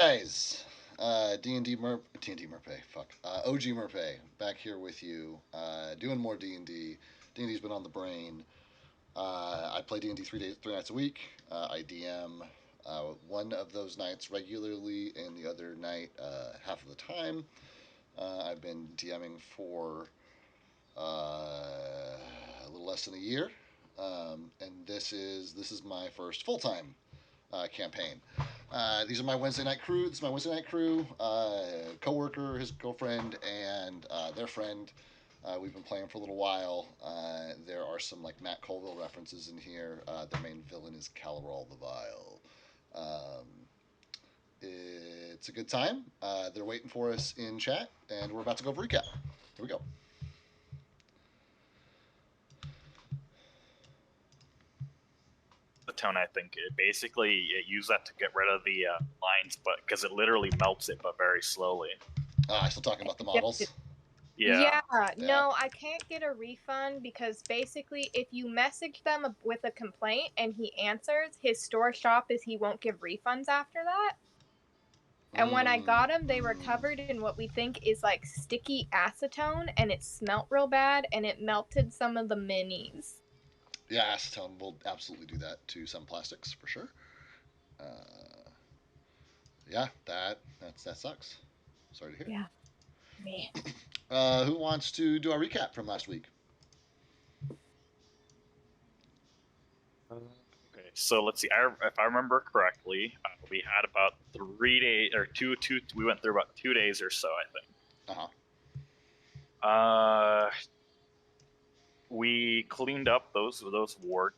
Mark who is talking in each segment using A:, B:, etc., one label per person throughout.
A: Guys, D&D D&D Merpay, fuck. OG Merpay, back here with you, doing more D&D. D&D's been on the brain. I play D&D 3 nights a week. I DM one of those nights regularly, and the other night half of the time. I've been DMing for a little less than a year, and this is my first full time campaign. These are my Wednesday night crew. This is my Wednesday night crew. Coworker, his girlfriend, and their friend. We've been playing for a little while. There are some like Matt Colville references in here. The main villain is Caloral the Vile. Um, it's a good time. They're waiting for us in chat, and we're about to go for recap. Here we go.
B: The tone, I think it used that to get rid of the lines, but because it literally melts it, but very slowly.
A: Still talking about the models.
B: Yeah.
C: No, I can't get a refund because basically, if you message them with a complaint and he answers, his store shop is he won't give refunds after that. And when I got them, they were covered in what we think is like sticky acetone, and it smelt real bad, and it melted some of the minis.
A: Yeah, acetone will absolutely do that to some plastics for sure. Yeah, that sucks. Sorry to hear.
C: Yeah, me.
A: Who wants to do our recap from last week?
B: Okay, so let's see. If I remember correctly, we had about 3 days or two. We went through about 2 days or so, I think. We cleaned up those warg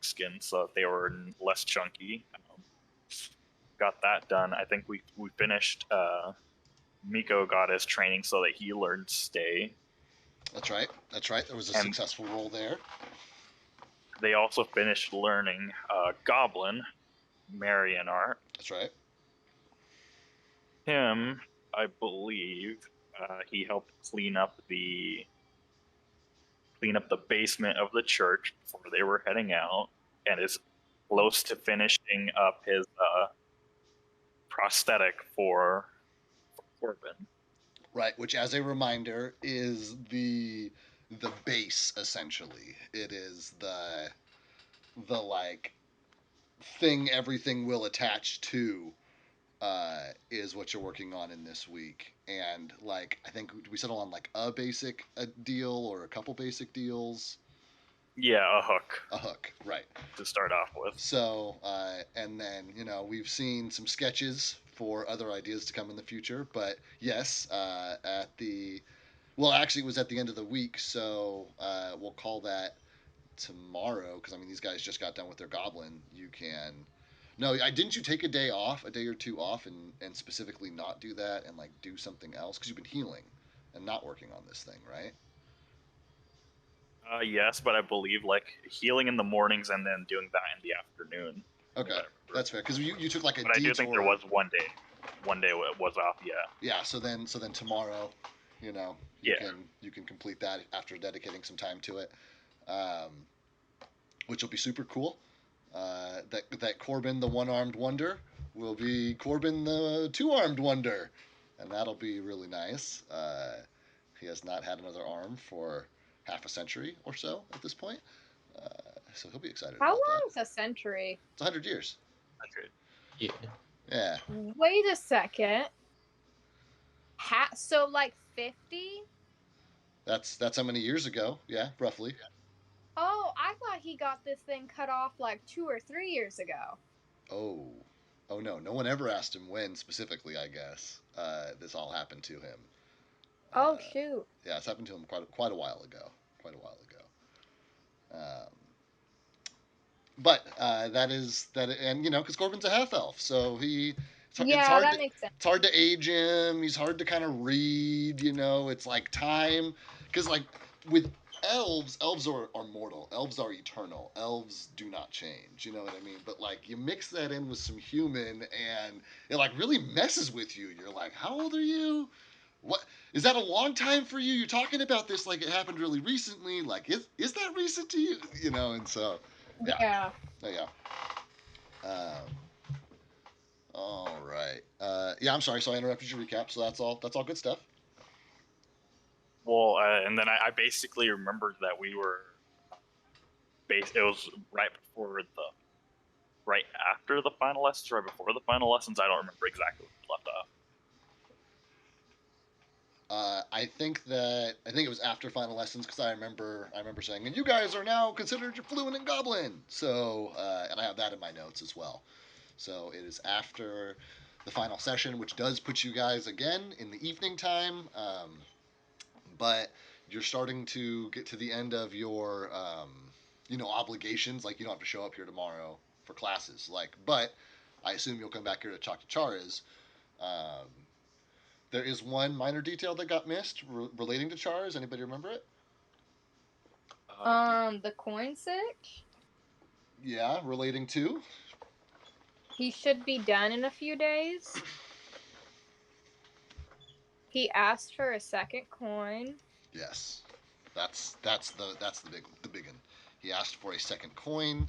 B: skins so that they were less chunky. Got that done. I think we finished. Miko got his training so that he learned stay.
A: That's right. There was a successful roll there.
B: They also finished learning Goblin, Marion art.
A: That's right.
B: Him, I believe, he helped clean up the basement of the church before they were heading out, and is close to finishing up his prosthetic for Corbin.
A: Right, which, as a reminder, is the base essentially. It is the like thing everything will attach to. Is what you're working on in this week, and like I think we settle on like a basic deal or a couple basic deals.
B: Yeah, a hook.
A: A hook, right.
B: To start off with.
A: So, and then, we've seen some sketches for other ideas to come in the future. But yes, actually, it was at the end of the week. So we'll call that tomorrow because, these guys just got done with their goblin. You can. No, didn't you take a day or two off, and specifically not do that and like do something else because you've been healing and not working on this thing, right?
B: Yes, but I believe like healing in the mornings and then doing that in the afternoon.
A: Okay, that's fair because you took like a.
B: But detour. I do think there was one day it was off. Yeah.
A: Yeah. So then tomorrow, you can complete that after dedicating some time to it, which will be super cool. That Corbin the one-armed wonder will be Corbin the two-armed wonder, and that'll be really nice. He has not had another arm for half a century or so at this point, so he'll be excited.
C: How long is a century?
A: It's 100 years.
B: 100.
A: Yeah. Yeah.
C: Wait a second. So like 50?
A: That's how many years ago? Yeah, roughly.
C: Oh, I thought he got this thing cut off like 2 or 3 years ago.
A: Oh no! No one ever asked him when specifically. I guess this all happened to him.
C: Oh shoot!
A: Yeah, it's happened to him quite a while ago. But that, and because Corbin's a half elf, so
C: that makes sense.
A: It's hard to age him. He's hard to kind of read. It's like time, because like with elves are mortal. Elves are eternal. Elves do not change. You know what I mean? But like you mix that in with some human, and it like really messes with you. You're like, how old are you? What is that a long time for you? You're talking about this like it happened really recently. Like is that recent to you? And so yeah.
C: Yeah.
A: Yeah. All right. Yeah, I'm sorry. So I interrupted your recap. So that's all. That's all good stuff.
B: Well, and then I basically remembered that we were it was right after the final lessons, right before the final lessons. I don't remember exactly where we left off.
A: I think it was after final lessons because I remember saying, and you guys are now considered fluent in Goblin. So and I have that in my notes as well. So it is after the final session, which does put you guys again in the evening time. But you're starting to get to the end of your obligations. Like you don't have to show up here tomorrow for classes. Like, but I assume you'll come back here to talk to Charas. Um, there is one minor detail that got missed relating to Charas. Anybody remember it?
C: The coin sick.
A: Yeah, relating to.
C: He should be done in a few days. He asked for a second coin.
A: Yes, that's the big one. He asked for a second coin.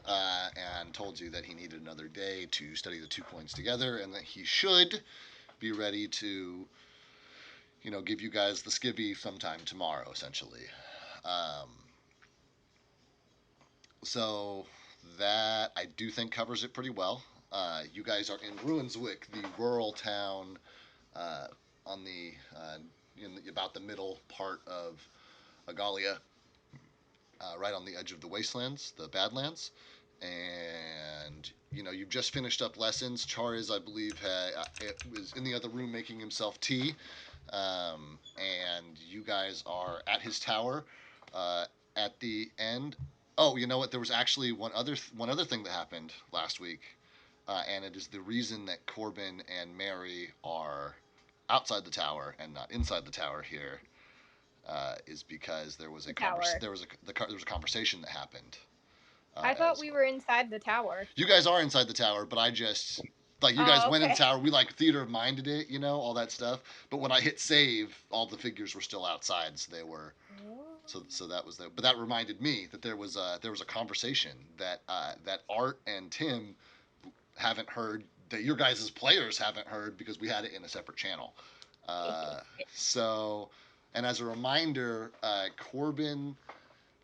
A: And told you that he needed another day to study the 2 coins together, and that he should be ready to, give you guys the skivvy sometime tomorrow, essentially. So that I do think covers it pretty well. You guys are in Ruinswick, the rural town on the about the middle part of Agalia, right on the edge of the wastelands, the Badlands. And you've just finished up lessons. Charas, I believe, was in the other room making himself tea, and you guys are at his tower. At the end, oh, you know what? There was actually one other thing that happened last week, and it is the reason that Corbin and Mary are outside the tower and not inside the tower here. Is because there was a conversation that happened.
C: I thought we were inside the tower.
A: You guys are inside the tower, but I just you guys went in the tower. We theater of minded it, all that stuff. But when I hit save, all the figures were still outside, so they were. So that was but that reminded me that there was a conversation that that Art and Tim haven't heard, that your guys' players haven't heard because we had it in a separate channel. So, and as a reminder, Corbin,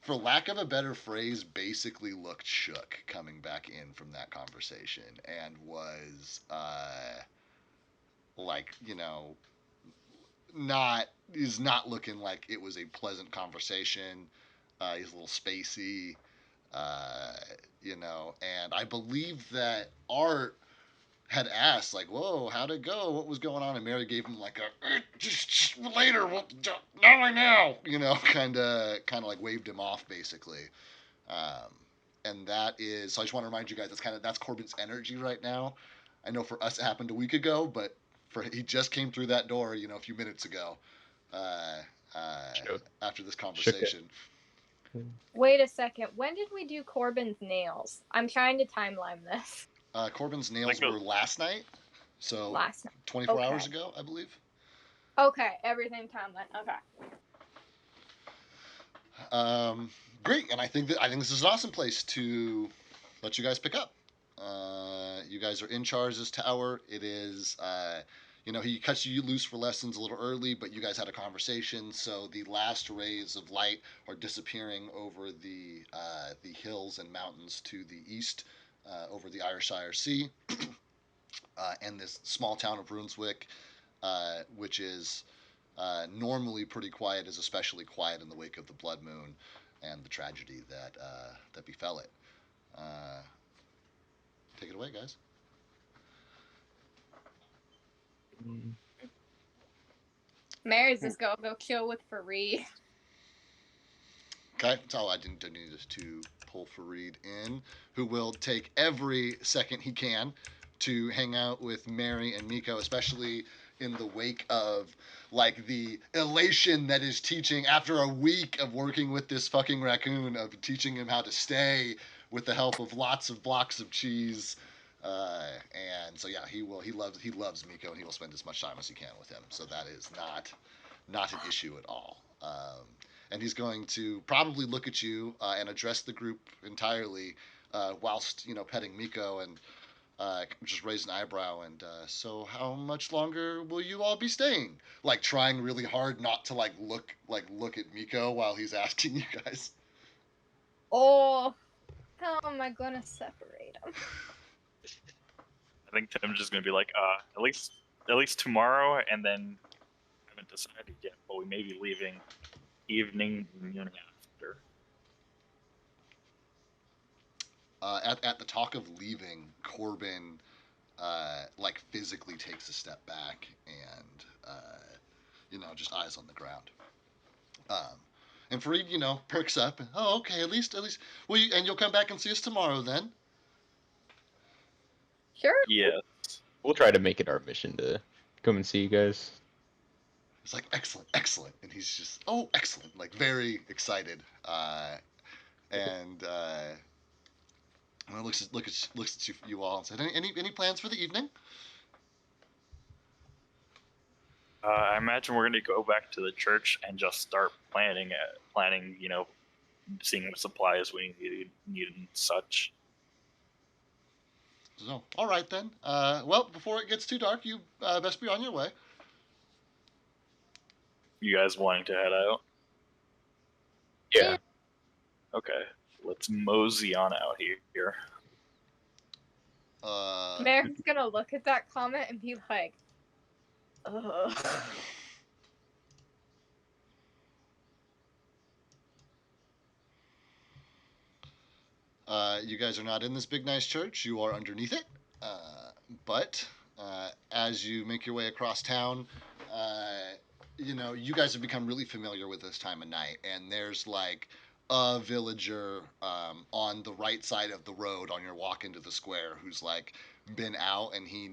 A: for lack of a better phrase, basically looked shook coming back in from that conversation and was not looking like it was a pleasant conversation. He's a little spacey, and I believe that Art had asked, like, "Whoa, how'd it go? What was going on?" And Mary gave him like a just later, well, not right now, kind of like waved him off basically. And that is, so I just want to remind you guys, that's Corbin's energy right now. I know for us it happened a week ago, but he just came through that door, a few minutes ago. After this conversation.
C: Wait a second. When did we do Corbin's nails? I'm trying to timeline this.
A: Corbin's nails were last night, so 24 hours ago, I believe.
C: Okay, everything timeline. Okay.
A: Great, and I think this is an awesome place to let you guys pick up. You guys are in Charas' tower. It is, he cuts you loose for lessons a little early, but you guys had a conversation, so the last rays of light are disappearing over the hills and mountains to the east. Over the Ayrshire Sea, and this small town of Ruinswick, which is normally pretty quiet, is especially quiet in the wake of the blood moon and the tragedy that befell it. Take it away, guys.
C: Mary's just go chill with Fareed.
A: Okay, so I didn't need to pull Fareed in, who will take every second he can to hang out with Mary and Miko, especially in the wake of the elation that is teaching, after a week of working with this fucking raccoon, of teaching him how to stay with the help of lots of blocks of cheese. And so yeah, he loves Miko, and he will spend as much time as he can with him. So that is not an issue at all. And he's going to probably look at you and address the group entirely, whilst petting Miko and just raised an eyebrow and so how much longer will you all be staying? Like trying really hard not to look at Miko while he's asking you guys.
C: Oh, how am I gonna separate them?
B: I think Tim's just gonna be like, at least tomorrow, and then haven't decided yet, but we may be leaving evening after.
A: At the talk of leaving, Corbin physically takes a step back and just eyes on the ground. And Fareed, perks up. Oh, okay. At least. Well, and you'll come back and see us tomorrow then.
C: Sure.
B: Yeah.
D: We'll try to make it our mission to come and see you guys.
A: It's like excellent, and he's just excellent, very excited. And looks at you all and said, any plans for the evening?
B: I imagine we're going to go back to the church and just start planning, seeing what supplies we need and such.
A: So, all right then. Well, before it gets too dark, you best be on your way.
B: You guys wanting to head out?
D: Yeah.
B: Okay, let's mosey on out here.
C: Mary's gonna look at that comment and be like, ugh.
A: You guys are not in this big nice church. You are underneath it. But as you make your way across town, you guys have become really familiar with this time of night. And there's a villager on the right side of the road on your walk into the square who's been out, and he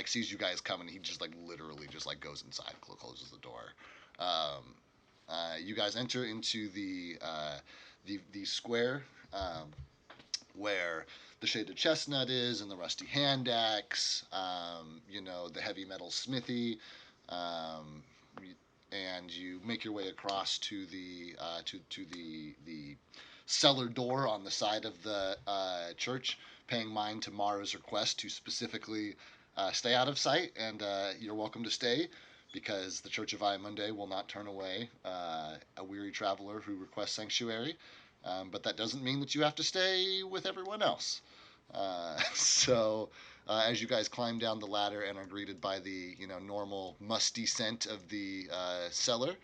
A: sees you guys coming. He just literally just goes inside, closes the door. You guys enter into the square where the shaded chestnut is, and the rusty hand axe, the heavy metal smithy, and you make your way across to the the cellar door on the side of the church, paying mind to Mara's request to specifically stay out of sight, and you're welcome to stay, because the Church of Ayamunde will not turn away a weary traveler who requests sanctuary. But that doesn't mean that you have to stay with everyone else. So as you guys climb down the ladder and are greeted by the normal musty scent of the cellar,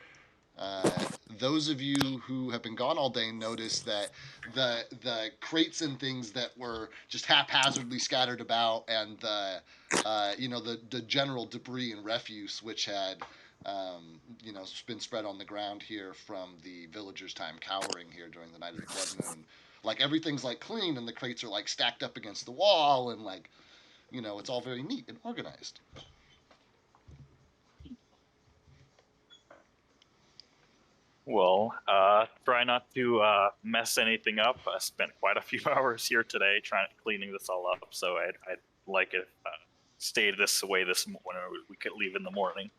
A: those of you who have been gone all day notice that the crates and things that were just haphazardly scattered about, and the general debris and refuse which had been spread on the ground here from the villagers' time cowering here during the night of the blood moon. Everything's clean, and the crates are stacked up against the wall, and it's all very neat and organized.
B: Well, try not to mess anything up. I spent quite a few hours here today cleaning this all up, so I'd like it stay this way when we could leave in the morning.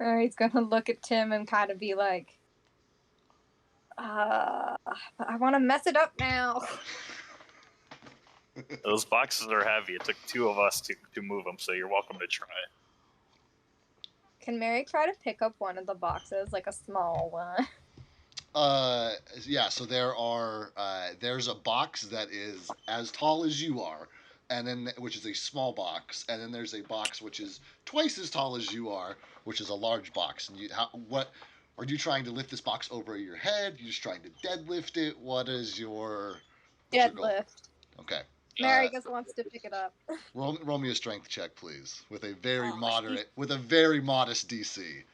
C: He's gonna look at Tim and kind of be like, I want to mess it up now.
B: Those boxes are heavy. It took two of us to move them, so you're welcome to try.
C: Can Mary try to pick up one of the boxes, a small one?
A: Yeah, so there's a box that is as tall as you are, and then which is a small box, and then there's a box which is twice as tall as you are, which is a large box. And what are you trying to lift this box over your head? Are you just trying to deadlift it? What is your
C: Deadlift.
A: Okay.
C: Mary just wants to pick it up.
A: Roll me a strength check, please, with a very modest DC.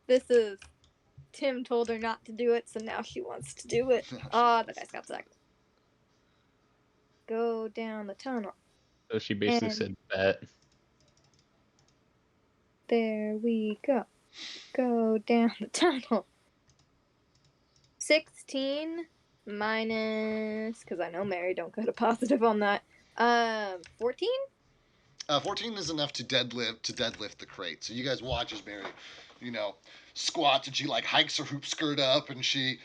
C: This is Tim told her not to do it, so now she wants to do it. Oh, the dice got sucked. Go down the tunnel.
D: So she basically said bet.
C: There we go. Go down the tunnel. 16 minus, because I know Mary don't get a positive on that. 14?
A: 14 is enough to deadlift the crate. So you guys watch as Mary, squats, and she hikes her hoop skirt up, and she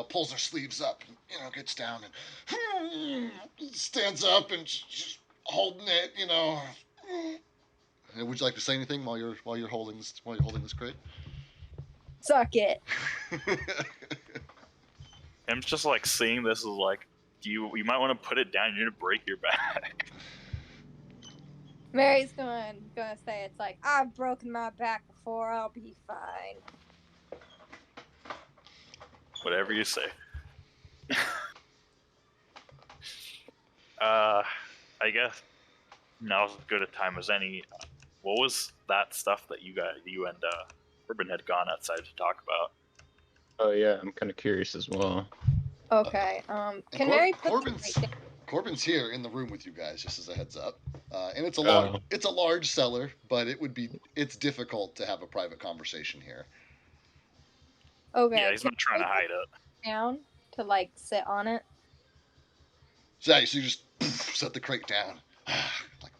A: pulls her sleeves up, and, gets down and stands up and just holding it, And would you like to say anything while you're holding this crate?
C: Suck it.
B: I'm just like seeing this is like, you might want to put it down. You're gonna break your back.
C: Mary's gonna say it's like, I've broken my back before, I'll be fine.
B: Whatever you say. I guess now's as good a time as any. What was that stuff that you and Urban had gone outside to talk about?
D: Oh yeah, I'm kind of curious as well.
C: Okay, can Mary put
A: Corbin's here in the room with you guys, just as a heads up. And it's a large cellar, but it's difficult to have a private conversation here.
C: Okay.
B: Yeah, he's not trying to hide it.
C: Down to like sit on it.
A: So you just set the crate down, like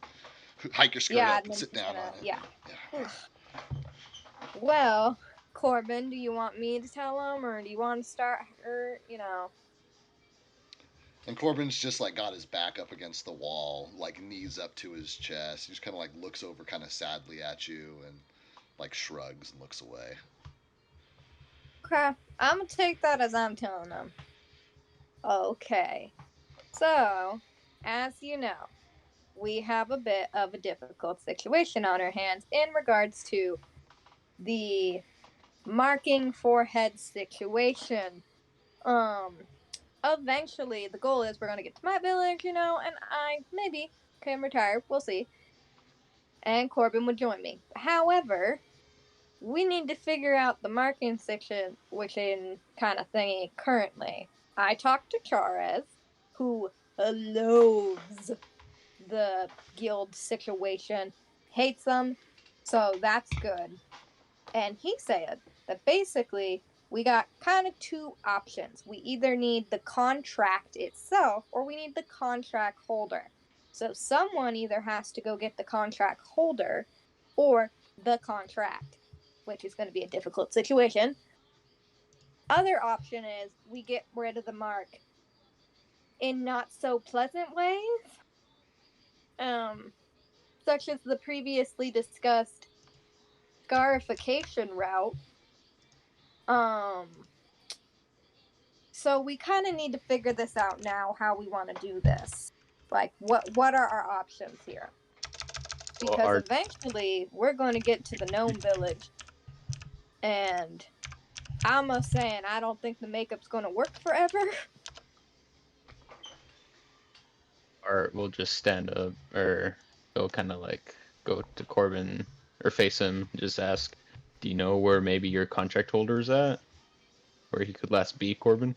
A: hike your skirt up and sit down on it.
C: Yeah. Well, Corbin, do you want me to tell him, or do you want to start her?
A: And Corbin's just like got his back up against the wall, like knees up to his chest. He just kind of like looks over kind of sadly at you and like shrugs and looks away.
C: Okay, I'm gonna take that as I'm telling him. Okay, so as you know, we have a bit of a difficult situation on our hands in regards to the marking forehead situation. Eventually, the goal is we're gonna get to my village, and I maybe can retire. We'll see. And Corbin would join me. However, we need to figure out the marking situation kind of thingy currently. I talked to Charez, who loathes the guild situation, hates them, so that's good. And he said that basically we got kind of two options. We either need the contract itself or we need the contract holder. So someone either has to go get the contract holder or the contract, which is going to be a difficult situation. Other option is we get rid of the mark in not so pleasant ways, such as the previously discussed scarification route. So we kind of need to figure this out now, how we want to do this. Like, what are our options here? Because eventually we're going to get to the gnome village, and I'm saying I don't think the makeup's going to work forever.
D: Or we'll just stand up, or they'll kind of like go to Corbin or face him, just ask, do you know where maybe your contract holder is at? Where he could last be, Corbin?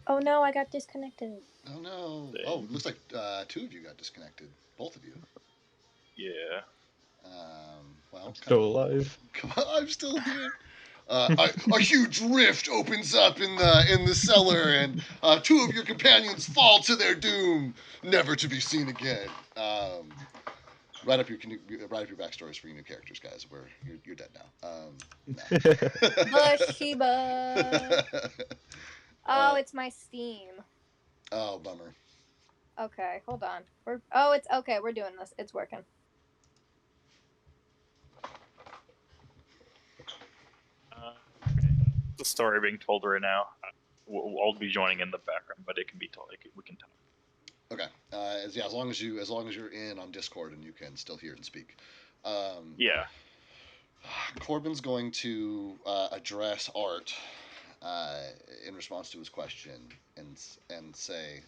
C: Oh no, I got disconnected.
A: Oh no. Oh, it looks like two of you got disconnected. Both of you.
B: Yeah.
A: Well,
D: I'm still alive.
A: Come on, I'm still here. A huge rift opens up in the cellar, and two of your companions fall to their doom, never to be seen again. Write up your backstories for your new characters, guys. You're dead now.
C: Bathsheba. Oh, it's my Steam.
A: Oh, bummer.
C: Okay, hold on. It's okay. We're doing this. It's working.
B: The story being told right now. I'll be joining in the background, but it can be told. We can talk.
A: Okay. As long as you're in on Discord and you can still hear and speak.
B: Yeah.
A: Corbin's going to address Art in response to his question and say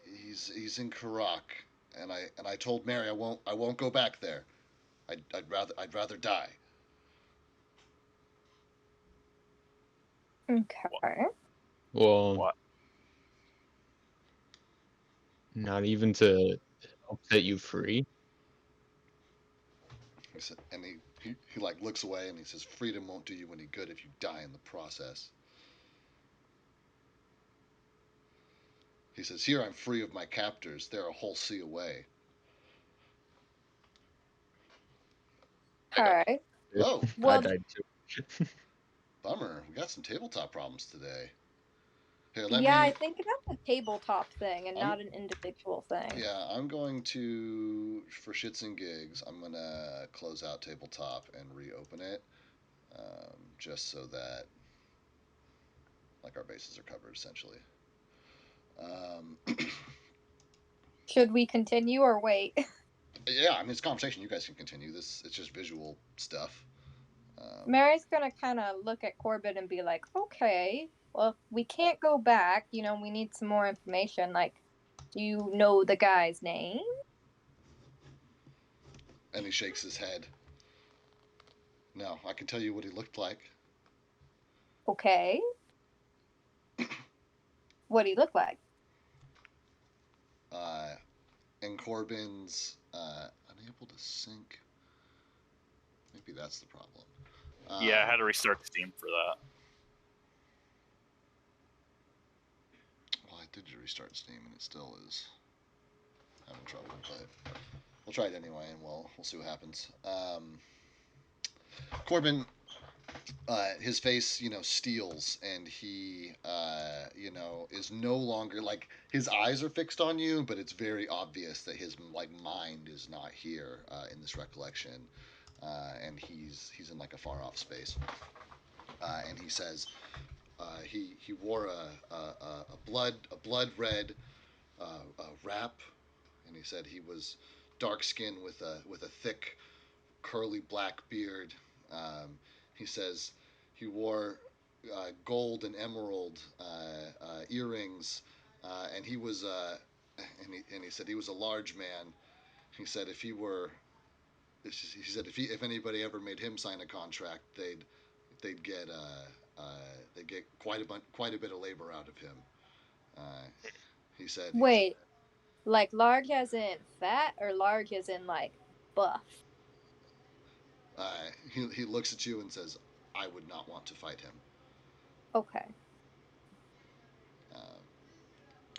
A: he's in Karak, and I told Mary I won't go back there. I'd rather die.
C: Okay.
D: Well,
B: What?
D: not even to help set you free.
A: He said, and he like looks away and he says, "Freedom won't do you any good if you die in the process." He says, "Here I'm free of my captors. They're a whole sea away."
C: All right.
A: Oh.
D: I died too.
A: bummer. We got some tabletop problems today. Here,
C: Yeah, I think that's a tabletop thing and
A: I'm-
C: not an individual thing.
A: Yeah, I'm going to, for shits and gigs, I'm gonna close out tabletop and reopen it, just so that like our bases are covered essentially. Um,
C: Should we continue or wait?
A: yeah, I mean it's a conversation. You guys can continue this. It's just visual stuff.
C: Mary's gonna kind of look at Corbin and be like, okay, well, we can't go back. You know, we need some more information. Like, do you know the guy's name?
A: And he shakes his head. No, I can tell you what he looked like.
C: Okay. What do he look like?
A: And Corbin's unable to sync. Maybe that's the problem.
B: Yeah, I had to restart Steam for that.
A: Well, I did restart Steam and it still is having trouble, but we'll try it anyway and we'll see what happens. Corbin, his face, steels, and he, is no longer like his eyes are fixed on you, but it's very obvious that his mind is not here in this recollection, and he's in like a far off space. And he says he wore a blood red wrap, and he said he was dark skinned with a thick curly black beard. He says he wore gold and emerald earrings, and he was and he said he was a large man. He said if anybody ever made him sign a contract, they'd get quite a bit of labor out of him. He said.
C: Wait, like large as in fat or large as in like buff?
A: He looks at you and says, "I would not want to fight him."
C: Okay.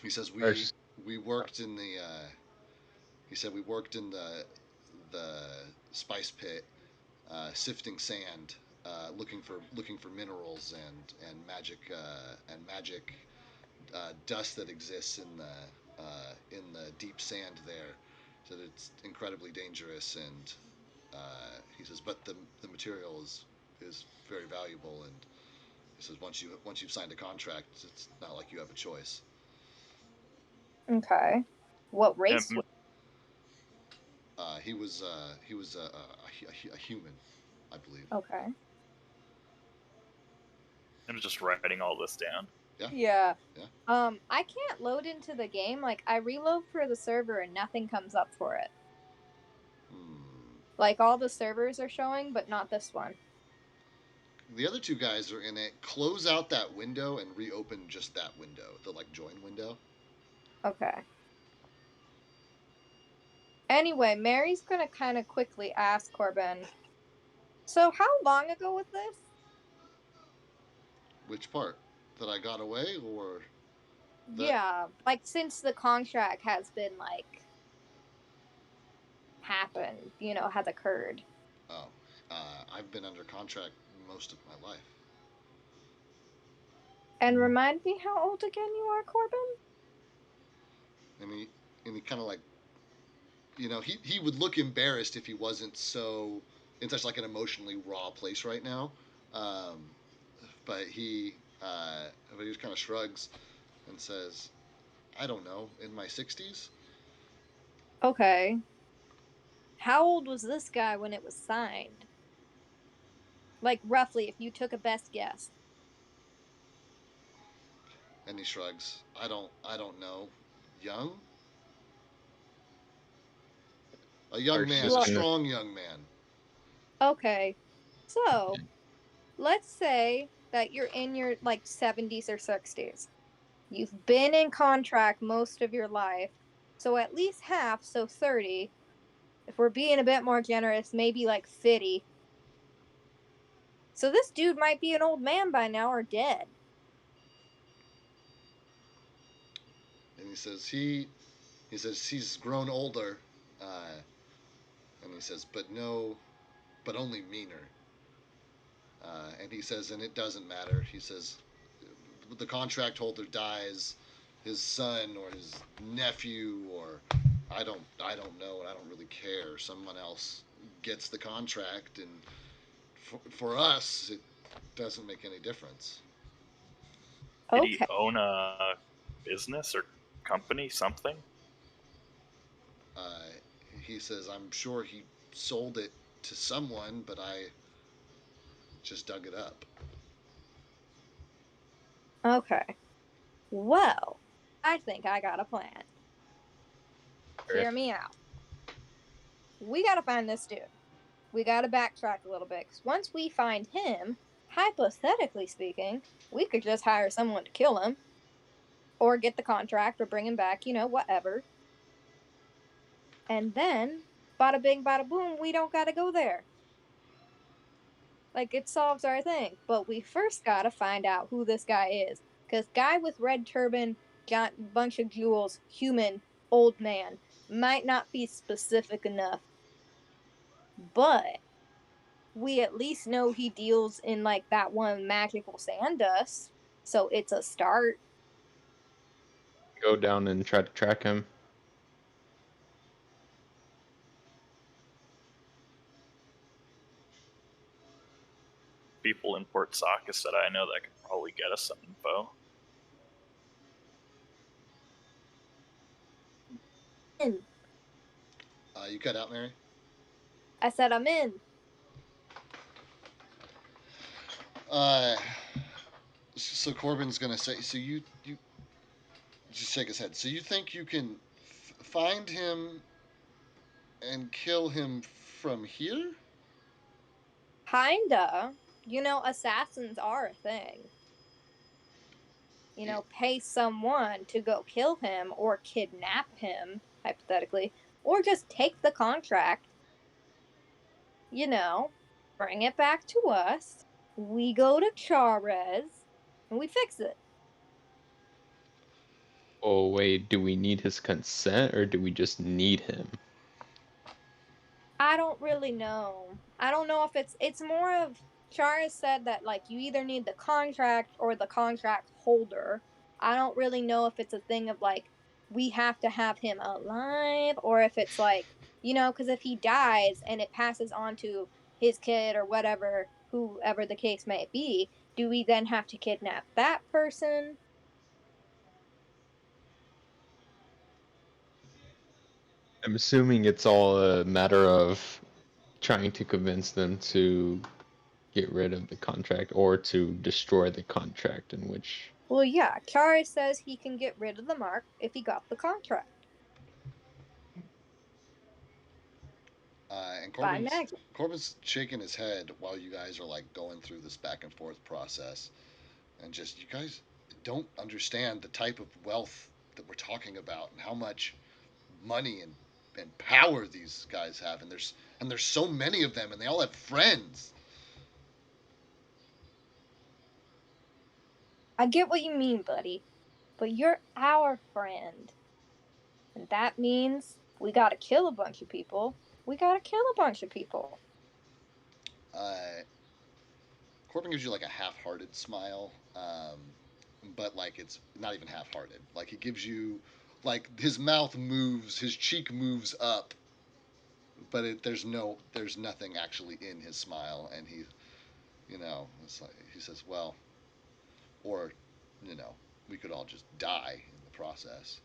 A: He says
D: First-
A: we worked in the. He said we worked in the spice pit, sifting sand, looking for minerals and magic dust that exists in the deep sand there. So that it's incredibly dangerous, and he says, but the material is very valuable, and he says once you've signed a contract, it's not like you have a choice.
C: Okay. What race?
B: And
A: He was a human, I believe.
C: Okay.
B: I'm just writing all this down.
C: Yeah.
A: Yeah.
C: I can't load into the game. Like, I reload for the server and nothing comes up for it. Like, all the servers are showing, but not this one.
A: The other two guys are in it. Close out that window and reopen just that window, the join window.
C: Okay. Anyway, Mary's gonna kind of quickly ask Corbin, so how long ago was this?
A: Which part? That I got away, or that...
C: Yeah, like since the contract has been like happened, has occurred.
A: Oh, I've been under contract most of my life.
C: And remind me how old again you are, Corbin?
A: And he kind of like, he would look embarrassed if he wasn't so in such like an emotionally raw place right now. But he just kind of shrugs and says, "I don't know, in my 60s."
C: Okay. How old was this guy when it was signed? Like roughly, if you took a best guess.
A: And he shrugs. I don't know. Young? A young
D: Arch
A: man,
D: is
A: a
D: gonna-
A: strong young man.
C: Okay. So, let's say that you're in your like 70s or 60s. You've been in contract most of your life. So at least half, so 30. If we're being a bit more generous, maybe like 50. So this dude might be an old man by now or dead.
A: And he says he's grown older, and he says, but only meaner. And he says, and it doesn't matter. He says, the contract holder dies, his son or his nephew or I don't know, and I don't really care. Someone else gets the contract, and for us, it doesn't make any difference.
B: Did he
C: Okay.
B: own a business or company, something?
A: Uh, he says, I'm sure he sold it to someone, but I just dug it up.
C: Okay. Well, I think I got a plan. Hear me out. We gotta find this dude. We gotta backtrack a little bit, because once we find him, hypothetically speaking, we could just hire someone to kill him, or get the contract, or bring him back, whatever. And then, bada bing, bada boom, we don't gotta go there. Like, it solves our thing. But we first gotta find out who this guy is. Because guy with red turban, got bunch of jewels, human, old man, might not be specific enough. But we at least know he deals in, like, that one magical sand dust. So it's a start.
D: Go down and try to track him.
B: People in Port Sockus that I know that could probably get us some info.
C: In.
A: You cut out, Mary?
C: I said I'm in.
A: So Corbin's gonna say, so you just shake his head. So you think you can find him and kill him from here?
C: Kinda. Assassins are a thing. Pay someone to go kill him or kidnap him, hypothetically, or just take the contract, bring it back to us. We go to Charez and we fix it.
D: Oh wait, do we need his consent or do we just need him?
C: I don't really know. I don't know if it's more of Charez said that, like, you either need the contract or the contract holder. I don't really know if it's a thing of, like, we have to have him alive, or if it's like, because if he dies and it passes on to his kid or whatever, whoever the case may be, do we then have to kidnap that person?
D: I'm assuming it's all a matter of trying to convince them to get rid of the contract or to destroy the contract, in which
C: Well, yeah, Charez says he can get rid of the mark if he got the contract
A: And
C: by magic.
A: Corbin's shaking his head while you guys are like going through this back and forth process, and just you guys don't understand the type of wealth that we're talking about and how much money and power these guys have, and there's so many of them, and they all have friends.
C: I get what you mean, buddy, but you're our friend. And that means we gotta kill a bunch of people. We gotta kill a bunch of people.
A: Uh, Corbin gives you like a half-hearted smile, but like it's not even half-hearted. Like he gives you, like his mouth moves, his cheek moves up, but there's nothing actually in his smile, and it's like, he says, well, or, you know, we could all just die in the process.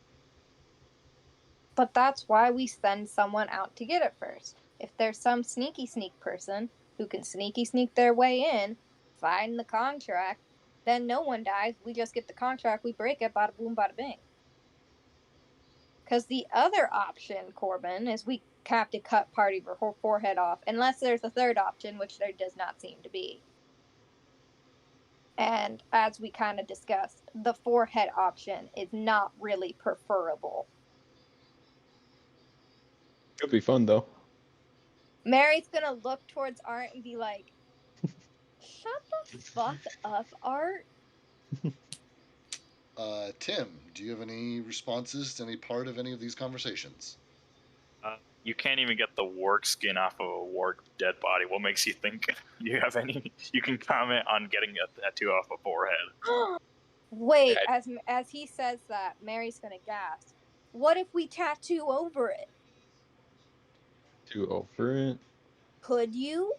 C: But that's why we send someone out to get it first. If there's some sneaky sneak person who can sneaky sneak their way in, find the contract, then no one dies. We just get the contract, we break it, bada boom, bada bing. Because the other option, Corbin, is we have to cut part of her forehead off, unless there's a third option, which there does not seem to be. And as we kind of discussed, the forehead option is not really preferable.
D: could be fun though.
C: Mary's gonna look towards Art and be like, shut the fuck up, Art.
A: Tim, do you have any responses to any part of any of these conversations?
B: You can't even get the warg skin off of a warg dead body. What makes you think you have any? You can comment on getting a tattoo off a forehead.
C: Wait,
D: Yeah.
C: as he says that, Mary's gonna gasp. What if we tattoo over it?
D: Too over it.
C: Could you?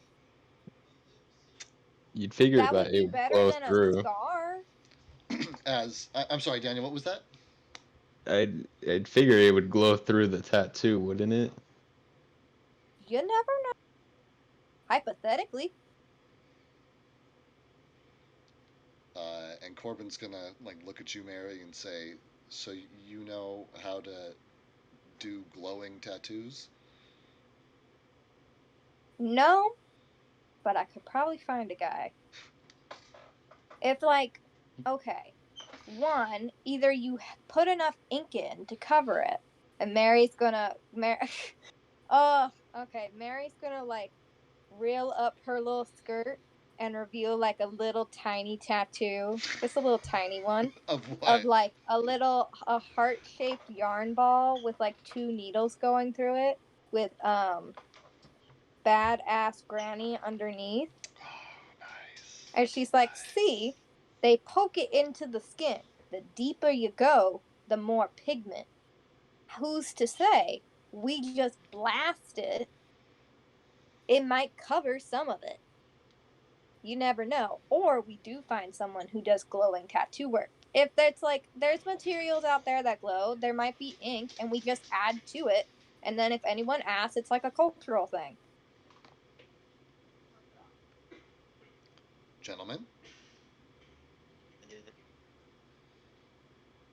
D: You'd figure
C: That
D: that
C: would
D: it
C: be
D: would
C: better
D: glow
C: than a
D: through.
C: scar.
A: I'm sorry, Daniel. What was that?
D: I'd figure it would glow through the tattoo, wouldn't it?
C: You never know. Hypothetically.
A: And Corbin's gonna like look at you, Mary, and say, "So you know how to do glowing tattoos?"
C: No, but I could probably find a guy. If, like, okay, one, either you put enough ink in to cover it, and Mary's gonna, oh, okay, Mary's gonna, like, reel up her little skirt and reveal, like, a little tiny tattoo, just a little tiny one,
A: Of what?
C: of, like, a heart-shaped yarn ball with, like, 2 needles going through it, with, badass granny underneath.
A: Oh, nice.
C: And she's like, see, they poke it into the skin. The deeper you go, the more pigment. Who's to say? We just blast it. It might cover some of it. You never know. Or we do find someone who does glowing tattoo work. If that's like, there's materials out there that glow, there might be ink, and we just add to it. And then if anyone asks, it's like a cultural thing.
A: Gentlemen,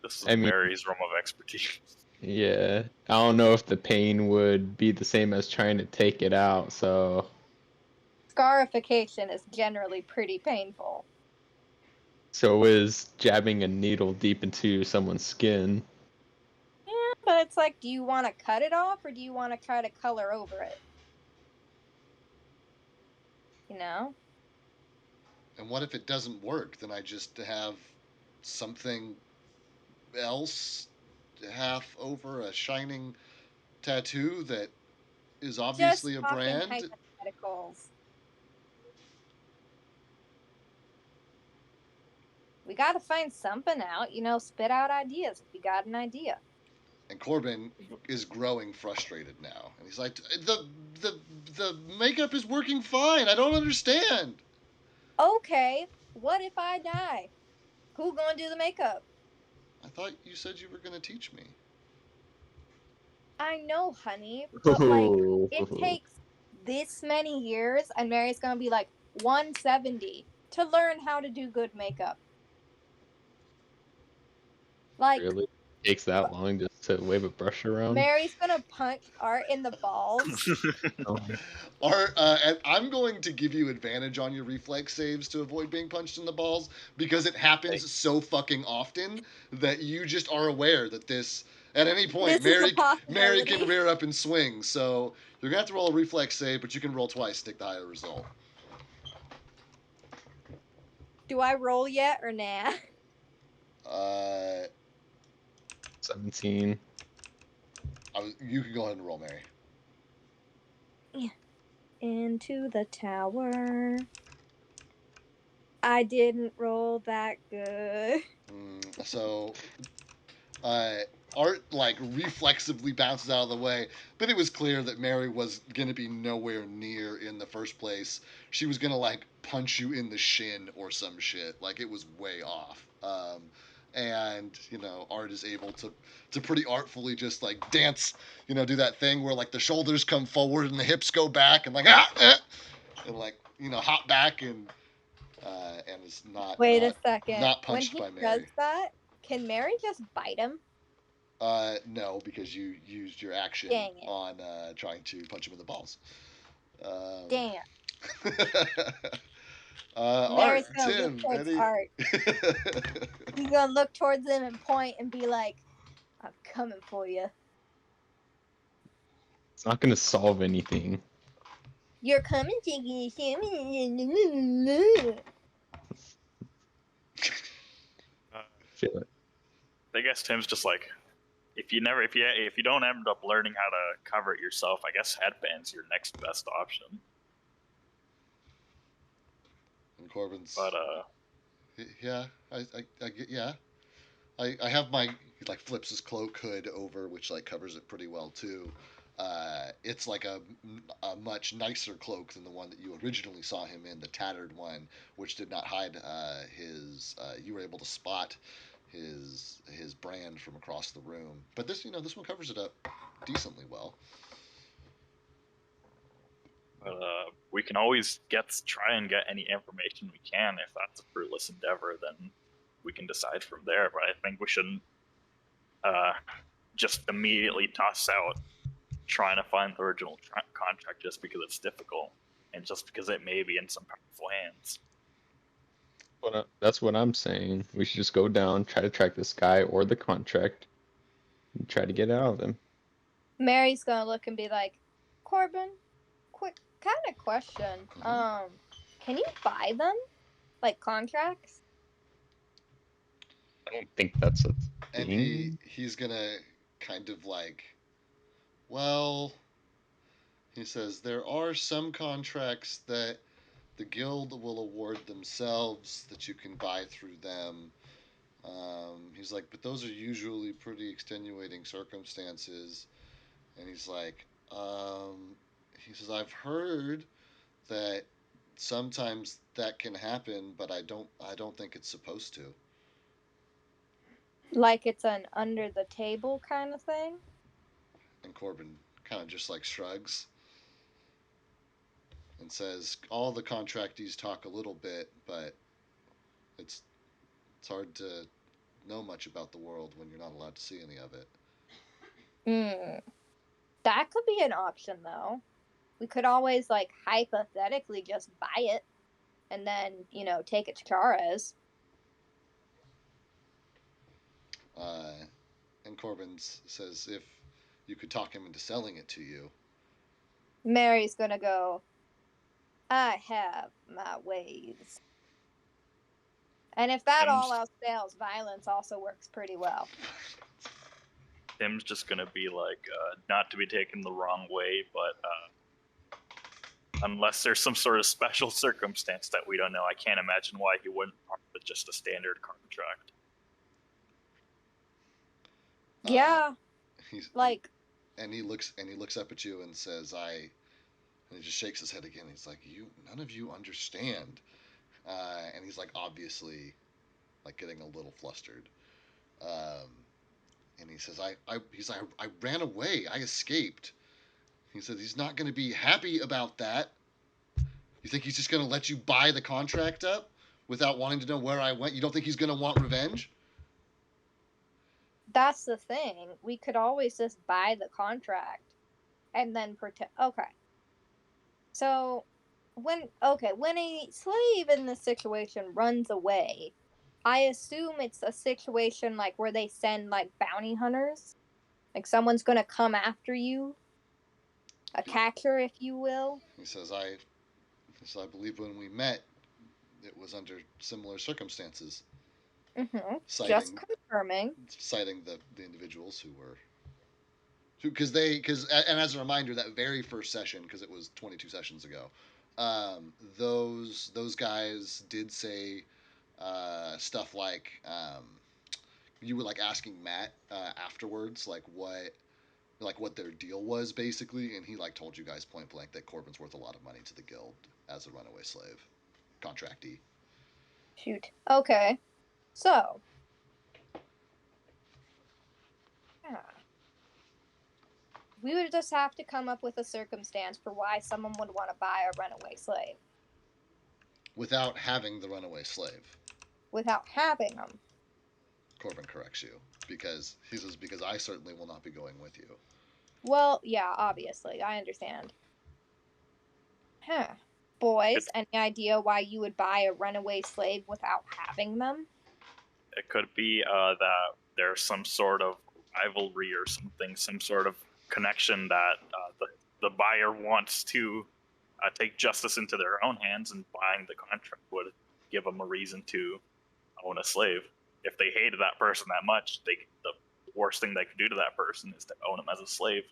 B: This is
D: I mean-
B: Mary's realm of expertise.
D: Yeah. I don't know if the pain would be the same as trying to take it out, so
C: Scarification is generally pretty painful.
D: so is jabbing a needle deep into someone's skin.
C: Yeah, but it's like, do you want to cut it off or do you want to try to color over it? You know?
A: and what if it doesn't work? Then I just have something else half over a shining tattoo that is obviously
C: Just
A: a
C: talking
A: brand.
C: hypotheticals. We got to find something out, spit out ideas if you got an idea.
A: And Corbin is growing frustrated now, and he's like, "The makeup is working fine. I don't understand."
C: Okay, what if I die? Who gonna do the makeup?
A: I thought you said you were going to teach me.
C: I know, honey, but like, it
D: Ooh.
C: takes this many years, and Mary's gonna be like 170 to learn how to do good makeup. Like,
D: Really takes that long just to wave a brush around?
C: Mary's gonna punch Art in the balls.
D: Oh.
A: Or and I'm going to give you advantage on your reflex saves to avoid being punched in the balls because it happens so fucking often that you just are aware that this at any point
C: This is a
A: Mary can
C: possibility.
A: rear up and swing. So you're gonna have to roll a reflex save, but you can roll twice to take the higher result.
C: Do I roll yet or nah?
D: 17.
A: You can go ahead and roll, Mary.
C: Into the tower. I didn't roll that good.
A: So Art like reflexively bounces out of the way, but it was clear that Mary was gonna be nowhere near in the first place. She was gonna like punch you in the shin or some shit. Like it was way off. And Art is able to pretty artfully just like dance, do that thing where like the shoulders come forward and the hips go back and like and like hop back and is not
C: Wait
A: not,
C: a second.
A: not
C: When
A: punched
C: he
A: by
C: does
A: Mary.
C: that, can Mary just bite him?
A: No, because you used your action
C: Dang it.
A: on trying to punch him in the balls.
C: Damn.
A: Art,
C: Mary's gonna
A: Tim,
C: look towards
A: any...
C: Art. He's gonna look towards him and point and be like, I'm coming for you.
D: It's not gonna solve anything.
C: You're coming, Jiggy.
B: Uh,
D: Feel it.
B: I guess Tim's just like, if you don't end up learning how to cover it yourself, I guess headband's your next best option.
A: And Corbin's.
B: But
A: Yeah, I get. Yeah, I have my. He like flips his cloak hood over, which like covers it pretty well too. It's like a much nicer cloak than the one that you originally saw him in, the tattered one, which did not hide his. You were able to spot his brand from across the room, but this this one covers it up decently well.
B: But we can always try and get any information we can. If that's a fruitless endeavor, then we can decide from there. But I think we shouldn't just immediately toss out trying to find the original contract just because it's difficult and just because it may be in some powerful hands.
D: Well, that's what I'm saying. We should just go down, try to track this guy or the contract, and try to get out of him.
C: Mary's gonna look and be like, Corbin, quick kind of question. Can you buy them? Like contracts?
D: I don't think that's a
A: And
D: thing.
A: he's gonna kind of like, well, he says there are some contracts that the guild will award themselves that you can buy through them. He's like, but those are usually pretty extenuating circumstances. And he's like, he says, I've heard that sometimes that can happen, but I don't think it's supposed to.
C: Like it's an under the table kind of thing?
A: And Corbin kind of just like shrugs and says, all the contractees talk a little bit, but it's hard to know much about the world when you're not allowed to see any of it.
C: That could be an option, though. We could always, like, hypothetically just buy it and then, take it to Charas.
A: And Corbin says, if you could talk him into selling it to you.
C: Mary's gonna go, I have my ways. And if that all else fails, violence also works pretty well.
B: Tim's just gonna be like, not to be taken the wrong way, but unless there's some sort of special circumstance that we don't know, I can't imagine why he wouldn't part with just a standard contract.
C: Yeah.
A: He's
C: like.
A: And he looks up at you and says, and he just shakes his head again. He's like, none of you understand. And he's like, obviously, like getting a little flustered. And he says, I ran away. I escaped. He said he's not going to be happy about that. You think he's just going to let you buy the contract up without wanting to know where I went? You don't think he's going to want revenge?
C: That's the thing. We could always just buy the contract and then pretend. Okay. So, when a slave in this situation runs away, I assume it's a situation like where they send like bounty hunters. Like someone's going to come after you. A catcher, if you will.
A: He says, I believe when we met, it was under similar circumstances.
C: Mm-hmm. Just confirming.
A: Citing the individuals who were, and as a reminder, that very first session, because it was 22 sessions ago, those guys did say stuff like, you were like asking Matt afterwards, like what their deal was basically, and he like told you guys point blank that Corbin's worth a lot of money to the guild as a runaway slave contractee.
C: Shoot. Okay. So. Yeah. We would just have to come up with a circumstance for why someone would want to buy a runaway slave.
A: Without having the runaway slave.
C: Without having them.
A: Corbin corrects you, because he says, because I certainly will not be going with you.
C: Well, yeah, obviously. I understand. Boys, any idea why you would buy a runaway slave without having them?
B: It could be that there's some sort of rivalry or something, some sort of connection that the buyer wants to take justice into their own hands, and buying the contract would give them a reason to own a slave. If they hated that person that much, the worst thing they could do to that person is to own him as a slave.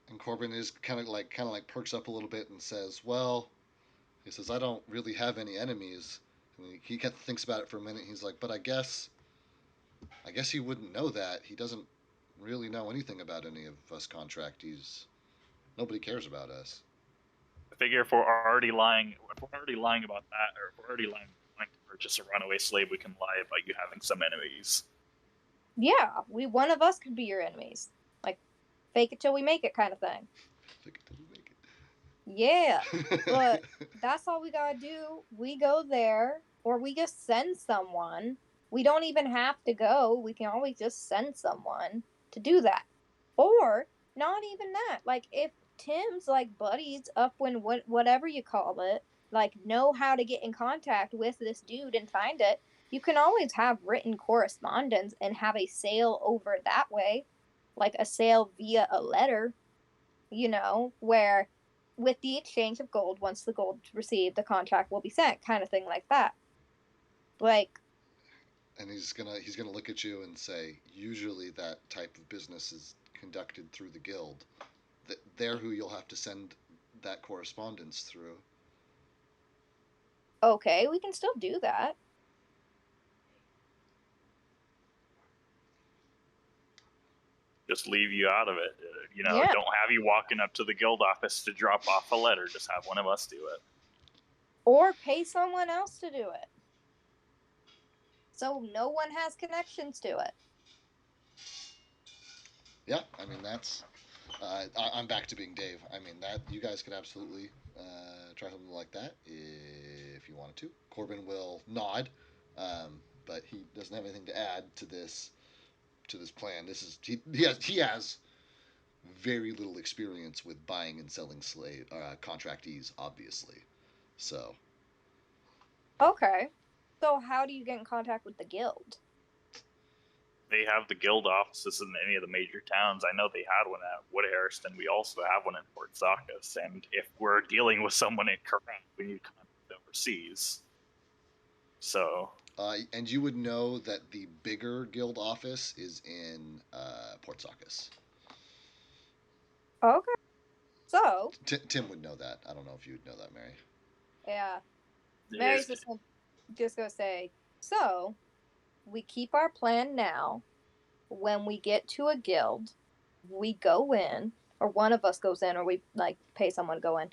A: And Corbin is kind of like perks up a little bit and says, "Well," he says, "I don't really have any enemies." And he kind of thinks about it for a minute. He's like, "But I guess he wouldn't know that. He doesn't really know anything about any of us contractees. Nobody cares about us."
B: I figure if we're already lying about that, or if we're already lying to purchase a runaway slave, we can lie about you having some enemies.
E: Yeah, one of us could be your enemies. Like, fake it till we make it kind of thing.
A: Fake it till we make it.
E: Yeah, but that's all we gotta do. We go there, or we just send someone. We don't even have to go. We can always just send someone to do that. Or, not even that. Like, if Tim's, like, buddies up when whatever you call it, like, know how to get in contact with this dude and find it, you can always have written correspondence and have a sale over that way. Like, a sale via a letter, where with the exchange of gold, once the gold's received, the contract will be sent, kind of thing like that. Like,
A: and he's gonna look at you and say, "Usually that type of business is conducted through the guild. They're who you'll have to send that correspondence through."
E: okay, we can still do that.
B: Just leave you out of it.
E: Yeah.
B: Don't have you walking up to the guild office to drop off a letter. Just have one of us do it.
E: Or pay someone else to do it. So no one has connections to it.
A: Yeah, I mean that's. I'm back to being Dave. I mean that you guys could absolutely try something like that if you wanted to. Corbin will nod, but he doesn't have anything to add to this plan. This is he has very little experience with buying and selling contractees, obviously. So.
E: Okay. So how do you get in contact with the guild?
B: They have the guild offices in any of the major towns. I know they had one at Woodhurst, and we also have one in Port Zachas. And if we're dealing with someone in Quran, we need contact overseas. So.
A: And you would know that the bigger guild office is in Port Zachas.
E: Okay. So.
A: Tim would know that. I don't know if you would know that, Mary.
E: Yeah. Mary's just gonna say, so we keep our plan now. When we get to a guild, we go in, or one of us goes in, or we pay someone to go in,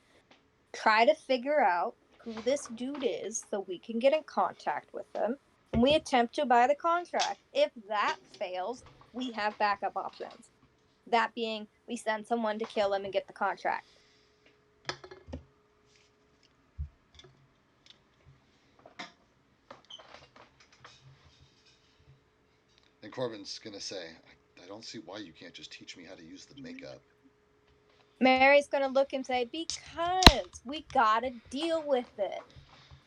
E: try to figure out who this dude is so we can get in contact with him, and we attempt to buy the contract. If that fails, we have backup options. That being, we send someone to kill him and get the contract.
A: And Corbin's gonna say, I don't see why you can't just teach me how to use the makeup.
E: Mary's gonna look and say, because we gotta deal with it.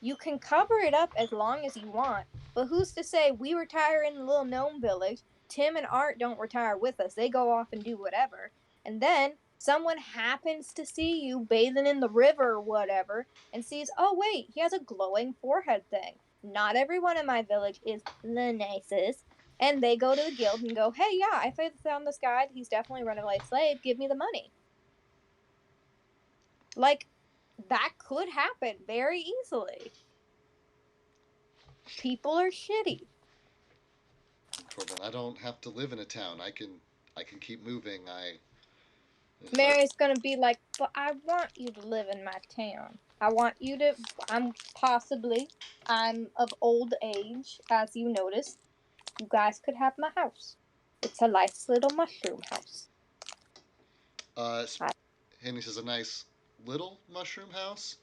E: You can cover it up as long as you want, but who's to say we retire in the little gnome village, Tim and Art don't retire with us, they go off and do whatever, and then someone happens to see you bathing in the river or whatever, and sees, oh wait, he has a glowing forehead thing. Not everyone in my village is the nicest, and they go to the guild and go, hey, yeah, I found this guy, he's definitely a runaway slave, give me the money. Like, that could happen very easily. People are shitty.
A: Corbin, I don't have to live in a town. I can keep moving.
E: Mary's gonna be like, but I want you to live in my town. I'm of old age, as you noticed. You guys could have my house. It's a nice little mushroom house.
A: Henry says a nice little mushroom house.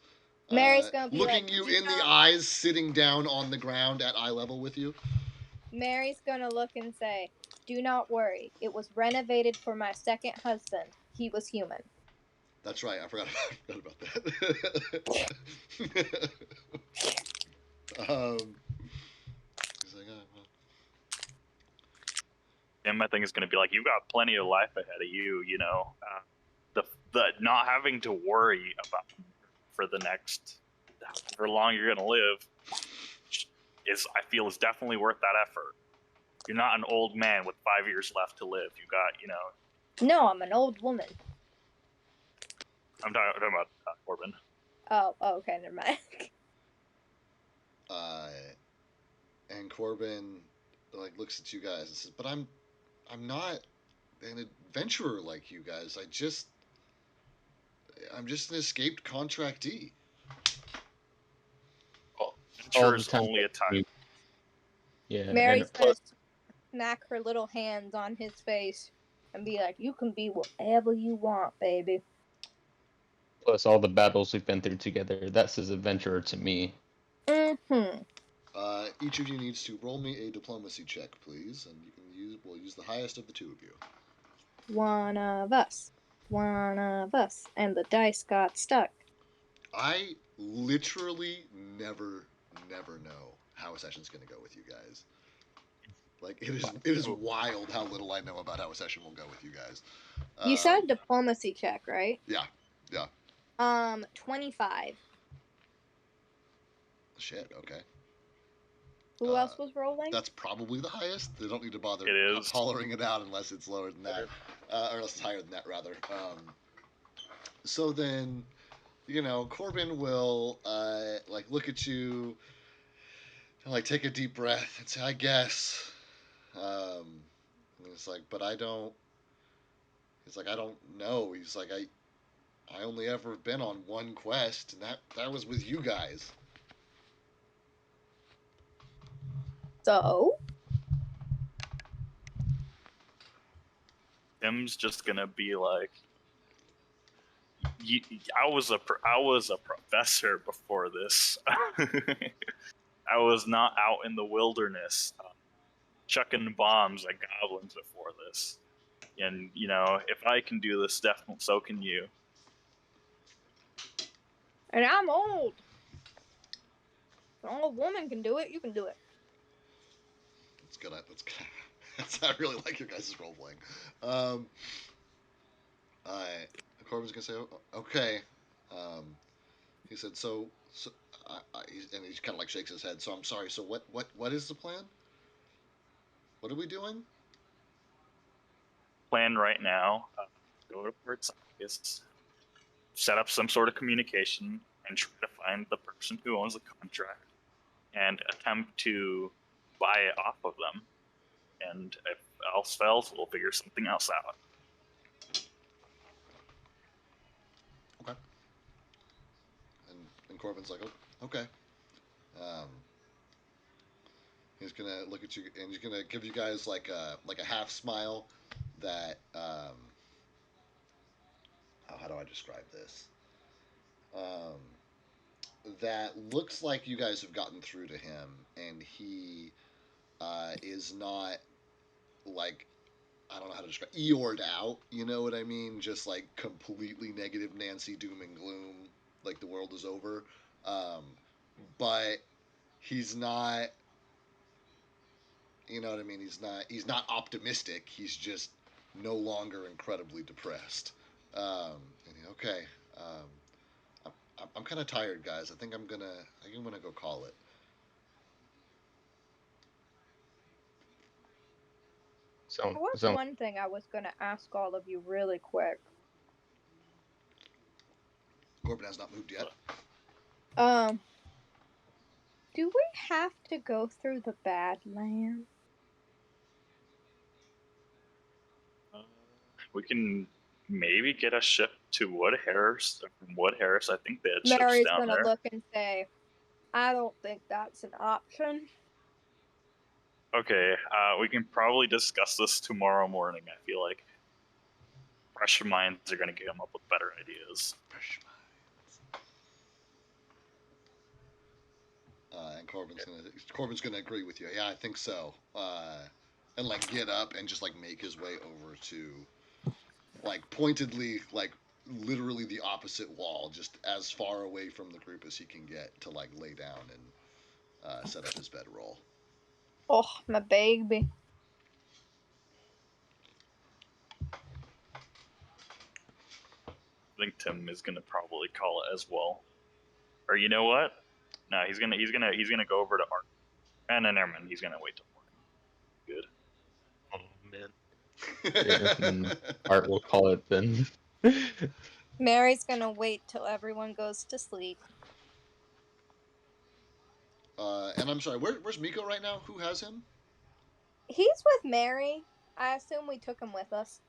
E: Mary's gonna be
A: looking
E: like,
A: you in the eyes, sitting down on the ground at eye level with you.
E: Mary's gonna look and say, do not worry. It was renovated for my second husband. He was human.
A: That's right. I forgot about that. He's like, oh, well.
B: Tim, I think, is going to be like, you got plenty of life ahead of you, the not having to worry about for the next however long you're going to live I feel is definitely worth that effort. You're not an old man with 5 years left to live. You got,
E: No, I'm an old woman.
B: I'm talking about Corbin.
E: Oh, okay, never mind.
A: And Corbin like looks at you guys and says, "But I'm not an adventurer like you guys. I'm just an escaped contractee."
D: All
B: Sure
D: the
B: is
D: time
B: only a time.
D: Yeah,
E: Mary's
D: and
E: gonna
D: plus,
E: smack her little hands on his face and be like, "You can be whatever you want, baby."
D: all the battles we've been through together, that's his adventurer to me.
E: Mm-hmm.
A: Each of you needs to roll me a diplomacy check, please, and we'll use the highest of the two of you.
E: One of us. And the dice got stuck.
A: I literally never know how a session's going to go with you guys. Like it is wild how little I know about how a session will go with you guys.
E: You said diplomacy check, right?
A: Yeah.
E: 25.
A: Shit. Okay.
E: Who else was rolling?
A: That's probably the highest. They don't need to bother
B: It is.
A: hollering it out unless it's lower than that, or unless it's higher than that, rather. So then, Corbin will like look at you and like take a deep breath and say, "I guess." And it's like, but I don't. He's like, I don't know. He's like, I only ever been on one quest, and that was with you guys.
E: So?
B: Tim's just gonna be like, I was a professor before this. I was not out in the wilderness chucking bombs at goblins before this. And if I can do this, definitely so can you.
E: And I'm old. If an old woman can do it, you can do it.
A: That's good. I really like your guys' role playing. Corbin's gonna say, "Okay." He said, "So and he kind of like shakes his head. So I'm sorry. So what is the plan? What are we doing?"
B: Plan right now, go to Port Science, set up some sort of communication, and try to find the person who owns the contract, and attempt to buy it off of them. And if else fails, we'll figure something else out.
A: Okay. And Corbin's like, "Oh, okay." He's gonna look at you and he's gonna give you guys like a half smile that how do I describe this? That looks like you guys have gotten through to him, and he is not like, I don't know how to describe, Eeyored out. You know what I mean? Just like completely negative Nancy doom and gloom, like the world is over. But he's not. You know what I mean? He's not optimistic. He's just no longer incredibly depressed. Okay. I'm kind of tired, guys. I think I'm gonna go call it.
E: There was one thing I was gonna ask all of you really quick.
A: Corbin has not moved yet.
E: Do we have to go through the Badlands?
B: We can maybe get a ship to Woodharris. From Woodharris, I think they had
E: Mary's
B: ships down
E: gonna
B: there.
E: look and say, "I don't think that's an option."
B: Okay, we can probably discuss this tomorrow morning. I feel like fresh minds are going to come up with better ideas.
A: Fresh minds. And Corbin's gonna agree with you. Yeah, I think so. And like get up and just like make his way over to, like pointedly, like literally the opposite wall, just as far away from the group as he can get to like lay down and set up his bedroll.
E: Oh, my baby.
B: I think Tim is going to probably call it as well. Or you know what? No, he's gonna go over to Art. And then never mind, he's gonna wait till morning. Good.
D: Oh man. Yeah, and Art will call it then.
E: Mary's gonna wait till everyone goes to sleep.
A: And I'm sorry, where's Miko right now? Who has him?
E: He's with Mary. I assume we took him with us.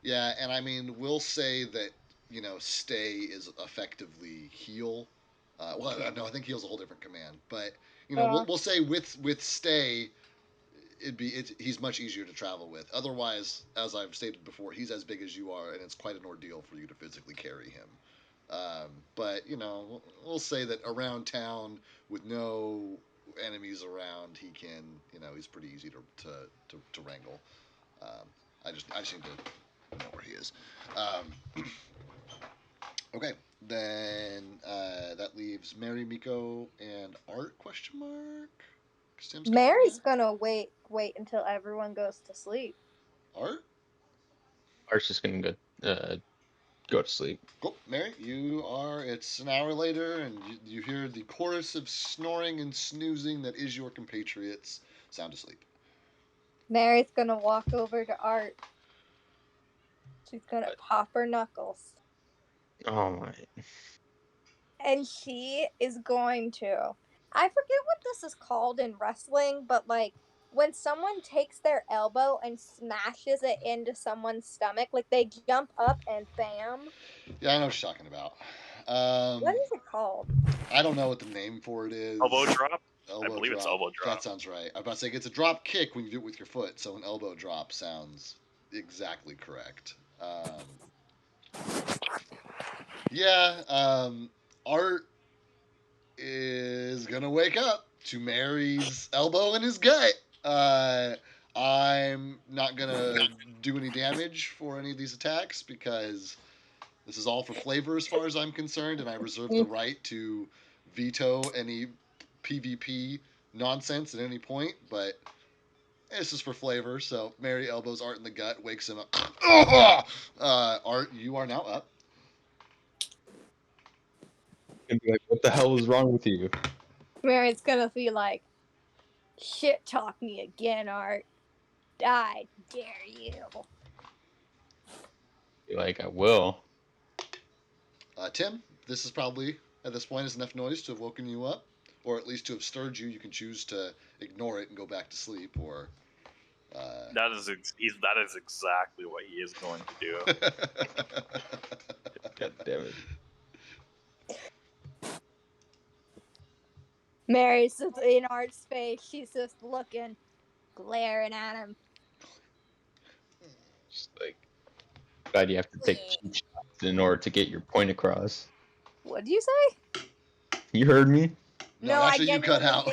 A: Yeah, and I mean, we'll say that, stay is effectively heal. Well, no, I think heal's a whole different command. But,
E: Yeah.
A: we'll say with stay, he's much easier to travel with. Otherwise, as I've stated before, he's as big as you are, and it's quite an ordeal for you to physically carry him. But we'll say that around town with no enemies around, he can, he's pretty easy to wrangle. I just need to know where he is. Okay, then that leaves Mary, Miko, and Art? Question mark. Tim's
E: Mary's gonna wait until everyone goes to sleep.
A: Art?
D: Art's just gonna go to sleep.
A: Cool. Mary, it's an hour later, and you hear the chorus of snoring and snoozing that is your compatriots sound asleep.
E: Mary's gonna walk over to Art. She's gonna pop her knuckles.
D: Oh my.
E: And she is going to. I forget what this is called in wrestling, but like when someone takes their elbow and smashes it into someone's stomach, like they jump up and bam.
A: Yeah, I know what you're talking about.
E: What is it called?
A: I don't know what the name for it is.
B: Elbow drop?
A: Elbow
B: I believe it's
A: drop.
B: elbow drop.
A: That sounds right. I'm about to say it's a drop kick when you do it with your foot, so an elbow drop sounds exactly correct. Art is gonna wake up to Mary's elbow in his gut. I'm not gonna do any damage for any of these attacks because this is all for flavor as far as I'm concerned, and I reserve the right to veto any PvP nonsense at any point, but this is for flavor. So Mary elbows Art in the gut, wakes him up. Art, you are now up.
D: And be like, what the hell is wrong with you?
E: Mary's gonna be like, shit talk me again, Art. I dare you.
D: Be like, I will.
A: Tim, this is probably, at this point, is enough noise to have woken you up, or at least to have stirred you. You can choose to ignore it and go back to sleep, or...
B: That is exactly what he is going to do.
D: God damn it.
E: Mary's just in Art's face. She's just looking, glaring at him.
D: Just like, glad you have to take cheap shots in order to get your point across.
E: What'd you say?
D: You heard me?
A: No, actually, you cut out.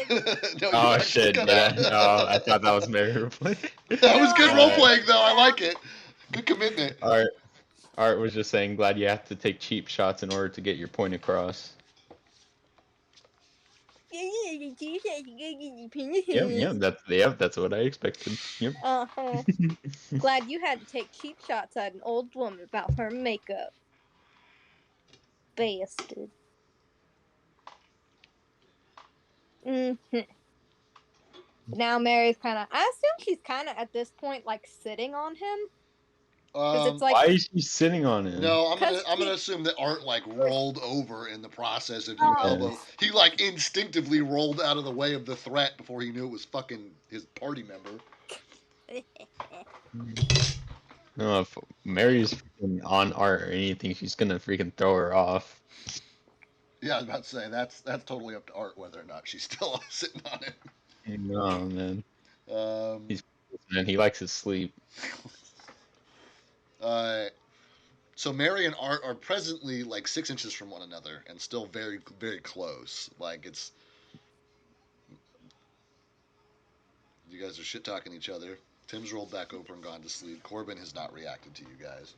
D: No, oh shit! Yeah, no, I thought that was Mary replaying.
A: That was good role playing, though. I like it. Good commitment.
D: Art was just saying, glad you have to take cheap shots in order to get your point across. That's what I expected. Yep.
E: Uh-huh. Glad you had to take cheap shots at an old woman about her makeup. Bastard. Mm-hmm. Now Mary's kind of, I assume she's kind of at this point like sitting on him. It's like,
D: why is she sitting on him?
A: No, I'm gonna assume that Art like rolled over in the process of your elbow. He like instinctively rolled out of the way of the threat before he knew it was fucking his party member.
D: No, if Mary's freaking on Art or anything, she's gonna freaking throw her off.
A: Yeah, I was about to say that's totally up to Art whether or not she's still sitting on him.
D: No, man. He likes his sleep.
A: So Mary and Art are presently like 6 inches from one another and still very, very close. Like it's, you guys are shit talking each other. Tim's rolled back over and gone to sleep. Corbin has not reacted to you guys.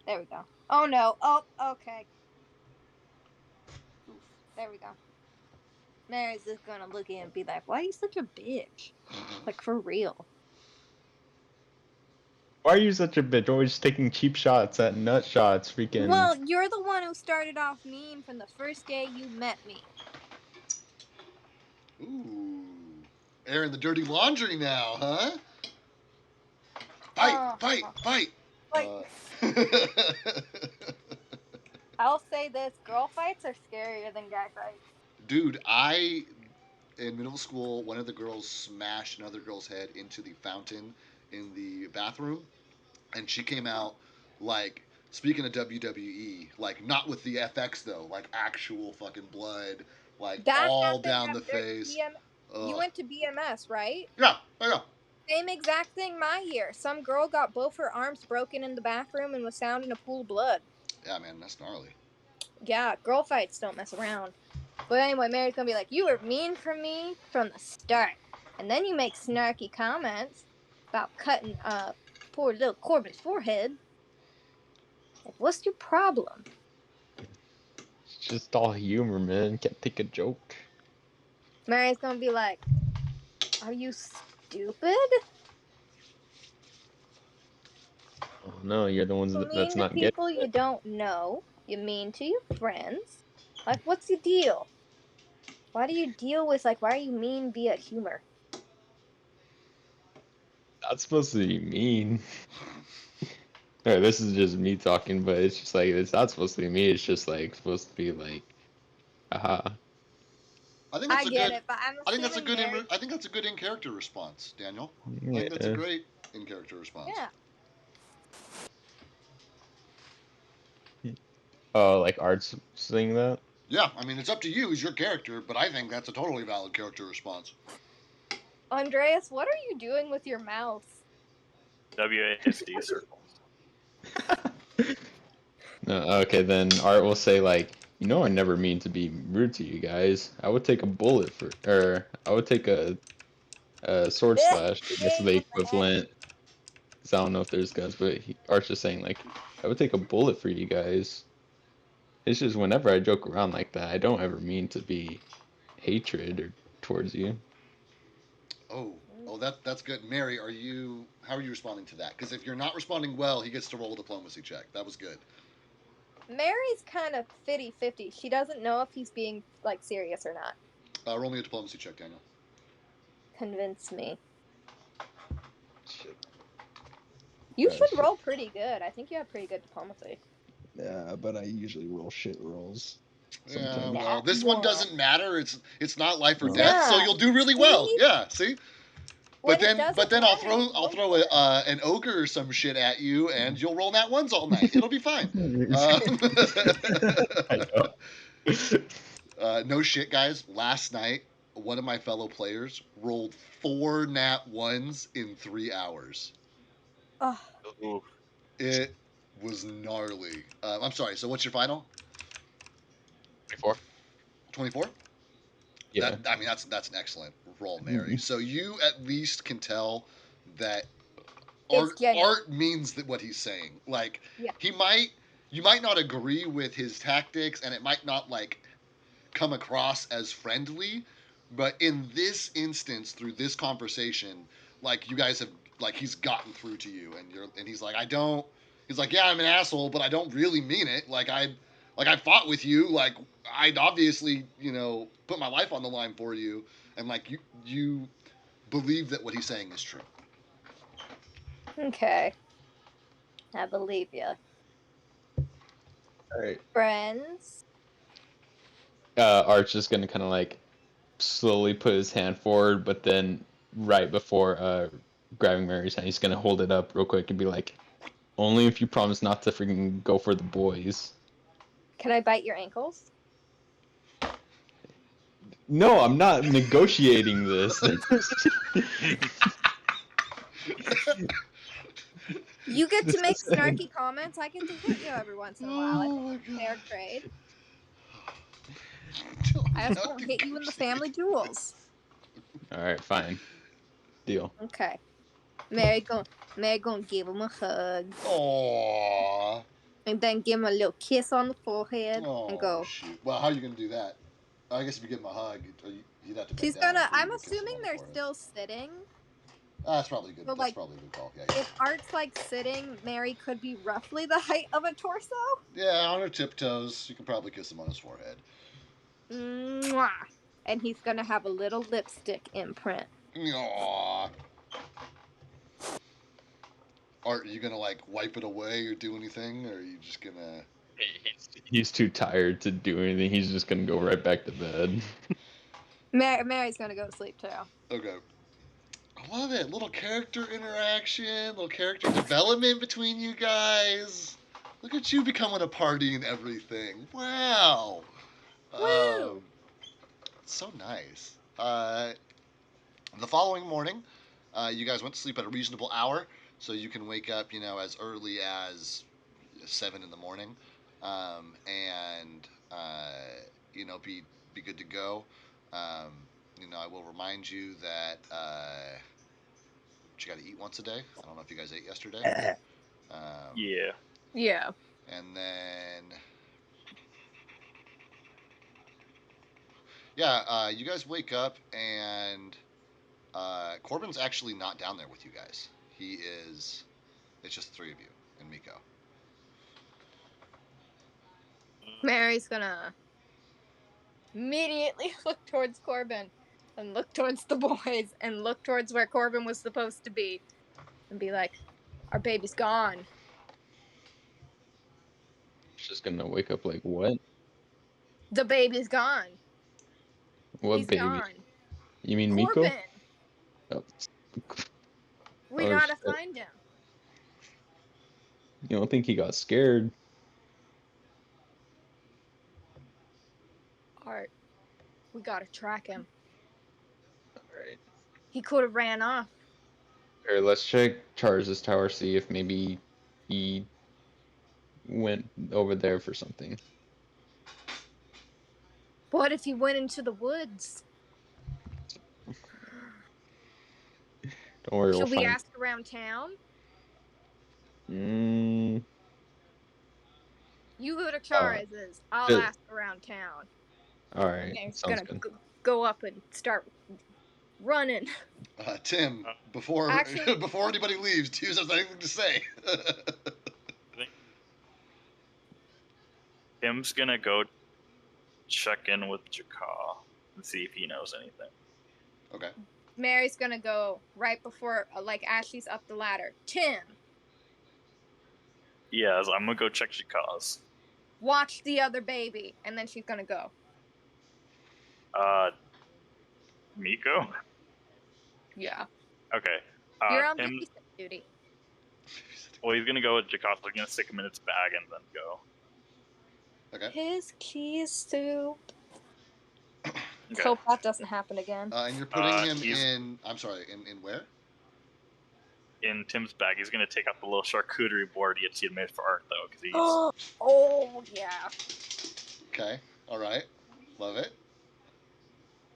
E: There we go. Oh no. Oh, okay. Oof. There we go. Mary's just gonna look at him and be like, why are you such a bitch? Like, for real.
D: Why are you such a bitch? Always taking cheap shots at nut shots, freaking.
E: Well, you're the one who started off mean from the first day you met me.
A: Ooh. Airing the dirty laundry now, huh? Fight! Fight! Fight!
E: Like, I'll say this: girl fights are scarier than guy fights.
A: Dude, in middle school, one of the girls smashed another girl's head into the fountain in the bathroom, and she came out like, speaking of WWE, like not with the FX though, like actual fucking blood, like
E: That
A: all
E: happened
A: down
E: at
A: the face.
E: You went to BMS, right?
A: Yeah, yeah.
E: Same exact thing my year. Some girl got both her arms broken in the bathroom and was found in a pool of blood.
A: Yeah, man, that's gnarly.
E: Yeah, girl fights don't mess around. But anyway, Mary's gonna be like, you were mean for me from the start. And then you make snarky comments about cutting poor little Corbin's forehead. Like, what's your problem?
D: It's just all humor, man. Can't take a joke.
E: Mary's gonna be like, are you stupid?
D: Oh no, you're the ones
E: You
D: that's
E: mean to
D: not getting
E: people you
D: it.
E: don't know. You mean to your friends. Like, what's the deal? Why do you deal with, like, why are you mean via humor?
D: That's supposed to be mean. Or this is just me talking, but it's just like it's not supposed to be me. It's just like supposed to be like, aha.
A: I think that's
E: I
A: a
E: get
A: good.
E: it, but I'm
A: I think that's a
E: assuming
A: good.
E: Mary...
A: I think that's a good in character response, Daniel. I
D: Yeah.
A: think that's a great in character response.
E: Yeah.
D: Oh, like Art's saying that?
A: Yeah, I mean it's up to you as your character, but I think that's a totally valid character response.
E: Andreas, what are you doing with your mouth?
B: WASD circles.
D: No, okay, then Art will say like, you know, I never mean to be rude to you guys. I would take a bullet for, or I would take a sword slash. I guess the equivalent. 'Cause I don't know if there's guns, but Art's just saying like, I would take a bullet for you guys. It's just whenever I joke around like that, I don't ever mean to be hatred or towards you.
A: Oh, that's good. Mary, how are you responding to that? Because if you're not responding well, he gets to roll a diplomacy check. That was good.
E: Mary's kind of 50-50. She doesn't know if he's being, like, serious or not.
A: Roll me a diplomacy check, Daniel.
E: Convince me.
F: Shit.
E: You should
F: shit.
E: roll pretty good. I think you have pretty good diplomacy.
F: Yeah, but I usually roll shit rolls.
A: Yeah,
F: Sometimes.
A: well, this one doesn't matter. It's not life or
F: No.
A: death, so
E: Yeah.
A: you'll do really well.
E: See?
A: Yeah, see.
E: When
A: But
E: it
A: then
E: doesn't
A: I'll
E: matter,
A: throw an ogre or some shit at you, and you'll roll nat ones all night. It'll be fine.
D: I know.
A: No shit, guys. Last night, one of my fellow players rolled 4 nat ones in 3 hours.
E: Ugh.
B: Ooh,
A: It was gnarly. I'm sorry. So what's your final?
D: 24.
A: 24.
D: Yeah.
A: I mean, that's an excellent roll, Mary. So you at least can tell that
E: It's genuine.
A: Art means that what he's saying. Like,
E: Yeah.
A: you might not agree with his tactics, and it might not like come across as friendly, but in this instance, through this conversation, like you guys have, like he's gotten through to you, and he's like, he's like, yeah, I'm an asshole, but I don't really mean it. Like I fought with you, like I'd obviously, put my life on the line for you, and like you believe that what he's saying is true.
E: Okay. I believe you.
F: All right.
E: Friends.
D: Art's just gonna kind of like slowly put his hand forward, but then right before grabbing Mary's hand, he's gonna hold it up real quick and be like, "Only if you promise not to freaking go for the boys."
E: Can I bite your ankles?
D: No, I'm not negotiating this.
E: You get to make snarky comments. I get to hit you every once in a while.
A: Oh
E: It's
A: my
E: fair
A: God.
E: trade. I just won't hit you in the family jewels.
D: All right, fine. Deal.
E: Okay. Mary gonna give him a hug
A: Aww.
E: and then give him a little kiss on the forehead and go.
A: Shoot. Well, how are you gonna do that? I guess if you give him a hug, you'd have to.
E: She's
A: bend down
E: gonna.
A: for you
E: I'm
A: to kiss him
E: assuming
A: on the
E: they're
A: forehead.
E: still sitting.
A: That's probably good.
E: But,
A: That's
E: like,
A: probably a good call. Yeah,
E: If Art's like sitting, Mary could be roughly the height of a torso.
A: yeah, on her tiptoes. You can probably kiss him on his forehead.
E: Mwah. And he's gonna have a little lipstick imprint
A: Aww. Are you gonna like wipe it away or do anything, or are you just gonna?
D: He's too tired to do anything. He's just gonna go right back to bed.
E: Mary's gonna go to sleep too.
A: Okay. I love it. Little character interaction, little character development between you guys. Look at you becoming a party and everything. Wow.
E: Woo!
A: So nice. The following morning, you guys went to sleep at a reasonable hour, so you can wake up, as early as 7 in the morning, and be good to go. I will remind you that you got to eat once a day. I don't know if you guys ate yesterday.
B: Yeah.
C: Yeah.
A: And then, yeah, you guys wake up and Corbin's actually not down there with you guys. He is. It's just the three of you and Miko.
C: Mary's gonna immediately look towards Corbin and look towards the boys and look towards where Corbin was supposed to be and be like, our baby's gone.
D: Just gonna wake up like, what?
C: The baby's gone.
D: What
C: He's
D: baby?
C: gone.
D: You mean Miko?
C: Corbin.
D: Oh.
C: We
D: Oh,
C: gotta
D: shit.
C: find him.
D: You don't think he got scared?
C: Art. We gotta track him.
D: Alright.
C: He could have ran off.
D: Here, let's check Charles's tower, see if maybe he went over there for something.
C: What if he went into the woods?
D: Don't worry,
C: Should
D: we'll
C: we
D: find.
C: ask around town?
D: Mm,
C: You go to Chariz's. I'll
D: good.
C: ask around town.
D: alright,
C: He's
D: sounds
C: gonna
D: good.
C: go up and start running.
A: Tim, before
C: Actually-
A: before anybody leaves, do you have anything to say?
B: Tim's gonna go check in with Jakar and see if he knows anything.
A: Okay.
C: Mary's gonna go right before, like, Ashley's up the ladder. Tim,
B: Yeah, so I'm gonna go check Jakar's.
C: watch the other baby, and then she's gonna go.
B: Miko?
C: Yeah.
B: Okay.
C: You're on
B: Tim,
C: babysit duty.
B: well, he's gonna go with Jakar, so he's gonna stick him in its bag and then go.
A: Okay.
E: His keys to.
B: Okay.
E: Hope that doesn't happen again.
A: And you're putting him
B: he's-
A: in. I'm sorry. In where?
B: In Tim's bag, he's gonna take out the little charcuterie board he had made for Art, though, because he's...
E: Oh yeah.
A: Okay. All right. Love it.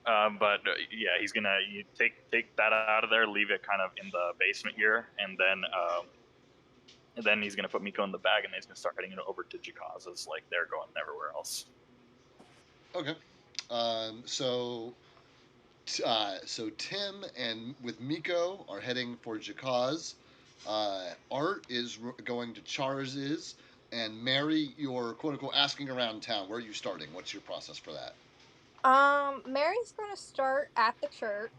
B: But yeah, he's gonna take that out of there, leave it kind of in the basement here, and then he's gonna put Miko in the bag, and then he's gonna start heading it over to Jakar's. It's like they're going everywhere else.
A: Okay. So Tim and with Miko are heading for Jakaz. Art is going to Charz's, and Mary, you're quote unquote asking around town. Where are you starting? What's your process for that?
E: Mary's gonna start at the church,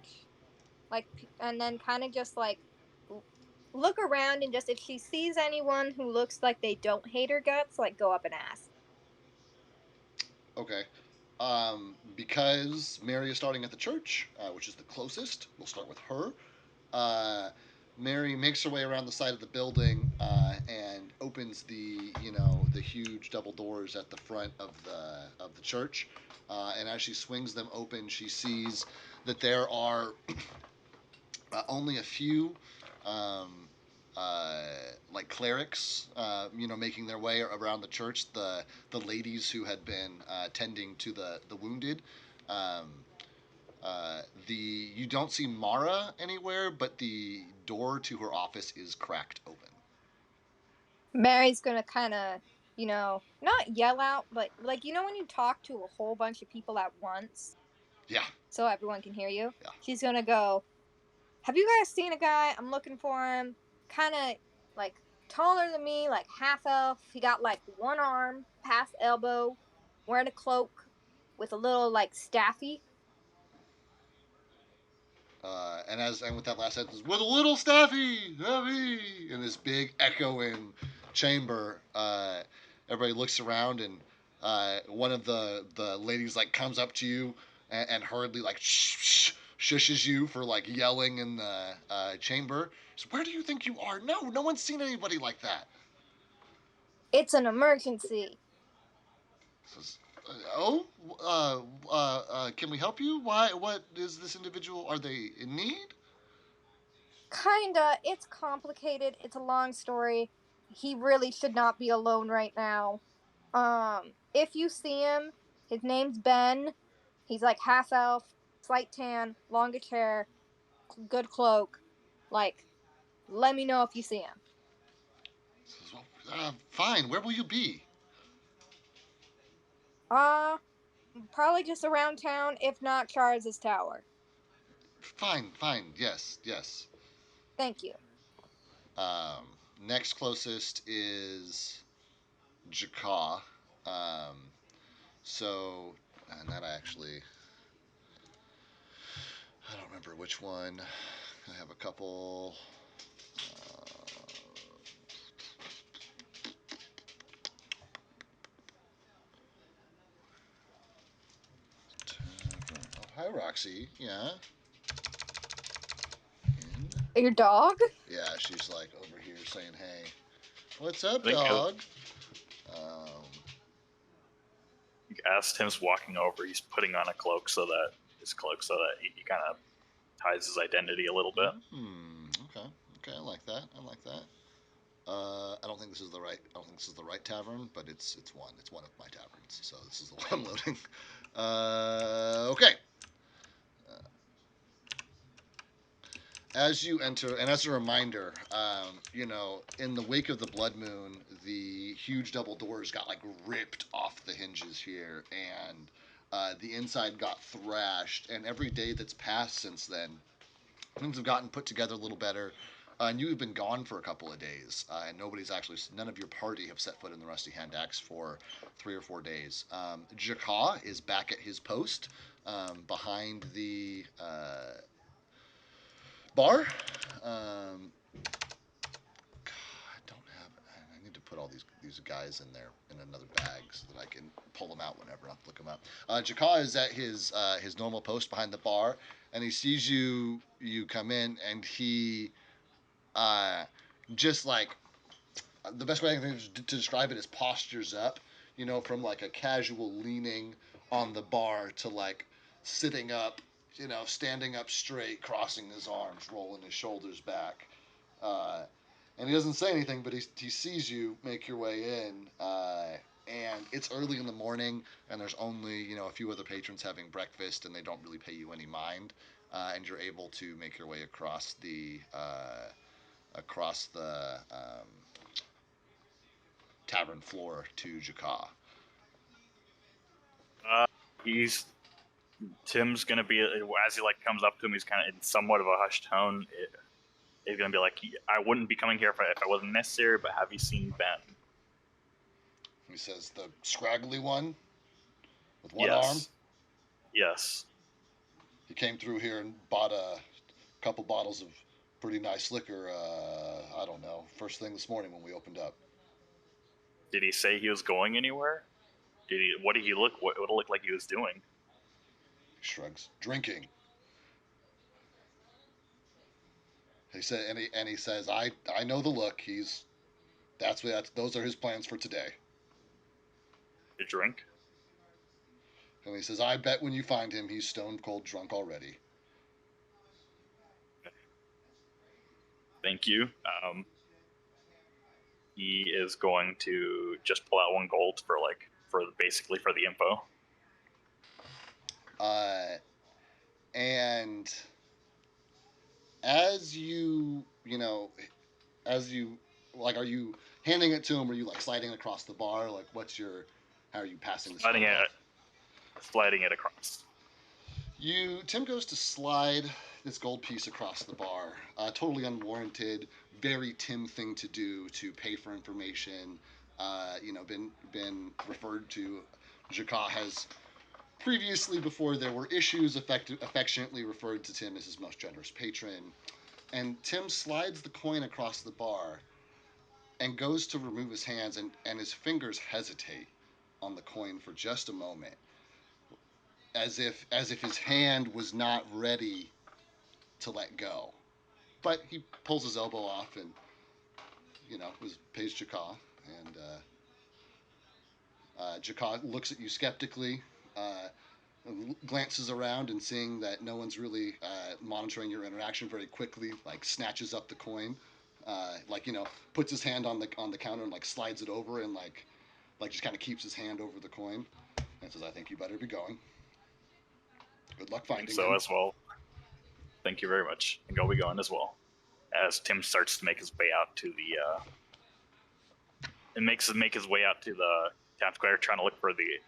E: and then kind of just look around and just if she sees anyone who looks like they don't hate her guts, go up and ask.
A: Okay. Because Mary is starting at the church, which is the closest, we'll start with her. Mary makes her way around the side of the building and opens the huge double doors at the front of the church. And as she swings them open, she sees that there are only a few clerics, making their way around the church. The ladies who had been tending to the wounded. You don't see Mara anywhere, but the door to her office is cracked open.
E: Mary's gonna kind of, not yell out, but when you talk to a whole bunch of people at once,
A: Yeah.
E: so everyone can hear you.
A: Yeah.
E: She's gonna go, have you guys seen a guy? I'm looking for him. Kind of taller than me, half elf. He got one arm past elbow, wearing a cloak with a little staffy.
A: And with that last sentence, with a little Staffy, in this big echoing chamber, everybody looks around, and one of the ladies like comes up to you and hurriedly like shushes you for like yelling in the chamber. So where do you think you are? No one's seen anybody like that.
E: It's an emergency.
A: Says, can we help you? Why? What is this individual? Are they in need?
E: Kinda. It's complicated. It's a long story. He really should not be alone right now. If you see him, his name's Ben. He's like half elf, slight tan, longish hair, good cloak. Like, let me know if you see him.
A: Says, well, fine. Where will you be?
E: Uh, Probably just around town, if not Charles's tower.
A: Fine. Yes.
E: Thank you.
A: Um, Next closest is Jakar. And that I don't remember which one. I have a couple. Hi, Roxy. Yeah.
E: Your dog?
A: Yeah, she's like over here saying, "Hey, what's up,
B: I think
A: dog?" Um,
B: You As Tim's walking over, he's putting on a cloak so that he kind of hides his identity a little bit.
A: Okay. I like that. I don't think this is the right tavern, but it's one. It's one of my taverns, so this is the one I'm loading. Okay. As you enter, and as a reminder, in the wake of the blood moon, the huge double doors got like ripped off the hinges here, and the inside got thrashed. And every day that's passed since then, things have gotten put together a little better. And you have been gone for a couple of days, and none of your party have set foot in the Rusty Hand Axe for 3 or 4 days. Jakar is back at his post behind the bar. I need to put all these guys in there in another bag so that I can pull them out whenever I look them up. Jakar is at his normal post behind the bar, and he sees you come in, and he just like the best way I can think to describe it is postures up, from like a casual leaning on the bar to like sitting up, standing up straight, crossing his arms, rolling his shoulders back. And he doesn't say anything, but he sees you make your way in. And it's early in the morning, and there's only a few other patrons having breakfast, and they don't really pay you any mind. And you're able to make your way across the tavern floor to Jakar.
B: He's Tim's gonna be, as he like comes up to him, he's kind of in somewhat of a hushed tone. He's gonna be like, "I wouldn't be coming here if I wasn't necessary, but have you seen Ben?"
A: He says, "The scraggly one with one arm."
B: Yes.
A: He came through here and bought a couple bottles of pretty nice liquor. I don't know. First thing this morning when we opened up.
B: Did he say he was going anywhere? What did he look? What it looked like he was doing?
A: He shrugs. Drinking. He said, and he says, "I know the look. Those are his plans for today."
B: To drink?
A: And he says, "I bet when you find him, he's stone cold drunk already."
B: Thank you. He is going to just pull out 1 gold for the info.
A: And as you like, are you handing it to him? Or are you like sliding it across the bar? Like, how are you passing this?
B: Sliding it across.
A: Tim goes to slide this gold piece across the bar. Totally unwarranted, very Tim thing to do, to pay for information. Been referred to. Jakar has previously, before there were issues, affectionately referred to Tim as his most generous patron. And Tim slides the coin across the bar and goes to remove his hands, and his fingers hesitate on the coin for just a moment, as if his hand was not ready to let go. But he pulls his elbow off and, pays Jakar. And Jakar looks at you skeptically, glances around, and seeing that no one's really monitoring your interaction, very quickly snatches up the coin, puts his hand on the counter and slides it over, and just kind of keeps his hand over the coin and says, "I think you better be going. Good luck finding
B: so
A: him."
B: as well. Thank you very much. And go be going as well. As Tim starts to make his way out to the make his way out to the town square, trying to look for the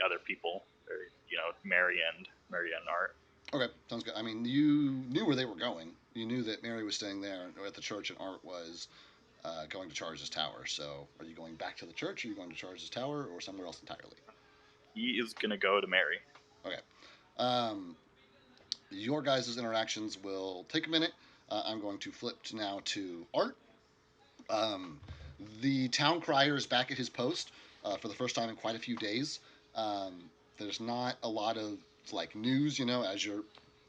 B: other people, or, Mary and Art.
A: Okay, sounds good. I mean, you knew where they were going. You knew that Mary was staying there or at the church, and Art was going to Charles's Tower. So, are you going back to the church? Or are you going to Charles's Tower, or somewhere else entirely?
B: He is gonna go to Mary.
A: Okay. Your guys' interactions will take a minute. I'm going to flip now to Art. The town crier is back at his post for the first time in quite a few days. There's not a lot of news, as you're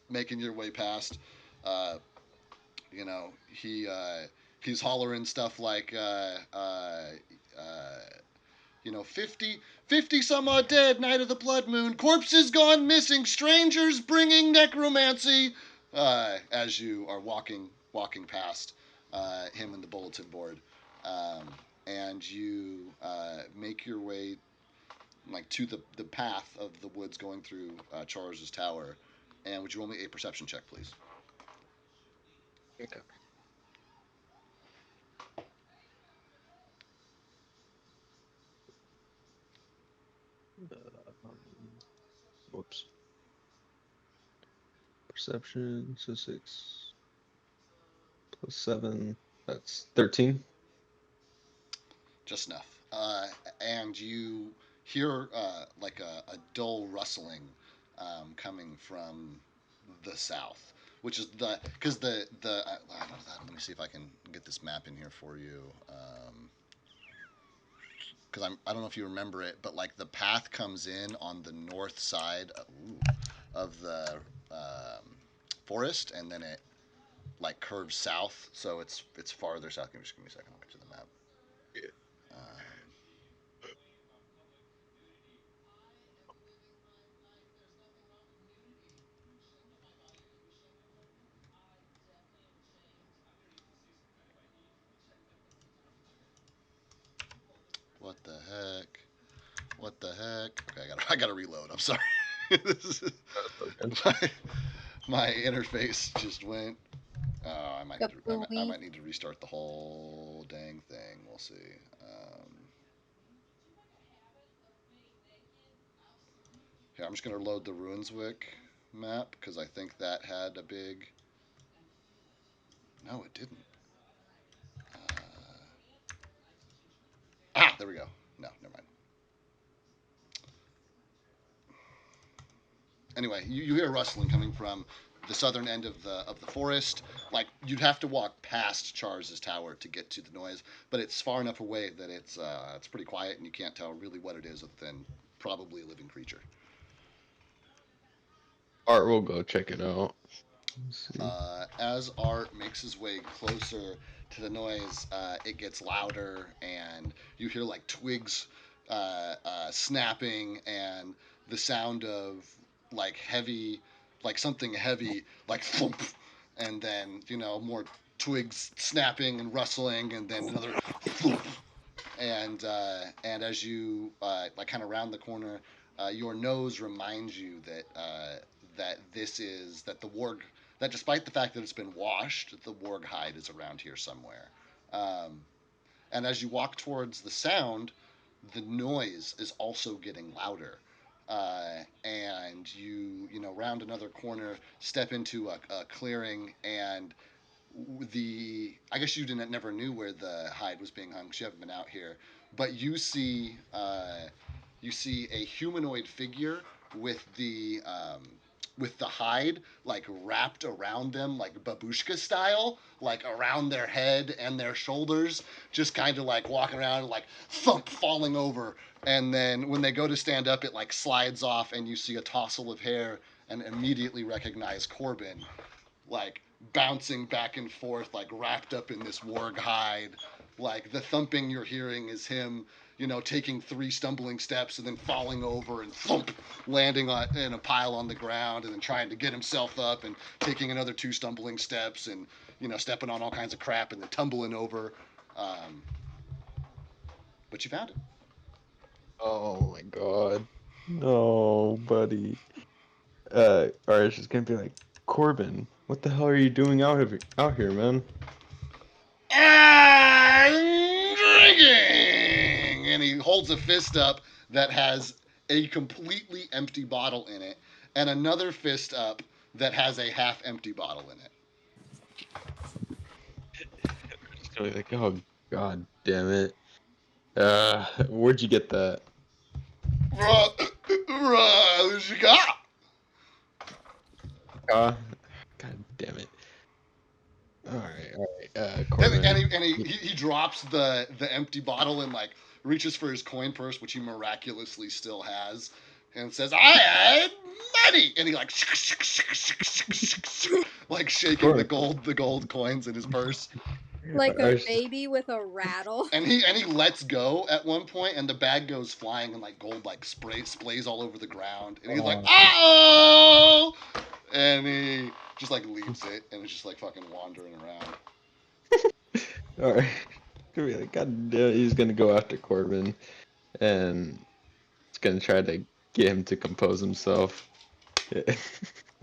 A: making your way past. He's hollering stuff like 50 some odd dead, night of the blood moon, corpses gone missing, strangers bringing necromancy, as you are walking past him and the bulletin board, and you make your way to the path of the woods going through Charles's Tower. And would you roll me a perception check, please?
D: Okay. Whoops. Perception, so 6 plus 7, that's 13.
A: Just enough. And you hear a dull rustling coming from the south, which is because let me see if I can get this map in here for you. Because I don't know if you remember it, but the path comes in on the north side of the forest, and then it curves south, so it's farther south. Just give me a second, I'll get you the map.
D: Yeah.
A: What the heck? Okay, I gotta reload. I'm sorry. My interface just went. Oh, I might need to restart the whole dang thing. We'll see. Here, I'm just gonna load the Ruinswick map because I think that had a big. No, it didn't. There we go. No, never mind. Anyway, you hear rustling coming from the southern end of the forest. You'd have to walk past Charles's Tower to get to the noise, but it's far enough away that it's pretty quiet, and you can't tell really what it is other than probably a living creature.
D: Art will go check it out.
A: As Art makes his way closer to the noise, it gets louder, and you hear twigs snapping, and the sound of heavy, something heavy, thump, and then more twigs snapping and rustling, and then another thump. And as you kind of round the corner, your nose reminds you that the warg, that despite the fact that it's been washed, the warg hide is around here somewhere. And as you walk towards the sound, the noise is also getting louder. And you round another corner, step into a clearing, and I guess you never knew where the hide was being hung because you haven't been out here, but you see a humanoid figure with the hide like wrapped around them like babushka style, like around their head and their shoulders, just kind of like walking around and like thump falling over. And then when they go to stand up, it like slides off and you see a tousle of hair and immediately recognize Corbin, like bouncing back and forth, like wrapped up in this warg hide. Like the thumping you're hearing is him, taking 3 stumbling steps and then falling over and thump, landing in a pile on the ground, and then trying to get himself up and taking another 2 stumbling steps and, stepping on all kinds of crap and then tumbling over. But you found it.
F: Oh my god. No, buddy. Arch is gonna be like, Corbin, what the hell are you doing out here, man?
A: I'm drinking! And he holds a fist up that has a completely empty bottle in it, and another fist up that has a half empty bottle in it.
F: He's gonna be like, oh god damn it. Where'd you get that?
A: Who's you got?
F: God damn it. Alright, Corbin.
A: And he drops the empty bottle and like reaches for his coin purse, which he miraculously still has, and says, "I had money," and he like like shaking the gold coins in his purse.
E: Like a baby with a rattle.
A: And he lets go at one point, and the bag goes flying, and like gold like splays all over the ground, and he's like, "Oh!" And he just like leaves it, and it's just like fucking wandering around.
F: Alright. Gonna be like, god damn it, he's gonna go after Corbin, and it's gonna try to get him to compose himself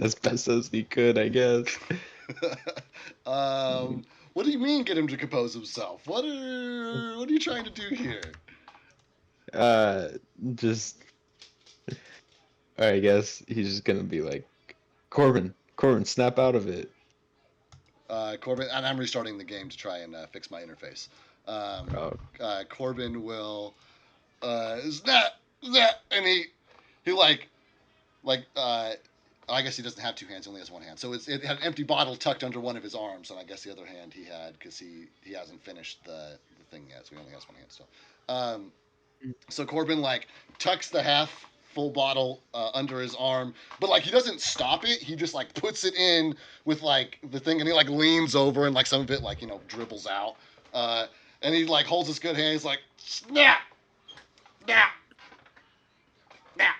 F: as best as he could, I guess.
A: What do you mean, get him to compose himself? What are you trying to do here?
F: I guess he's just gonna be like, Corbin, snap out of it.
A: Corbin, and I'm restarting the game to try and fix my interface. Corbin will snap, and he I guess he doesn't have 2 hands; he only has 1 hand. So it had an empty bottle tucked under one of his arms, and I guess the other hand he had because he hasn't finished the thing yet, so he only has 1 hand still. So Corbin like tucks the half full bottle under his arm, but like he doesn't stop it. He just like puts it in with like the thing, and he like leans over, and like some of it like dribbles out. And he like holds his good hand. He's like, snap, snap, snap.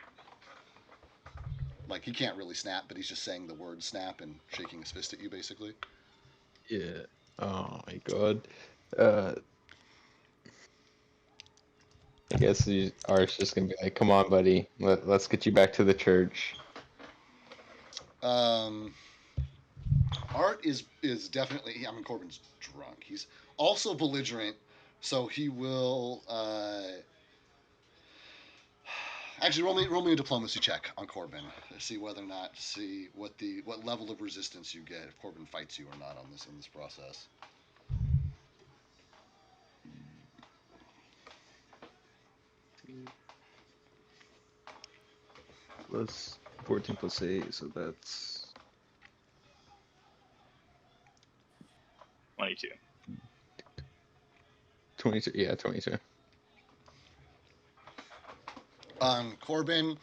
A: Like he can't really snap, but he's just saying the word snap and shaking his fist at you, basically.
F: Yeah. Oh my god. I guess Art's just gonna be like, come on, buddy, let's get you back to the church.
A: Art is definitely. I mean, Corbin's drunk. He's also belligerent, so he will. Actually, roll me a diplomacy check on Corbin to see whether or not what level of resistance you get if Corbin fights you or not in this process.
F: Plus 14 plus 8, so that's
B: 22.
F: 22. Yeah, 22.
A: Corbin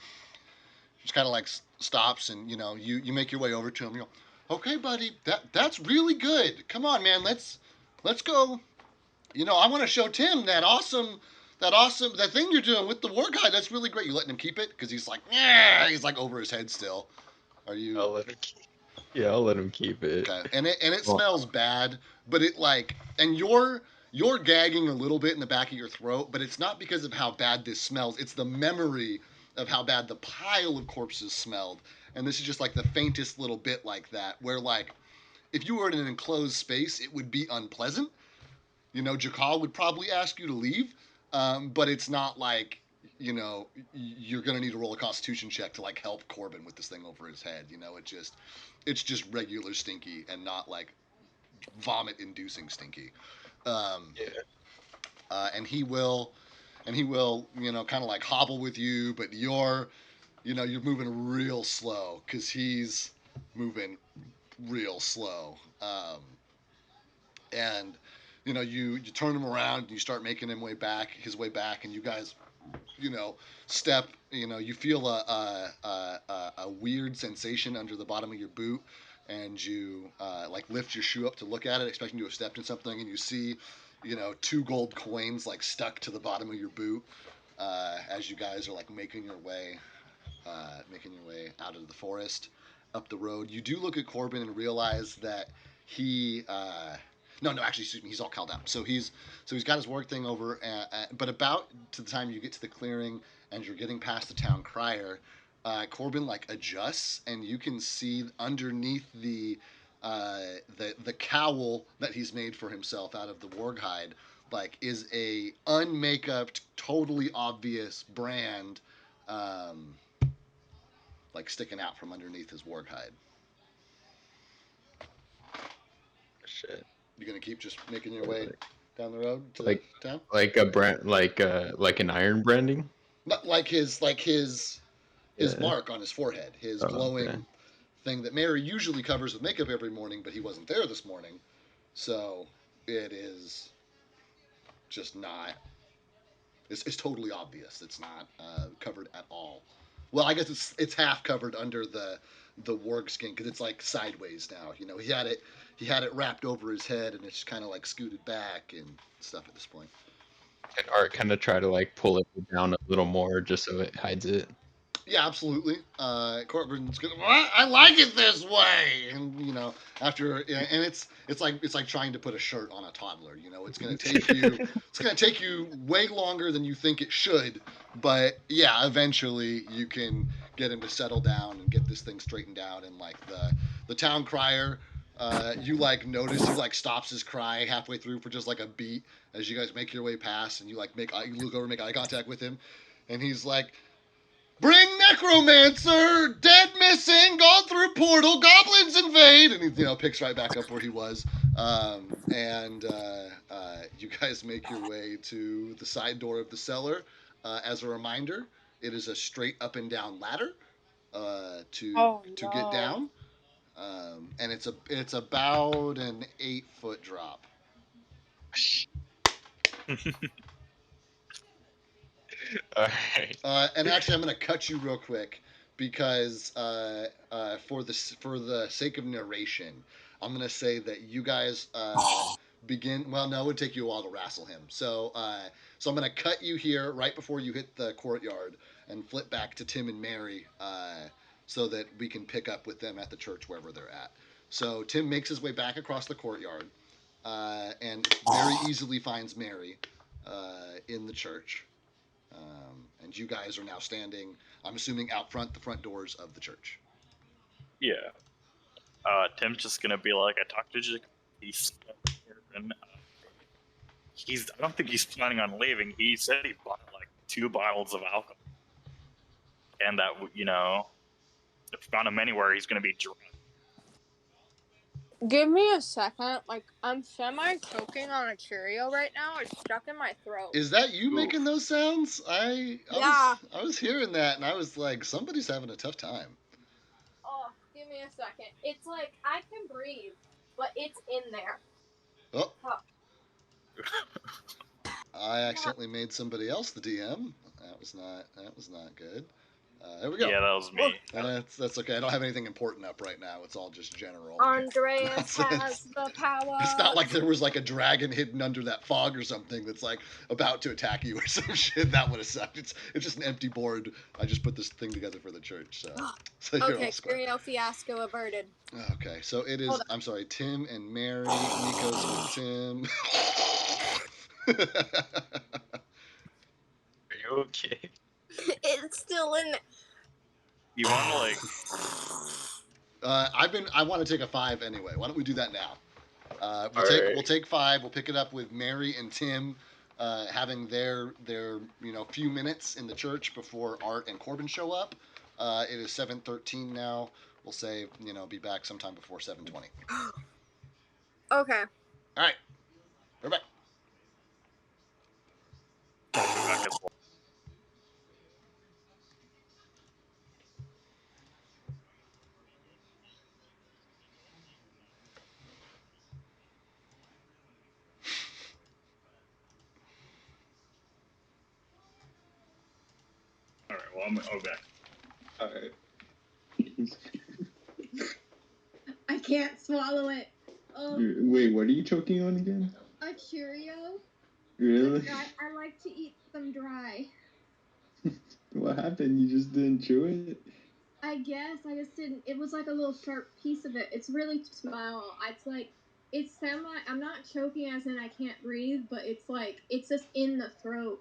A: just kind of like stops, and you make your way over to him. You go, okay, buddy, that's really good. Come on, man, let's go. I want to show Tim that thing you're doing with the war guy. That's really great. You letting him keep it because he's like, yeah, he's like over his head still. Are you?
F: I'll let him keep it.
A: Okay. And it smells bad, but it like, and you're gagging a little bit in the back of your throat, but it's not because of how bad this smells. It's the memory of how bad the pile of corpses smelled. And this is just like the faintest little bit like that, where like, if you were in an enclosed space, it would be unpleasant. Jakal would probably ask you to leave, but it's not like, you're going to need to roll a constitution check to like help Corbin with this thing over his head. It's just regular stinky and not like vomit inducing stinky. And he will, kind of like hobble with you, but you're you're moving real slow because he's moving real slow. And you turn him around and you start making his way back, and you guys, step. You feel a weird sensation under the bottom of your boot, and you like lift your shoe up to look at it, expecting to have stepped in something, and you see, 2 gold coins like stuck to the bottom of your boot as you guys are like making your way out of the forest, up the road. You do look at Corbin and realize that he. No, actually, excuse me. He's all called out. So he's got his work thing over. But about to the time you get to the clearing and you're getting past the town crier, Corbin like adjusts, and you can see underneath the cowl that he's made for himself out of the warg hide, like is a unmakeup, totally obvious brand. Like sticking out from underneath his warg hide.
F: Shit.
A: You gonna keep just making your way down the road to
F: Like-
A: town?
F: Like a brand, like an iron branding.
A: Not like his
F: Yeah.
A: mark on his forehead, his
F: Oh,
A: glowing
F: okay.
A: thing that Mary usually covers with makeup every morning, but he wasn't there this morning, so it is just not. It's totally obvious. It's not covered at all. Well, I guess it's half covered under the warg skin because it's like sideways now. He had it wrapped over his head, and it's kind of like scooted back and stuff at this point.
F: And Art kind of try to like pull it down a little more just so it hides it.
A: Yeah, absolutely. Corbin's gonna. Well, I like it this way, and after, and it's like trying to put a shirt on a toddler. It's gonna take you way longer than you think it should, but yeah, eventually you can get him to settle down and get this thing straightened out. And like the town crier, you like notice he like stops his cry halfway through for just like a beat as you guys make your way past, and you like you look over, make eye contact with him, and he's like. Bring necromancer, dead missing, gone through portal, goblins invade, and he picks right back up where he was. And you guys make your way to the side door of the cellar. As a reminder, it is a straight up and down ladder to get down, and it's about an 8-foot drop.
F: All right.
A: And actually, I'm going to cut you real quick because for the sake of narration, I'm going to say that you guys begin. Well, no, it would take you a while to wrestle him. So I'm going to cut you here right before you hit the courtyard and flip back to Tim and Mary so that we can pick up with them at the church wherever they're at. So Tim makes his way back across the courtyard and very easily finds Mary in the church. And you guys are now standing, I'm assuming, out front, the front doors of the church.
B: Yeah. Tim's just gonna be like, I talked to Jacob. And I don't think he's planning on leaving. He said he bought like 2 bottles of alcohol, and that if we found him anywhere, he's gonna be drunk.
C: Give me a second. Like, I'm semi-choking on a Cheerio right now. It's stuck in my throat.
A: Is that you
B: Oof.
A: making those sounds? I was hearing that, and I was like, somebody's having a tough time.
C: Oh, give me a second. It's like, I can breathe, but it's in there.
A: Oh. I accidentally made somebody else the DM. That was not good. There we go.
B: Yeah, that was me.
A: That's okay. I don't have anything important up right now. It's all just general.
C: Andreas has the power.
A: It's not like there was like a dragon hidden under that fog or something that's like about to attack you or some shit. That would have sucked. It's just an empty board. I just put this thing together for the church. So you're
C: Okay,
A: all square.
C: Cheerio fiasco averted.
A: Okay, so it is.
C: Hold on.
A: I'm sorry, Tim and Mary. Nico's with Tim.
F: Are you okay?
C: It's still in there.
B: You want to like?
A: I want to take a 5 anyway. Why don't we do that now?
F: Alright.
A: We'll take 5. We'll pick it up with Mary and Tim having their few minutes in the church before Art and Corbin show up. It is 7:13 now. We'll say be back sometime before 7:20.
C: Okay.
A: All right, we're back.
G: Well, I'll be back.
F: Alright.
H: I can't swallow it. Oh,
F: Wait, what are you choking on again?
H: a Cheerio.
F: Really?
H: I like to eat them dry.
F: What happened? You just didn't chew it?
H: I guess I just didn't. It was like a little sharp piece of it. It's really small. It's like it's semi. I'm not choking as in I can't breathe, but it's like it's just in the throat.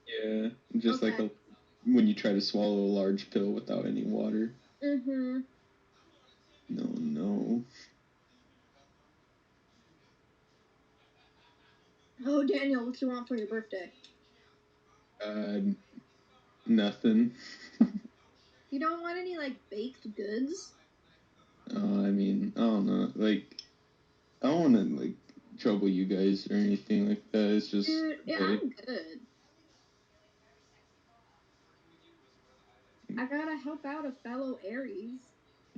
F: Yeah, just like
H: Okay.
F: when you try to swallow a large pill without any water.
H: Mm-hmm.
F: No.
H: Oh, Daniel, what you want for your birthday?
F: Nothing.
H: You don't want any like baked goods?
F: I mean, I don't know. Like, I don't want to like trouble you guys or anything like that. It's just
H: Dude, yeah,
F: like,
H: I'm good. I gotta help out a fellow Aries.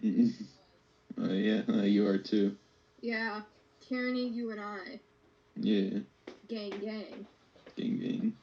F: yeah, you are too.
H: Yeah, Tierney, you and I.
F: Yeah,
H: Gang, gang.
F: gang.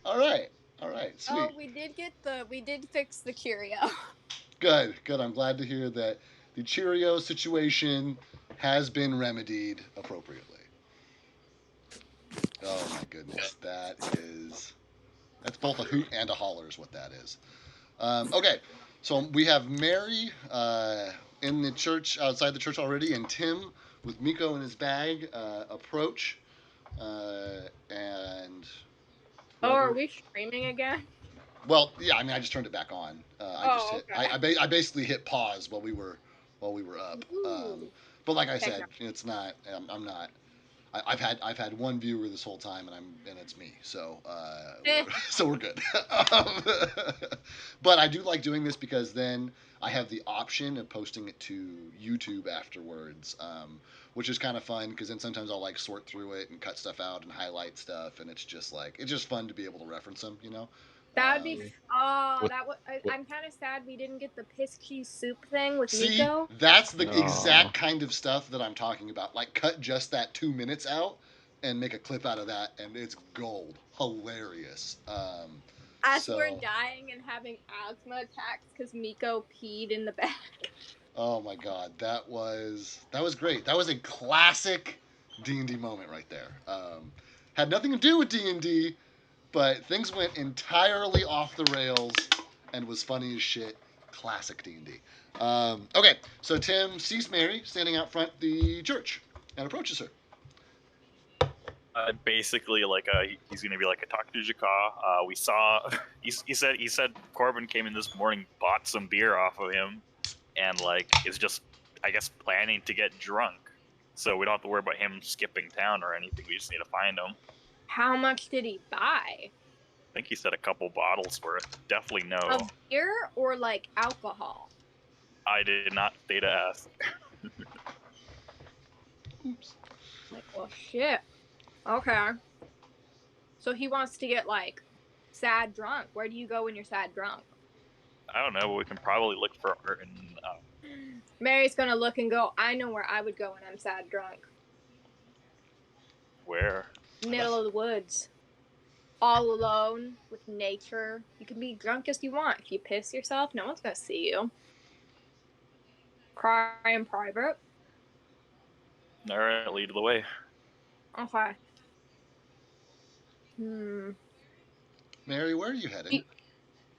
A: All right, sweet.
C: Oh, we did fix the Curio.
A: Good. I'm glad to hear that the Cheerio situation has been remedied appropriately. Oh my goodness, that's both a hoot and a holler is what that is. Okay, so we have Mary in the church, outside the church already, and Tim with Miko in his bag approach. And
C: Oh, are
A: whoever-
C: we streaming again?
A: Well, yeah, I mean, I just turned it back on.
C: Okay.
A: I basically hit pause while we were up.
C: Ooh.
A: But like I said,
C: Techno.
A: it's not. I'm not. I've had one viewer this whole time, and it's me. So so we're good. But I do like doing this because then I have the option of posting it to YouTube afterwards, which is kind of fun because then sometimes I'll like sort through it and cut stuff out and highlight stuff, and it's just fun to be able to reference them, you know.
C: That would be.
D: What-
C: That would.
D: what-
C: I'm kind of sad we didn't get the piss cheese soup thing with
A: See,
C: Nico.
A: that's the
F: Aw.
A: exact kind of stuff that I'm talking about. Like, cut just that 2 minutes out and make a clip out of that, and it's gold. Hilarious.
C: As we're
A: so-
C: dying and having asthma attacks because Miko peed in the bag.
A: Oh my god, that was great. That was a classic D&D moment right there. Had nothing to do with D&D, but things went entirely off the rails and was funny as shit. Classic D&D. Okay, so Tim sees Mary standing out front the church and approaches her.
B: Basically, he's gonna be like, I talked to Jakar. We saw. He said Corbin came in this morning, bought some beer off of him, and is just, I guess, planning to get drunk. So we don't have to worry about him skipping town or anything. We just need to find him.
C: How much did he buy?
B: I think he said a couple bottles worth. Definitely no.
C: Of beer or like alcohol?
B: I did not stay to ask.
A: Oops.
C: Like, well, shit. Okay. So he wants to get like sad drunk. Where do you go when you're sad drunk?
B: I don't know, but we can probably look for her in.
C: Mary's gonna look and go, I know where I would go when I'm sad drunk.
B: Where?
C: Middle of the woods. All alone with nature. You can be drunk as you want. If you piss yourself, no one's gonna see you. Cry in private.
B: All right, lead the way.
C: Okay.
A: Mary, where are you heading?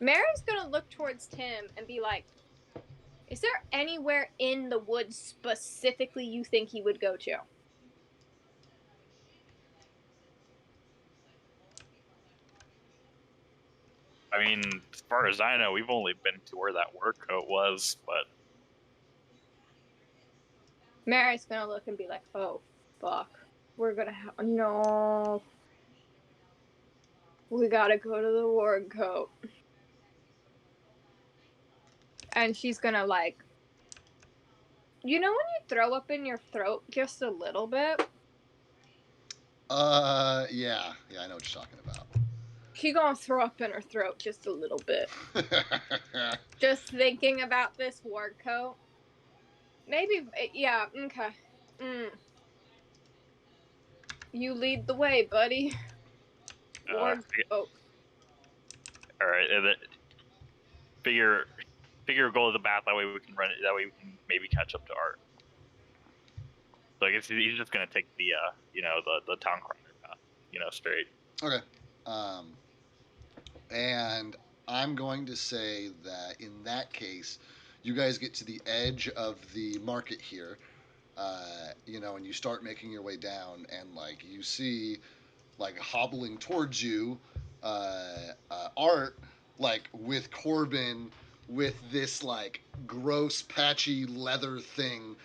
C: Mary's gonna look towards Tim and be like, is there anywhere in the woods specifically you think he would go to?
B: I mean, as far as I know, we've only been to where that work coat was, but
C: Mary's gonna look and be like, oh, fuck. We're gonna have. No. We gotta go to the ward coat. And she's gonna, like. You know when you throw up in your throat just a little bit?
A: Yeah, I know what you're talking
C: She gonna throw up in her throat just a little bit.
A: about.
C: Just thinking about this ward coat. Maybe, yeah, okay. You lead the way, buddy. Ward coat.
B: all right. Figure go to the bath. That way we can run it. That way we can maybe catch up to Art. So I guess he's just gonna take the the town crier path, straight.
A: Okay. And I'm going to say that in that case, you guys get to the edge of the market here, and you start making your way down, and you see, hobbling towards you, Art, with Corbin, with this gross patchy leather thing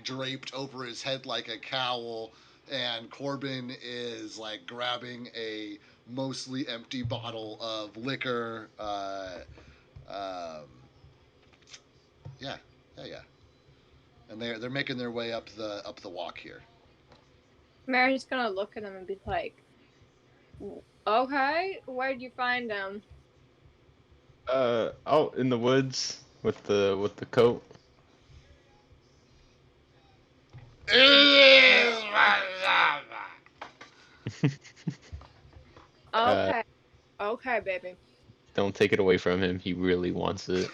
A: draped over his head like a cowl, and Corbin is grabbing a mostly empty bottle of liquor. Yeah. And they're making their way up the walk here.
C: Mary's gonna look at him and be like, okay, where'd you find him?
F: Out in the woods with the coat.
C: Okay. Okay, baby.
D: Don't take it away from him. He really wants it.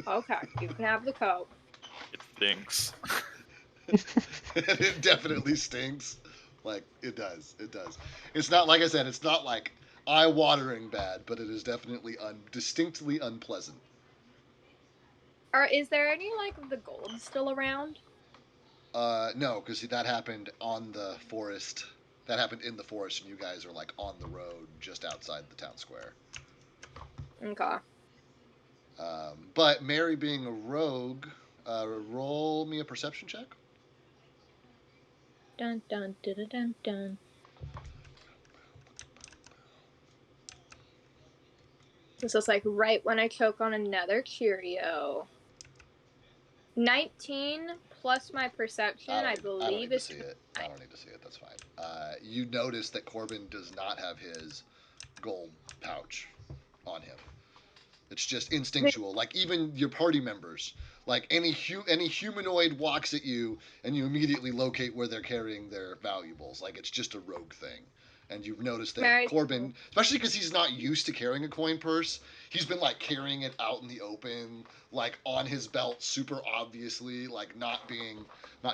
C: Okay, you can have the coat.
B: It stinks.
A: It definitely stinks. Like, it does. It does. It's not, like I said, it's not like eye-watering bad, but it is definitely distinctly unpleasant.
C: Is there any like of the gold still around?
A: No, because that happened on the forest. That happened in the forest, and you guys are like on the road just outside the town square.
C: Okay.
A: But Mary being a rogue, roll me a perception check.
C: Dun dun dun dun dun dun. This is like right when I choke on another Cheerio. 19 plus my perception, I believe, is.
A: I don't need to see it. That's fine. You notice that Corbin does not have his gold pouch on him. It's just instinctual. Like even your party members, like any humanoid walks at you, and you immediately locate where they're carrying their valuables. Like it's just a rogue thing. And you've noticed that
C: Very
A: Corbin, especially because he's not used to carrying a coin purse, he's been like carrying it out in the open, like on his belt, super obviously, like not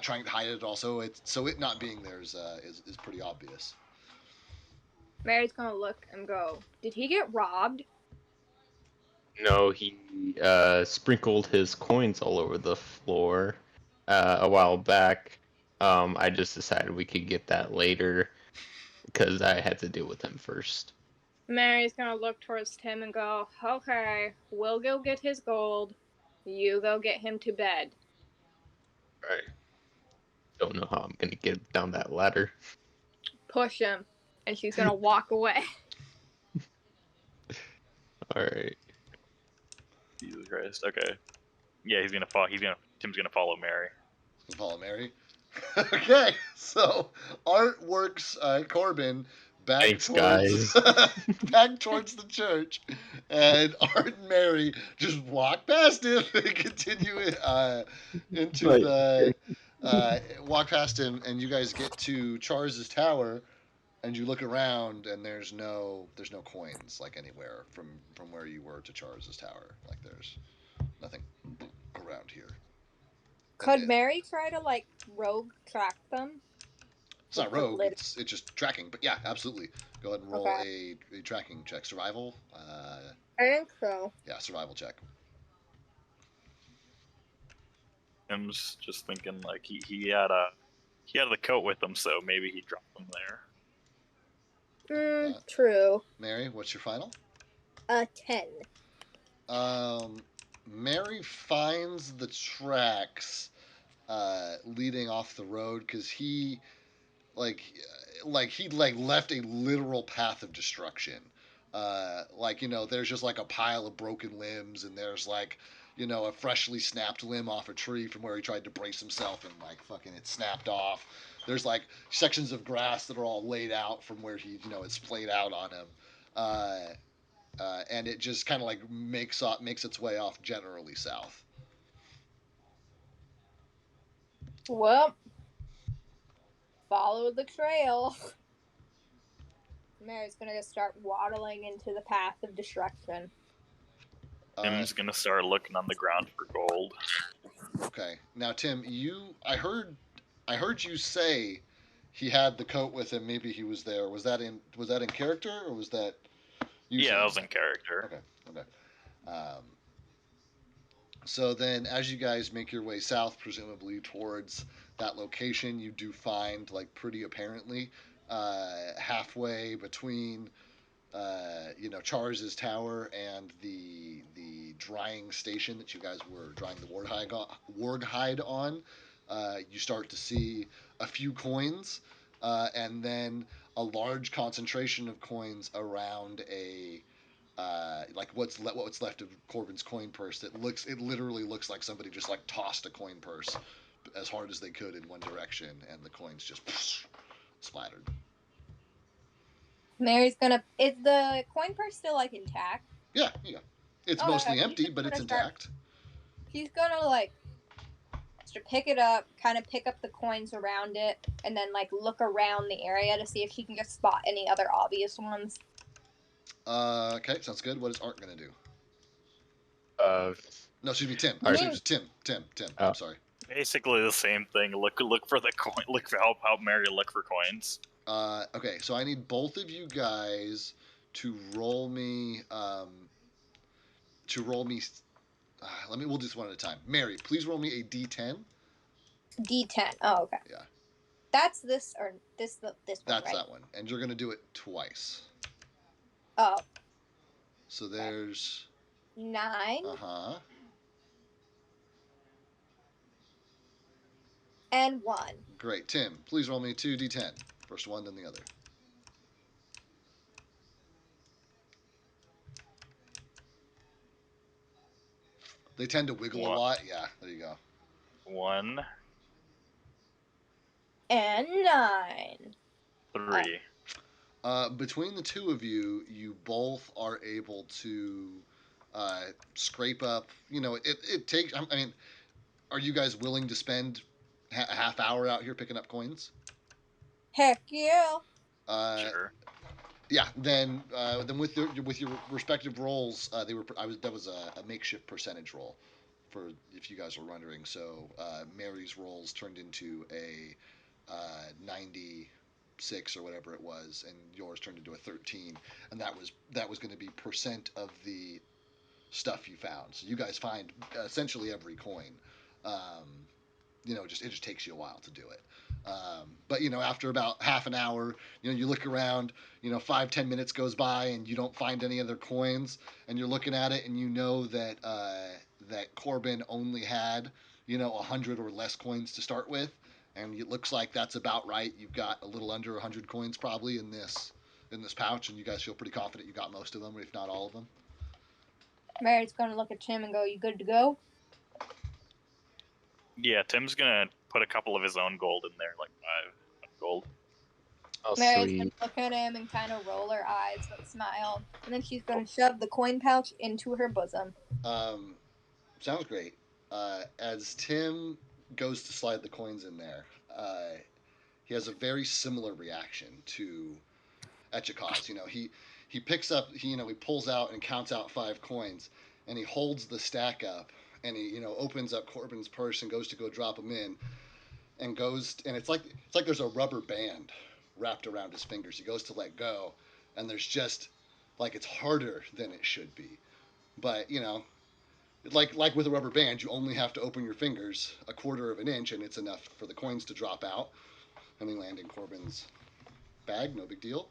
A: trying to hide it. Also, it not being there is pretty obvious.
C: Mary's gonna look and go, did he get robbed?
D: No, he sprinkled his coins all over the floor a while back. I just decided we could get that later because I had to deal with him first.
C: Mary's gonna look towards Tim and go, okay, we'll go get his gold. You go get him to bed.
D: Right. Don't know how I'm gonna get down that ladder.
C: Push him. And she's gonna walk away.
D: Alright.
B: Jesus Christ. Okay. Yeah, Tim's gonna follow Mary.
A: Follow Mary. Okay, so Art works Corbin back
D: Thanks,
A: towards back towards the church, and Art and Mary just walk past him and continue into the walk past him, and you guys get to Chars's tower, and you look around, and there's no coins like anywhere from where you were to Chars's tower. Like there's nothing around here.
E: Could Mary try to like rogue track them?
A: It's not rogue. It's just tracking. But yeah, absolutely. Go ahead and roll a tracking check. Survival.
E: I think so.
A: Yeah, survival check.
B: Tim's just thinking like he had the coat with him, so maybe he dropped them there.
E: True.
A: Mary, what's your final?
E: 10.
A: Mary finds the tracks leading off the road because he left a literal path of destruction. There's just like a pile of broken limbs, and there's like, a freshly snapped limb off a tree from where he tried to brace himself, and like fucking it snapped off. There's like sections of grass that are all laid out from where he, it's played out on him. And it just kind of like makes its way off generally south.
E: Well, follow the trail. Mary's gonna start waddling into the path of destruction.
B: Tim's gonna start looking on the ground for gold.
A: Okay, now Tim, I heard you say he had the coat with him. Maybe he was there. Was that in character, or was that?
B: Yeah, that was in character.
A: Okay. So then, as you guys make your way south, presumably towards that location, you do find, like, pretty apparently, halfway between, Chars's tower and the drying station that you guys were drying the warg hide on, you start to see a few coins, and then a large concentration of coins around what's left of Corbin's coin purse. It literally looks like somebody just like tossed a coin purse as hard as they could in one direction, and the coins just splattered.
E: Mary's gonna. Is the coin purse still like intact?
A: Yeah. It's mostly empty, but it's intact.
E: She's gonna like wants to pick it up, kind of pick up the coins around it, and then like look around the area to see if she can just spot any other obvious ones.
A: Okay, sounds good. What is Art gonna do? No, excuse me, Tim.
E: I
A: Excuse
E: mean-
A: me, Tim.
D: Oh.
A: I'm sorry.
B: Basically the same thing. Look for the coin. Look for help Mary look for coins.
A: Okay, so I need both of you guys to roll me. We'll do this one at a time. Mary, please roll me a D10.
E: D10. Oh, okay.
A: Yeah.
E: That's this or this one,
A: That's
E: right?
A: that one, and you're gonna do it twice.
E: Oh,
A: So there's
E: 9 and 1.
A: Great, Tim. Please roll me 2 D10. First one, then the other. They tend to wiggle a
B: What?
A: lot. Yeah, there you go.
B: 1,
E: And 9.
B: 3.
A: Between the two of you, you both are able to scrape up. You know, it takes. I mean, are you guys willing to spend a half hour out here picking up coins?
E: Heck yeah.
B: Sure.
A: Yeah. Then with your respective rolls, that was a makeshift percentage roll, for if you guys were wondering. So Mary's rolls turned into a 96 or whatever it was, and yours turned into a 13, and that was going to be percent of the stuff you found. So you guys find essentially every coin. You know, it just takes you a while to do it. But you know, after about half an hour, you know, you look around, you know, 5-10 minutes goes by and you don't find any other coins, and you're looking at it and you know that that Corbin only had, you know, 100 or less coins to start with, and it looks like that's about right. You've got a little under 100 coins probably in this pouch, and you guys feel pretty confident you got most of them, if not all of them.
E: Mary's gonna look at Tim and go, "You good to go?"
B: Yeah, Tim's gonna put a couple of his own gold in there, like 5 gold.
D: Oh,
E: Mary's
D: sweet.
E: gonna look at him and kind of roll her eyes but smile, and then she's gonna shove the coin pouch into her bosom.
A: Sounds great. As Tim goes to slide the coins in there, he has a very similar reaction to Echikaz. You know, he picks up, he pulls out and counts out 5 coins, and he holds the stack up, and he opens up Corbin's purse and goes to go drop them in, and it's like there's a rubber band wrapped around his fingers. He goes to let go, and there's just like it's harder than it should be, but like with a rubber band, you only have to open your fingers a quarter of an inch, and it's enough for the coins to drop out and they land in Corbin's bag. No big deal.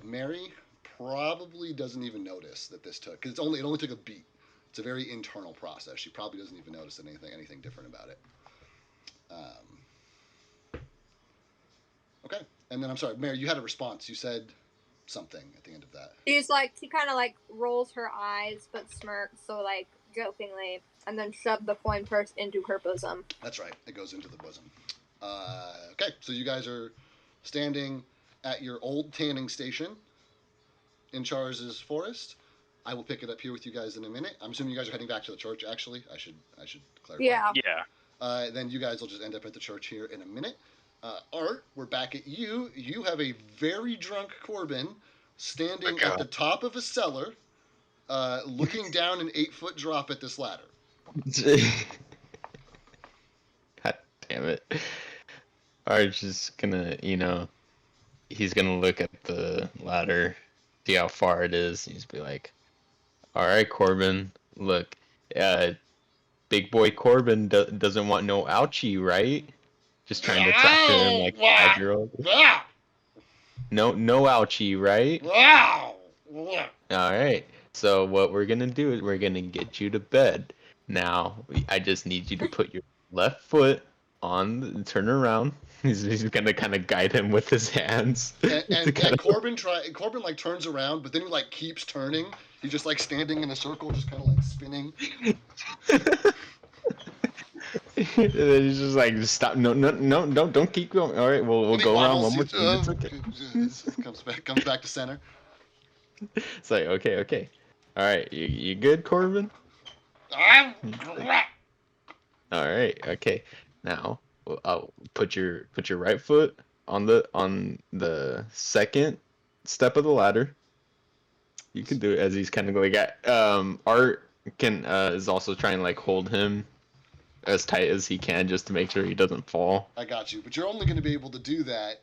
A: Mary probably doesn't even notice that this took, because it only took a beat. It's a very internal process. She probably doesn't even notice anything different about it. Okay, and then I'm sorry, Mary, you had a response. You said something at the end of that.
E: She kind of like rolls her eyes but smirks, so like jokingly, and then shoves the coin purse into her bosom.
A: That's right. It goes into the bosom. Okay, so you guys are standing at your old tanning station in Charz's forest. I will pick it up here with you guys in a minute. I'm assuming you guys are heading back to the church. Actually, I should clarify.
E: Yeah.
B: Yeah.
A: Then you guys will just end up at the church here in a minute. Art, we're back at you. You have a very drunk Corbin standing at the top of a cellar, looking down an 8-foot drop at this ladder.
D: God damn it. Art's just gonna, he's gonna look at the ladder, see how far it is, and he's be like, "Alright, Corbin, look, big boy Corbin doesn't want no ouchie, right?" Just trying to talk to him like a 5-year-old. No ouchie, right? Alright, so what we're gonna do is we're gonna get you to bed. Now, I just need you to put your left foot turn around. He's gonna kind of guide him with his hands.
A: And Corbin like turns around, but then he like keeps turning. He's just like standing in a circle, just kind of like spinning.
D: And then he's just like, stop! No, don't keep going. All right, we'll go around one more time. It's okay.
A: Comes back to center.
D: It's like, okay. All right, you good, Corbin? All right. Okay. Now, I'll put your right foot on the second step of the ladder. You can do it as he's kind of like Art can is also trying to like hold him as tight as he can just to make sure he doesn't fall.
A: I got you, but you're only going to be able to do that,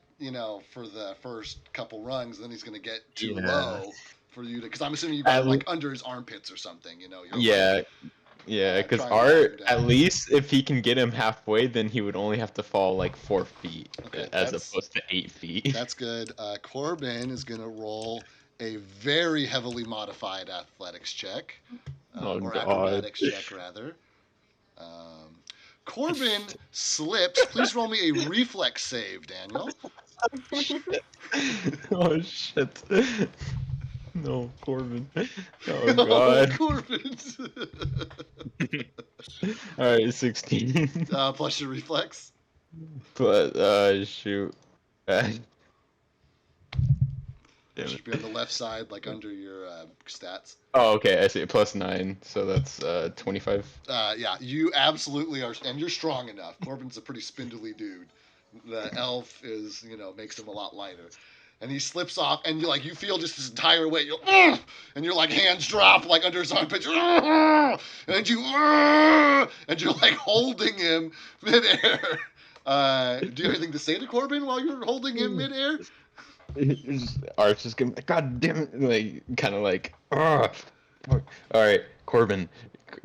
A: for the first couple rungs. Then he's going to get too
D: Yeah.
A: low for you to. Because I'm assuming you got
D: At
A: him like under his armpits or something. You're
D: Yeah. Yeah, because
A: trying to get him
D: Art,
A: down.
D: at least if he can get him halfway, then he would only have to fall like 4 feet
A: Okay,
D: as
A: that's-
D: opposed to 8 feet.
A: That's good. Corbin is going to roll a very heavily modified athletics check,
D: Oh,
A: or
D: God.
A: acrobatics check rather. Corbin slips. Please roll me a reflex save, Daniel.
D: Oh shit. No, Corbin. Oh god.
A: Corbin.
D: Alright, 16.
A: Plus your reflex.
D: But shoot. Damn
A: It
D: it.
A: should be on the left side, like under your stats.
D: Oh, okay, I see. Plus 9, so that's 25.
A: Yeah, you absolutely are, and you're strong enough. Corbin's a pretty spindly dude. The elf is, makes him a lot lighter. And he slips off, and you feel just his entire weight. You're, "Ugh!" And your hands drop like under his armpit. You're, "Ugh!" And you're like holding him midair. Do you have anything to say to Corbin while you're holding him midair?
D: Art's just gonna, god damn it, like, kind of like, ugh. Alright, Corbin,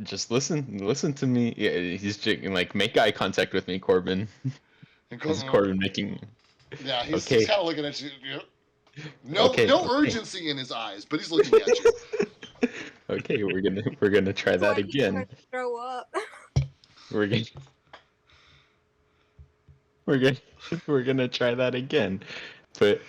D: just listen to me. Yeah, he's just, like, make eye contact with me, Corbin.
A: And
D: This is Corbin making,
A: Yeah, he's
D: Okay.
A: kind of looking at you. No,
D: Okay,
A: no
D: okay.
A: urgency in his eyes, but he's looking at you.
D: okay, we're gonna try that
E: Like,
D: again.
E: Throw up.
D: We're gonna we're gonna try that again. Put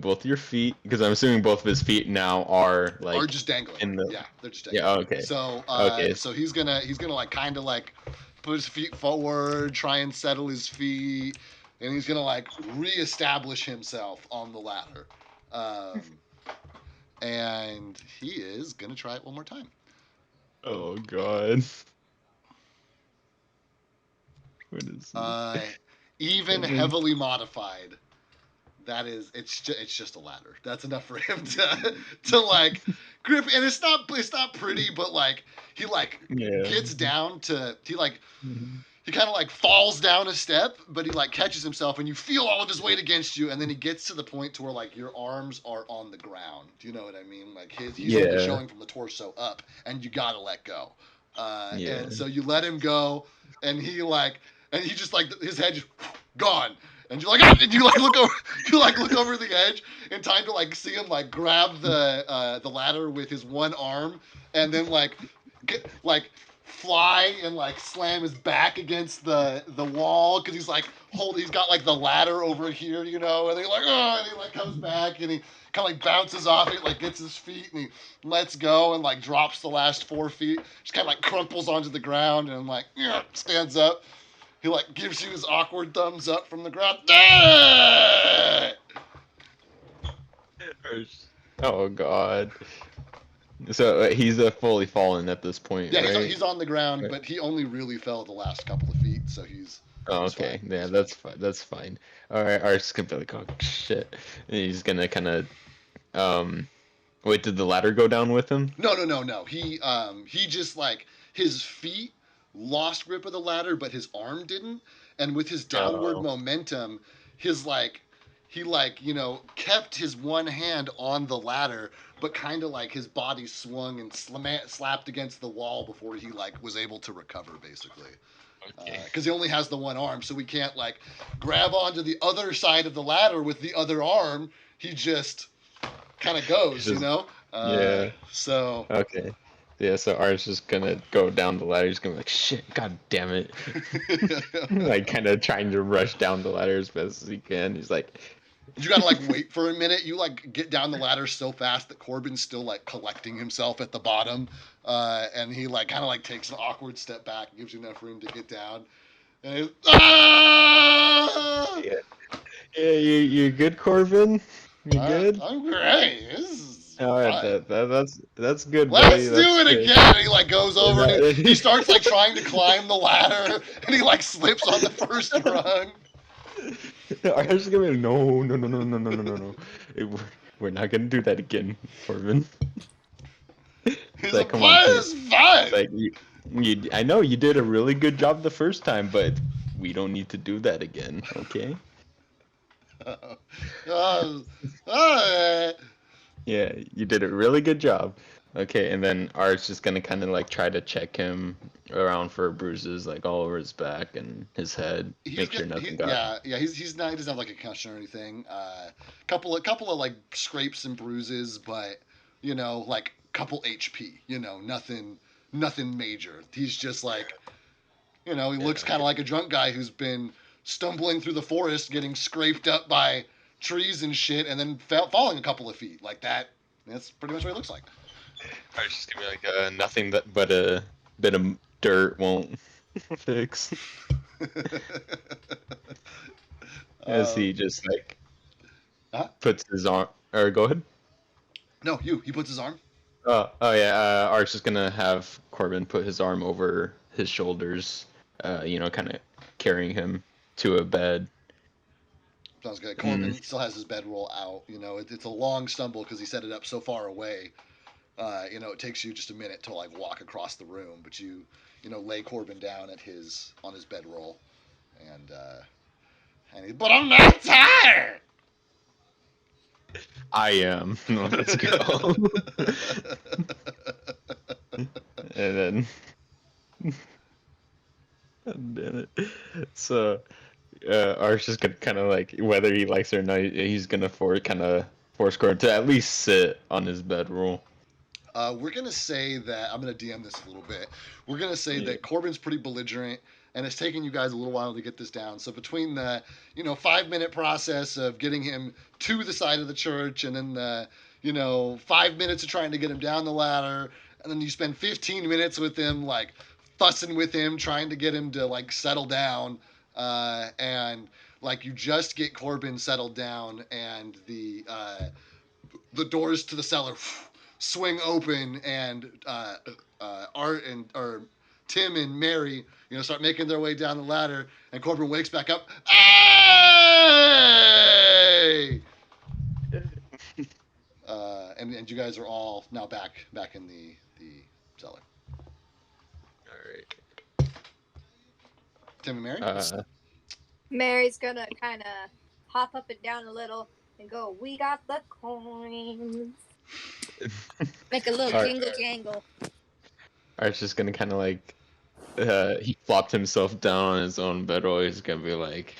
D: both your feet, because I'm assuming both of his feet now are like
A: Or just dangling.
D: in the-
A: Yeah, they're just dangling.
D: yeah, okay.
A: So,
D: Okay.
A: so he's gonna like kind of like put his feet forward, try and settle his feet, and he's gonna like reestablish himself on the ladder. And he is gonna try it one more time.
D: Oh god. What is
A: Even
D: Mhm.
A: heavily modified. That is, it's just a ladder. That's enough for him to like grip, and it's not pretty, but like he
D: yeah.
A: gets down to
D: Mhm.
A: he kind of like falls down a step, but he like catches himself, and you feel all of his weight against you, and then he gets to the point to where like your arms are on the ground. Do you know what I mean? Like he's
D: Yeah.
A: only showing from the torso up, and you gotta let go.
D: Yeah.
A: And so you let him go, and he just like his head just gone. And you're like, "Ah!" and you like look over the edge in time to like see him like grab the ladder with his one arm, and then fly and like slam his back against the wall, because he's got like the ladder over here, and then and he like comes back, and he kind of like bounces off it, like gets his feet, and he lets go and like drops the last 4 feet, just kind of like crumples onto the ground, and like stands up. He like gives you his awkward thumbs up from the ground.
D: Oh god. So he's fully fallen at this point,
A: Yeah,
D: right?
A: he's on the ground,
D: Right.
A: but he only really fell the last couple of feet, so he's.
D: Oh,
A: he's
D: okay.
A: fine.
D: Yeah,
A: He's
D: that's fine. That's fine. All right, Art's gonna be like, oh shit. And he's gonna kind of, wait. Did the ladder go down with him?
A: No. He just like his feet lost grip of the ladder, but his arm didn't, and with his downward
D: Oh.
A: momentum, he kept his one hand on the ladder, but kind of like his body swung and slapped against the wall before he like was able to recover, basically.
D: Okay.
A: Because he only has the one arm, so we can't like grab onto the other side of the ladder with the other arm. He just kind of goes,
D: Just-
A: Yeah. So.
D: Okay. Yeah. So Art's just gonna go down the ladder. He's gonna be like, shit. God damn it. Like kind of trying to rush down the ladder as best as he can. He's like,
A: You gotta like wait for a minute. You like get down the ladder so fast that Corbin's still like collecting himself at the bottom, and he like kind of like takes an awkward step back, gives you enough room to get down. And he's, ah!
D: yeah, you good, Corbin? You good?
A: I'm great. This is
F: All right,
A: Fine.
F: that's good,
A: Let's
F: buddy.
A: do
F: That's
A: it
F: good.
A: again. He like goes over and
F: that-
A: he starts like trying to climb the ladder and he like slips on the first rung.
F: Art's gonna be like, no. We're not gonna do that again, Corbin.
A: He's
F: Like,
A: like,
F: come on,
A: fine, it's fine.
F: Like I know you did a really good job the first time, but we don't need to do that again, okay?
A: Alright.
F: Yeah, you did a really good job. Okay, and then Art's just gonna kind of like try to check him around for bruises like all over his back and his head, make sure nothing got.
A: Yeah. He's not. He doesn't have like a concussion or anything. Couple of like scrapes and bruises, but you know, like couple HP. You know, nothing major. He's just like, you know, he looks kind of like a drunk guy who's been stumbling through the forest, getting scraped up by trees and shit, and then falling a couple of feet like that. That's pretty much what he looks like.
F: Art's just gonna be like, nothing but a bit of dirt won't fix. As he just like puts his arm, or go ahead.
A: No, he puts his arm.
F: Oh yeah. Art's just gonna have Corbin put his arm over his shoulders, you know, kind of carrying him to a bed.
A: Sounds good. Corbin still has his bedroll out. You know, it's a long stumble because he set it up so far away. You know, it takes you just a minute to like walk across the room, but you know, lay Corbin down on his bedroll, but I'm not tired.
F: I am. Let's go. And then, God damn it. So, Art's just gonna kind of like, whether he likes it or not, he's gonna force Corbin to at least sit on his bedroll.
A: We're gonna say that I'm gonna DM this a little bit. We're gonna say that Corbin's pretty belligerent, and it's taken you guys a little while to get this down. So between the 5-minute process of getting him to the side of the church, and then the 5 minutes of trying to get him down the ladder, and then you spend 15 minutes with him like fussing with him, trying to get him to like settle down, and like you just get Corbin settled down, and the doors to the cellar swing open, and Art or Tim and Mary, start making their way down the ladder, and Corbin wakes back up. Hey! And you guys are all now back in the cellar.
F: All right.
A: Tim and Mary.
E: Mary's gonna kind of hop up and down a little and go, "We got the coins." Make a little jingle jangle.
F: Art's just gonna kind of like, he flopped himself down on his own bedroll. He's gonna be like,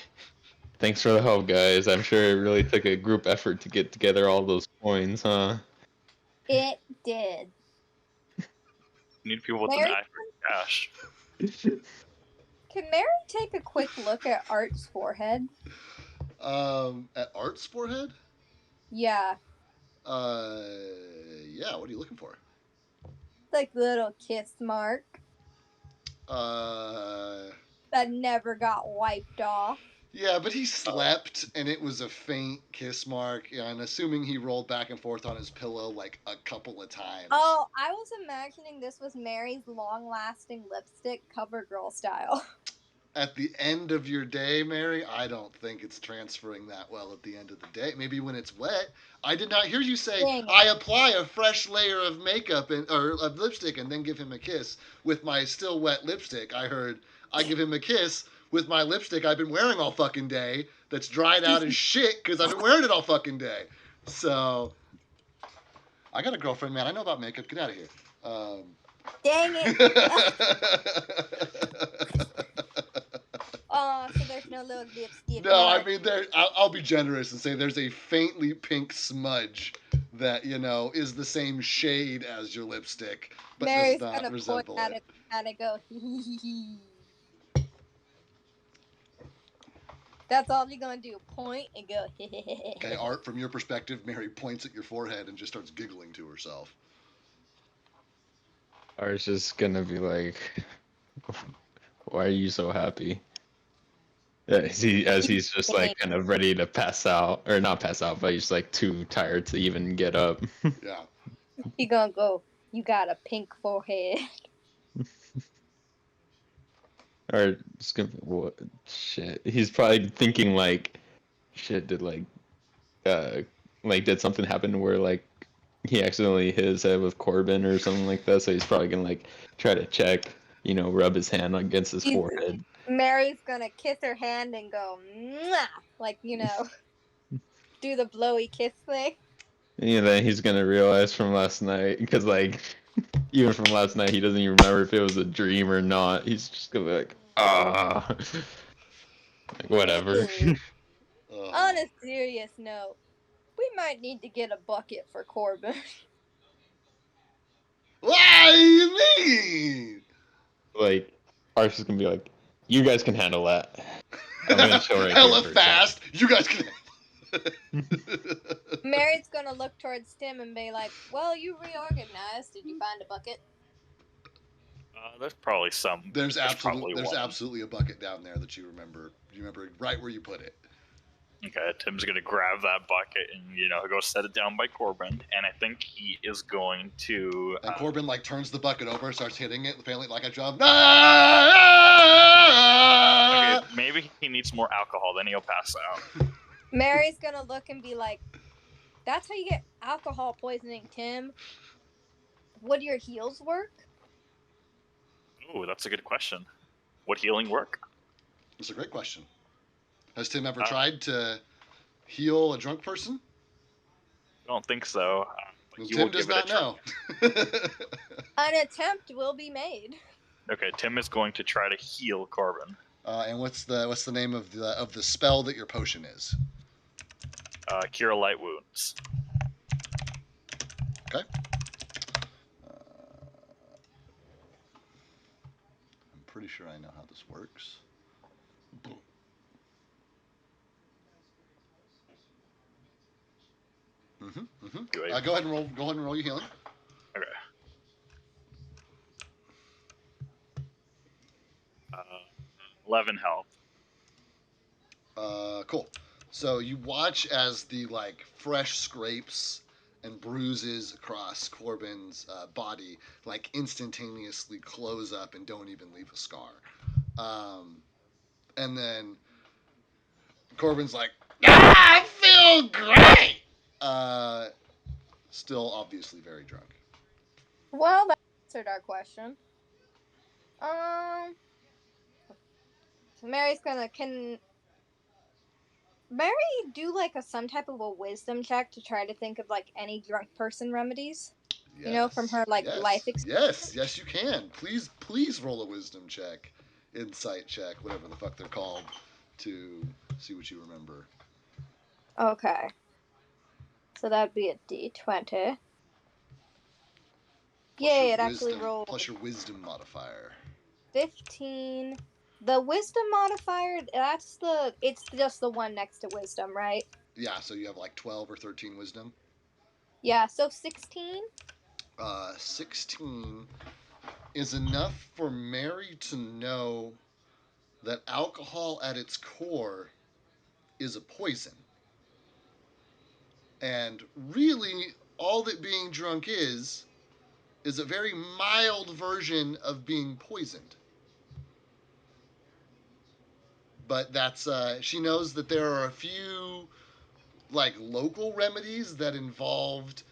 F: "Thanks for the help, guys. I'm sure it really took a group effort to get together all those coins, huh?"
E: It did.
B: Need people with an eye for cash.
E: Can Mary take a quick look at Art's forehead?
A: At Art's forehead?
E: Yeah.
A: Yeah. What are you looking for?
E: Like little kiss mark that never got wiped off.
A: Yeah, but he slept, and it was a faint kiss mark, and assuming he rolled back and forth on his pillow like a couple of times.
E: Oh, I was imagining this was Mary's long-lasting lipstick, CoverGirl style.
A: At the end of your day, Mary, I don't think it's transferring that well at the end of the day. Maybe when it's wet. I did not hear you say, I apply a fresh layer of makeup or of lipstick and then give him a kiss with my still wet lipstick. I heard, I give him a kiss with my lipstick I've been wearing all fucking day that's dried out as shit because I've been wearing it all fucking day. So, I got a girlfriend, man. I know about makeup. Get out of here.
E: Dang it. Oh, so there's no little lipstick.
A: No, I mean, I'll be generous and say there's a faintly pink smudge that, is the same shade as your lipstick, but
E: Mary's
A: does not resemble it.
E: And I go, That's all you're going to do. Point and go,
A: Okay, Art, from your perspective, Mary points at your forehead and just starts giggling to herself.
F: Art's just gonna be like, "Why are you so happy?" As he's just like kind of ready to pass out, or not pass out, but he's like too tired to even get up.
A: Yeah.
E: He gonna go, you got a pink forehead.
F: Or just gonna what shit. He's probably thinking like, shit, did something happen where like he accidentally hit his head with Corbin or something like that? So he's probably gonna like try to check, rub his hand against his
E: He's-
F: forehead.
E: Mary's gonna kiss her hand and go, mwah! Like, do the blowy kiss thing.
F: And then he's gonna realize from last night, because like even from last night, he doesn't even remember if it was a dream or not. He's just gonna be like, ah, like, whatever.
E: Hmm.
A: Oh.
E: On a serious note, we might need to get a bucket for Corbin.
A: Why you mean?
F: Like, Arch is gonna be like, you guys can handle that. I'm gonna chill right here
A: Hella
F: for a
A: fast. You guys can.
E: Mary's gonna look towards Tim and be like, well, you reorganized. Did you find a bucket?
B: There's probably some.
A: There's
B: probably one.
A: absolutely a bucket down there that you remember. You remember right where you put it.
B: Okay, Tim's gonna grab that bucket and go set it down by Corbin, and I think he is going to.
A: And Corbin like turns the bucket over, starts hitting it, apparently like a drum. Ah!
B: Okay, maybe he needs more alcohol, then he'll pass out.
E: Mary's gonna look and be like, that's how you get alcohol poisoning, Tim. Would your heals work?
B: Ooh, that's a good question. Would healing work?
A: It's a great question. Has Tim ever tried to heal a drunk person?
B: I don't think so.
A: Well,
B: You
A: Tim
B: will
A: does
B: give it a
A: not
B: try.
A: know.
E: An attempt will be made.
B: Okay, Tim is going to try to heal Corbin.
A: And what's the name of the spell that your potion is?
B: Cure light wounds.
A: Okay. I'm pretty sure I know how this works.
B: Do I-
A: Go ahead and roll. Go ahead and roll your healing.
B: Okay. 11 health.
A: Cool. So you watch as the fresh scrapes and bruises across Corbin's body instantaneously close up and don't even leave a scar. And then Corbin's like, I feel great. Still obviously very drunk.
E: Well, that answered our question. Mary's gonna can Mary do some type of a wisdom check to try to think of any drunk person remedies? From her life experience.
A: Yes, you can. Please roll a wisdom check, insight check, whatever the fuck they're called, to see what you remember.
E: Okay. So that'd be a D20. Yay, it actually rolled.
A: Plus your wisdom modifier.
E: 15. The wisdom modifier, it's just the one next to wisdom, right?
A: Yeah, so you have 12 or 13 wisdom.
E: Yeah, so 16?
A: 16 is enough for Mary to know that alcohol at its core is a poison. And really, all that being drunk is a very mild version of being poisoned. But that's she knows that there are a few local remedies that involved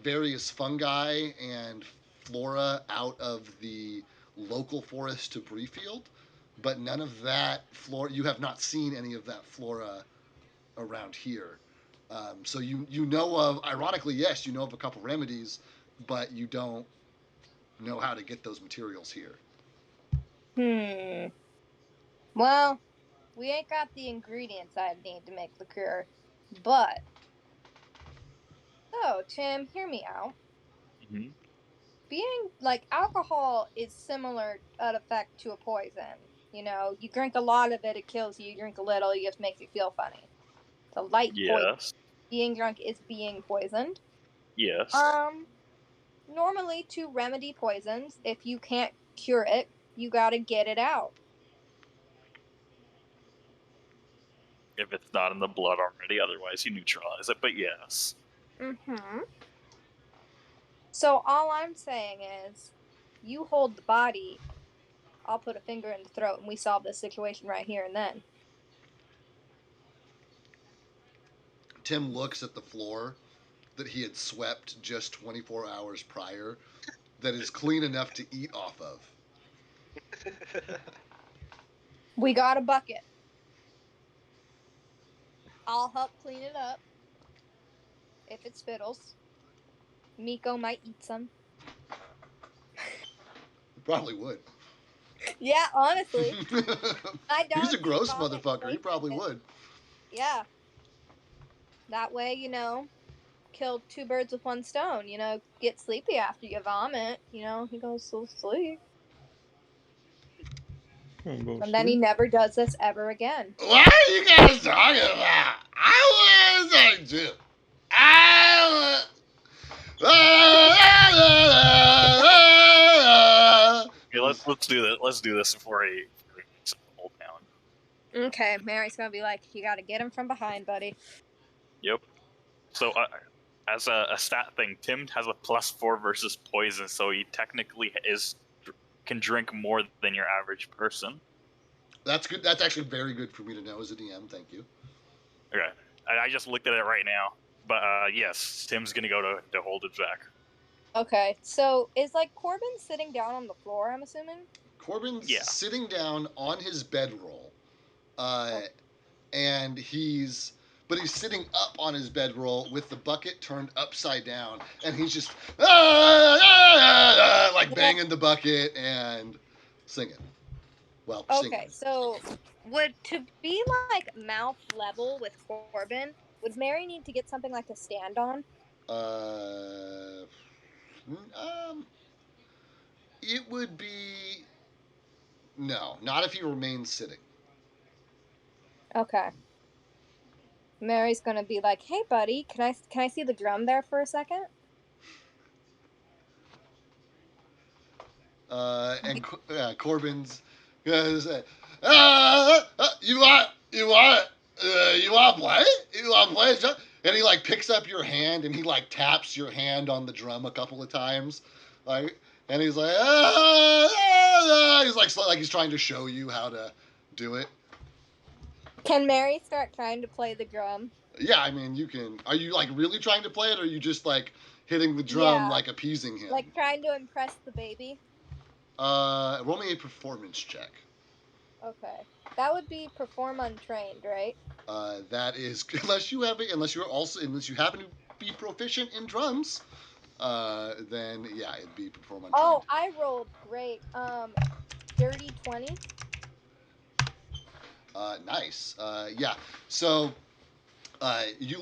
A: various fungi and flora out of the local forest to Breefield, but none of that flora. You have not seen any of that flora around here. So you know of, ironically, yes, you know of a couple remedies, but you don't know how to get those materials here.
E: Well, we ain't got the ingredients I need to make the cure, but... So, Tim, hear me out.
B: Mm-hmm.
E: Being, alcohol is similar in effect to a poison. You drink a lot of it, it kills you. You drink a little, it just makes you feel funny. It's a light poison.
B: Yes.
E: Being drunk is being poisoned.
B: Yes.
E: Normally, to remedy poisons, if you can't cure it, you gotta get it out.
B: If it's not in the blood already, otherwise you neutralize it, but yes.
E: Mm-hmm. So all I'm saying is, you hold the body, I'll put a finger in the throat, and we solve this situation right here and then.
A: Tim looks at the floor that he had swept just 24 hours prior that is clean enough to eat off of.
E: We got a bucket. I'll help clean it up. If it spittles. Miko might eat some.
A: Probably would.
E: Yeah, honestly. My
A: He's a
E: dog
A: gross
E: can vomit
A: motherfucker. He
E: places.
A: probably would.
E: Yeah. That way, kill two birds with one stone. Get sleepy after you vomit. He goes to sleep. And then he never does this ever again.
A: What are you guys talking about? I was like, dude.
B: Okay, let's do this. Let's do this before he gets the whole town.
E: Okay, Mary's gonna be like, you gotta get him from behind, buddy.
B: Yep. So, as a stat thing, Tim has a +4 versus poison, so he technically can drink more than your average person.
A: That's good. That's actually very good for me to know as a DM. Thank you.
B: Okay, I just looked at it right now, but yes, Tim's gonna go to hold it back.
E: Okay, so is Corbin sitting down on the floor, I'm assuming?
A: Corbin's
B: Yeah.
A: sitting down on his bedroll, and he's sitting up on his bedroll with the bucket turned upside down, and he's just like banging the bucket and singing. Well, singing.
E: Okay, so to be mouth level with Corbin, would Mary need to get something to stand on?
A: It would be no, not if he remains sitting.
E: Okay. Mary's gonna be like, "Hey, buddy, can I see the drum there for a second?"
A: And Corbin's gonna say, "You want to play? You want to play?" And he picks up your hand and he taps your hand on the drum a couple of times, and he's like, he's he's trying to show you how to do it.
E: Can Mary start trying to play the drum?
A: Yeah, I mean, you can. Are you really trying to play it, or are you just hitting the drum,
E: Yeah.
A: appeasing him?
E: Trying to impress the baby?
A: Roll me a performance check.
E: Okay. That would be perform untrained, right?
A: That is unless you happen to be proficient in drums, then yeah, it'd be perform untrained.
E: Oh, I rolled great. Dirty 20.
A: Nice. Yeah. So, you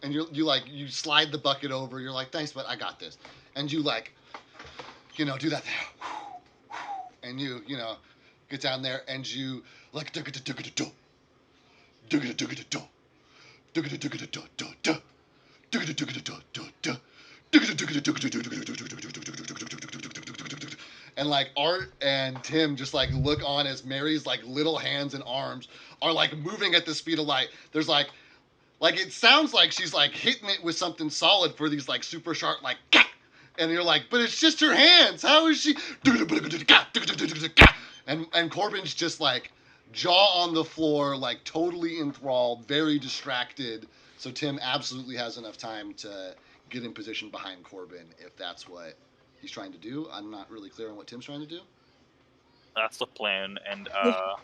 A: and you slide the bucket over. You're like, thanks, but I got this. And you do that, and you get down there and you and Art and Tim just look on as Mary's little hands and arms are moving at the speed of light. There's it sounds like she's hitting it with something solid for these super sharp and you're but it's just her hands. How is she? And Corbin's just jaw on the floor, totally enthralled, very distracted. So Tim absolutely has enough time to get in position behind Corbin if that's what he's trying to do. I'm not really clear on what Tim's trying to do.
B: That's the plan, and I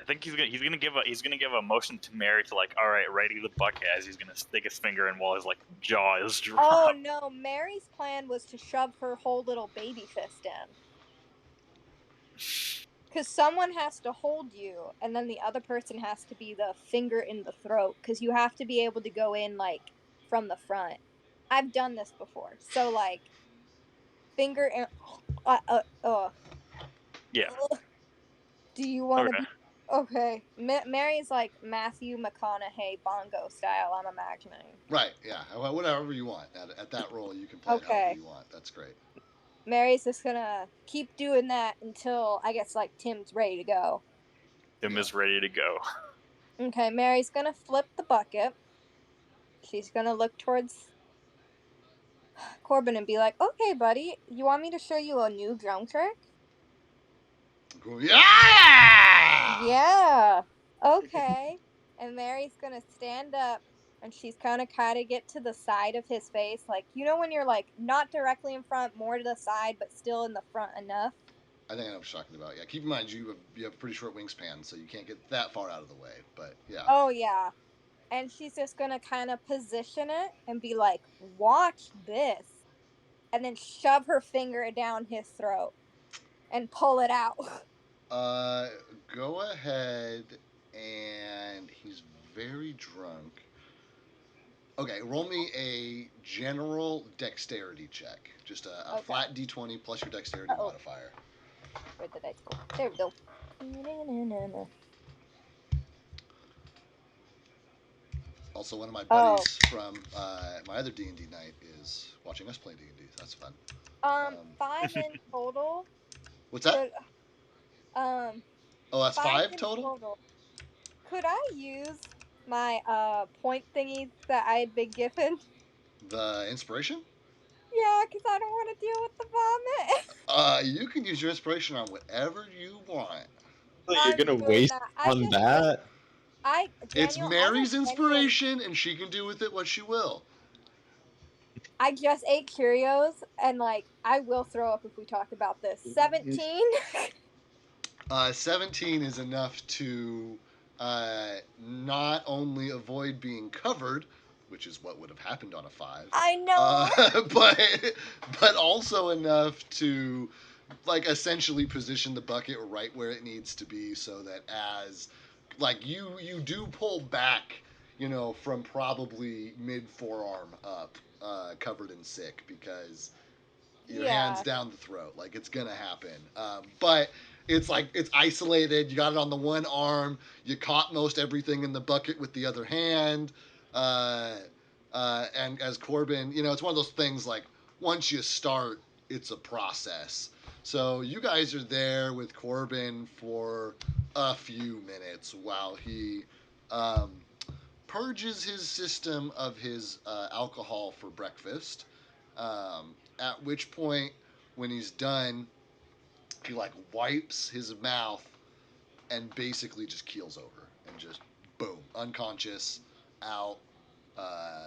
B: think he's gonna give a motion to Mary to all right, ready the bucket, as he's gonna stick his finger in while his jaw is dropped.
E: Oh no, Mary's plan was to shove her whole little baby fist in. Because someone has to hold you, and then the other person has to be the finger in the throat, because you have to be able to go in from the front. I've done this before, so finger in.
B: Yeah.
E: Do you want to
B: Okay.
E: be okay? Mary's Matthew McConaughey bongo style. I'm imagining.
A: Right. Yeah. Whatever you want at that role, you can play it however you want. That's great.
E: Mary's just gonna keep doing that until I guess Tim's ready to go.
B: Tim is ready to go.
E: Okay, Mary's gonna flip the bucket. She's gonna look towards Corbin and be like, "Okay, buddy, you want me to show you a new drum trick?"
A: Yeah!
E: Yeah. Okay. And Mary's gonna stand up and she's gonna kind of get to the side of his face. Like, you know, when you're like not directly in front, more to the side, but still in the front enough?
A: I think I know what you're talking about. Yeah, keep in mind you have a pretty short wingspan, so you can't get that far out of the way. But yeah.
E: Oh, yeah. And she's just gonna kind of position it and be like, "Watch this." And then shove her finger down his throat and pull it out.
A: Go ahead, and he's very drunk. Okay, roll me a general dexterity check. Just a
E: Okay.
A: flat d20 plus your dexterity
E: Uh-oh.
A: modifier.
E: Where did I go? There we go.
A: Also, one of my
E: Oh.
A: buddies from my other D&D night is watching us play D&D. That's fun.
E: 5 in total.
A: What's that?
E: Could,
A: Oh, that's
E: 5
A: 5
E: in
A: total?
E: Could I use my point thingies that I had been given?
A: The inspiration?
E: Yeah, because I don't want to deal with the vomit.
A: You can use your inspiration on whatever you want.
F: You're
E: I'm
F: gonna
E: doing
F: waste
E: that.
F: on that?
A: It's
E: Daniel,
A: Mary's inspiration, and she can do with it what she will.
E: I just ate Cheerios, and like I will throw up if we talk about this. 17.
A: 17 is enough to not only avoid being covered, which is what would have happened on a 5.
E: I know.
A: But also enough to like essentially position the bucket right where it needs to be, so that as like you do pull back, from probably mid forearm up, covered in sick, because your hands down the throat. Like, it's gonna happen. But it's like it's isolated. You got it on the one arm. You caught most everything in the bucket with the other hand. And as Corbin, it's one of those things like once you start, it's a process. So you guys are there with Corbin for a few minutes while he purges his system of his alcohol for breakfast. At which point, when he's done, he like wipes his mouth and basically just keels over and just boom, unconscious, out,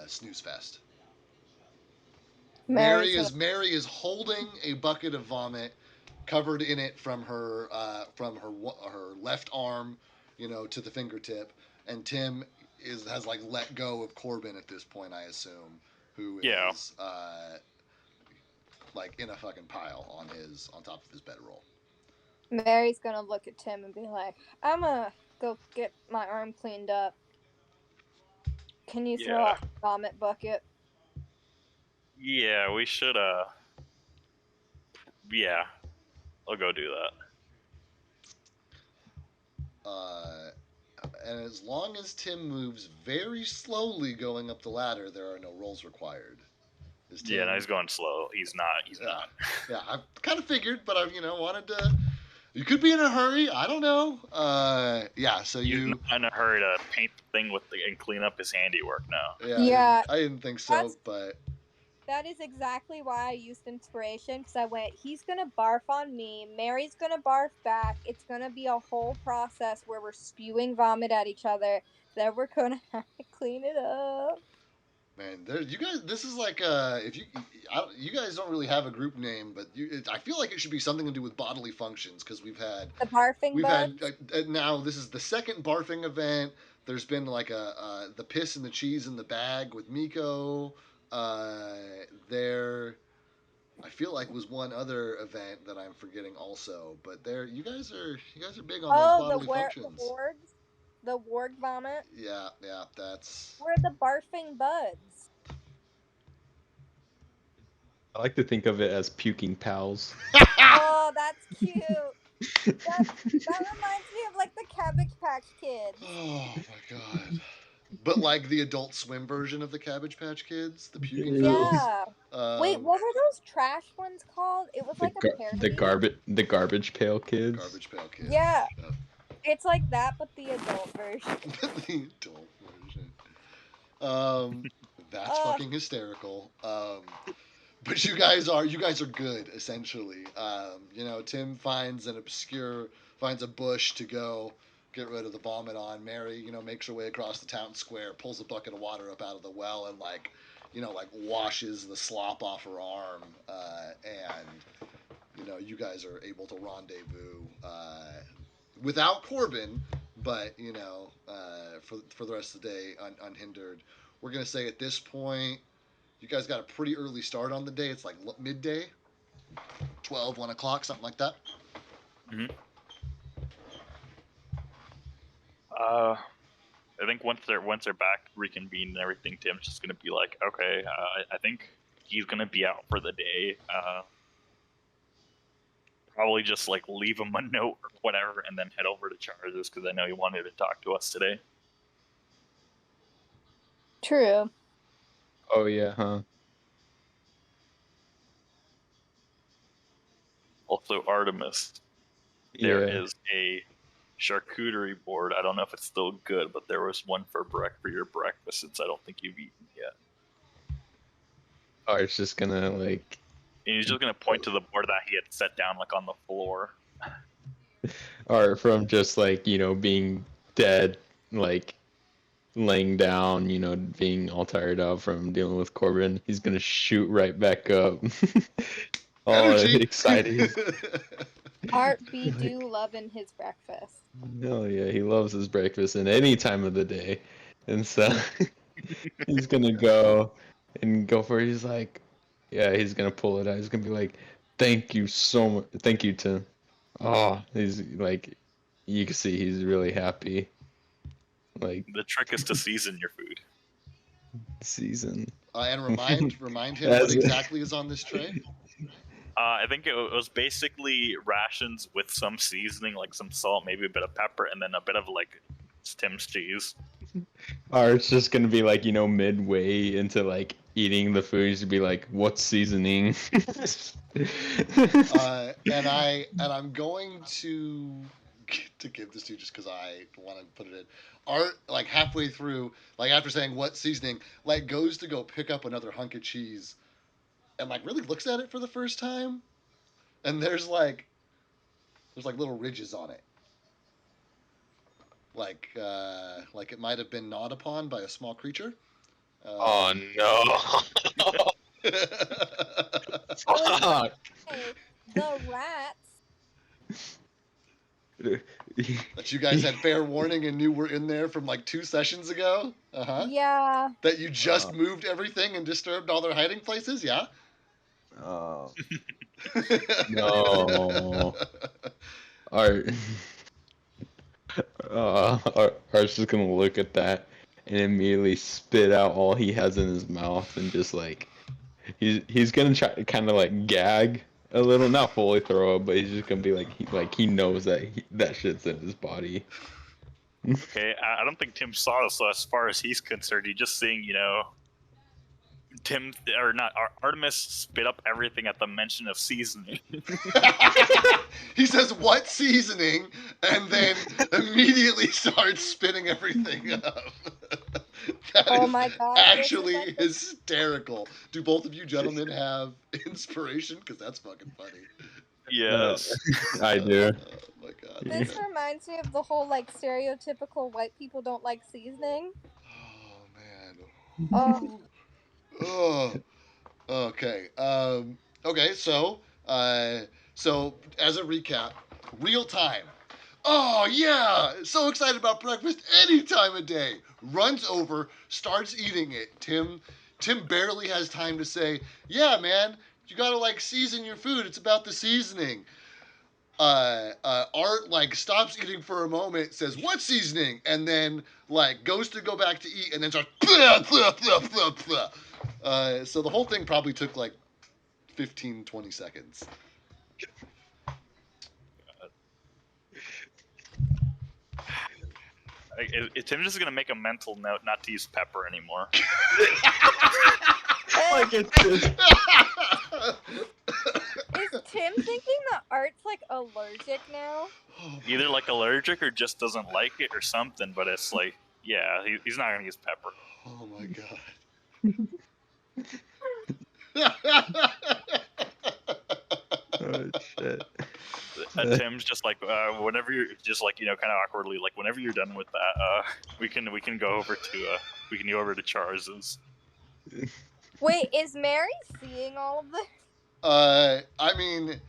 A: snooze fest. Mary is holding a bucket of vomit, covered in it from her left arm, to the fingertip, and Tim has like let go of Corbin at this point, I assume, who is like in a fucking pile on top of his bedroll.
E: Mary's gonna look at Tim and be like, "I'm gonna go get my arm cleaned up. Can you throw out the vomit bucket?"
B: Yeah, we should. Yeah, I'll go do that.
A: And as long as Tim moves very slowly going up the ladder, there are no rolls required.
B: Yeah, no, he's going slow. He's not.
A: Yeah, I kind of figured, but I, wanted to. You could be in a hurry. I don't know. Yeah. So
B: he's not in a hurry to paint the thing and clean up his handiwork now.
E: Yeah.
A: I didn't think so, but.
E: That is exactly why I used inspiration, because I went, he's going to barf on me, Mary's going to barf back, it's going to be a whole process where we're spewing vomit at each other, then we're going to have to clean it up.
A: Man, you guys, this is like, if you guys don't really have a group name, but I feel like it should be something to do with bodily functions, because we've had...
E: The barfing buds?
A: Now, this is the second barfing event. There's been like the piss and the cheese in the bag with Miko. There, I feel like was one other event that I'm forgetting also, but you guys are big on those bodily functions.
E: The warg vomit.
A: Yeah, that's.
E: We're the barfing buds.
F: I like to think of it as puking pals.
E: Oh, that's cute. That reminds me of like the Cabbage Patch Kids.
A: Oh my god. But like the Adult Swim version of the Cabbage Patch Kids, the puking
E: Yeah. Wait, what were those trash ones called? It was like a parody.
F: The Garbage Pail Kids.
A: Garbage Pail Kids.
E: Yeah. It's like that, but the adult version.
A: The adult version. That's fucking hysterical. but you guys are good essentially. Tim finds a bush to go get rid of the vomit on. Mary, makes her way across the town square, pulls a bucket of water up out of the well, and washes the slop off her arm. And you guys are able to rendezvous without Corbin, but for the rest of the day unhindered. We're gonna say at this point, you guys got a pretty early start on the day. It's like midday, 12, 1 o'clock, something like that.
B: Mm-hmm. I think once they're back, reconvened and everything, Tim's just gonna be like, okay, I think he's gonna be out for the day. Probably just like leave him a note or whatever, and then head over to Charizard's because I know he wanted to talk to us today.
E: True.
F: Oh yeah, huh?
B: Also, Artemis, there is a charcuterie board. I don't know if it's still good, but there was one for your breakfast, since I don't think you've eaten yet.
F: Oh, it's just gonna like.
B: And he's just gonna point to the board that he had set down like on the floor.
F: Or from just like being dead, like laying down, being all tired out from dealing with Corbin, he's gonna shoot right back up. All excited.
E: Art be do loving his breakfast.
F: Oh yeah, he loves his breakfast in any time of the day, and so he's gonna go for it. He's like, yeah, he's gonna pull it out. He's gonna be like, "Thank you so much, thank you, Tim." Oh, he's like, you can see he's really happy. Like
B: the trick is to season your food.
F: Season.
A: And remind him what exactly is on this tray.
B: I think it was basically rations with some seasoning, like some salt, maybe a bit of pepper, and then a bit of like Tim's cheese.
F: Or it's just gonna be like midway into like eating the food, to be like, "What's seasoning?"
A: And I'm going to give this to you just because I want to put it in. Art, like halfway through, like after saying what seasoning, like goes to go pick up another hunk of cheese, and like really looks at it for the first time, and there's like little ridges on it, like it might have been gnawed upon by a small creature.
F: Oh no! Fuck!
E: Hey, the rats.
A: That you guys had fair warning and knew were in there from like 2 sessions ago.
E: Yeah.
A: That you just moved everything and disturbed all their hiding places. Yeah.
F: Oh. No. Art. Art's just gonna look at that and immediately spit out all he has in his mouth, and just like he's gonna try to kind of like gag a little, not fully throw up, but he's just gonna be like he knows that that shit's in his body.
B: Okay, I don't think Tim saw this. So as far as he's concerned, he's just seeing Tim or not Artemis spit up everything at the mention of seasoning.
A: He says, "What seasoning?" and then immediately starts spitting everything up. That
E: my God!
A: Actually hysterical. Do both of you gentlemen have inspiration? Because that's fucking funny.
B: Yes,
F: I do.
A: Oh my God.
E: This reminds me of the whole like stereotypical white people don't like seasoning.
A: Oh man. Oh. Okay. Okay. So as a recap, real time. Oh yeah! So excited about breakfast any time of day. Runs over, starts eating it. Tim barely has time to say, "Yeah, man, you gotta like season your food. It's about the seasoning." Art like stops eating for a moment, says, "What seasoning?" and then like goes to go back to eat, and then starts. So the whole thing probably took like 15, 20 seconds.
B: Tim's just gonna make a mental note not to use pepper anymore.
F: Like it's just...
E: Is Tim thinking that Art's like allergic now?
B: Either like allergic or just doesn't like it or something. But it's like, yeah, he's not gonna use pepper.
A: Oh my God.
F: Oh shit.
B: Tim's just like whenever you're just like kind of awkwardly like whenever you're done with that, we can go over to Charz's.
E: Wait, is Mary seeing all of this?
A: I mean,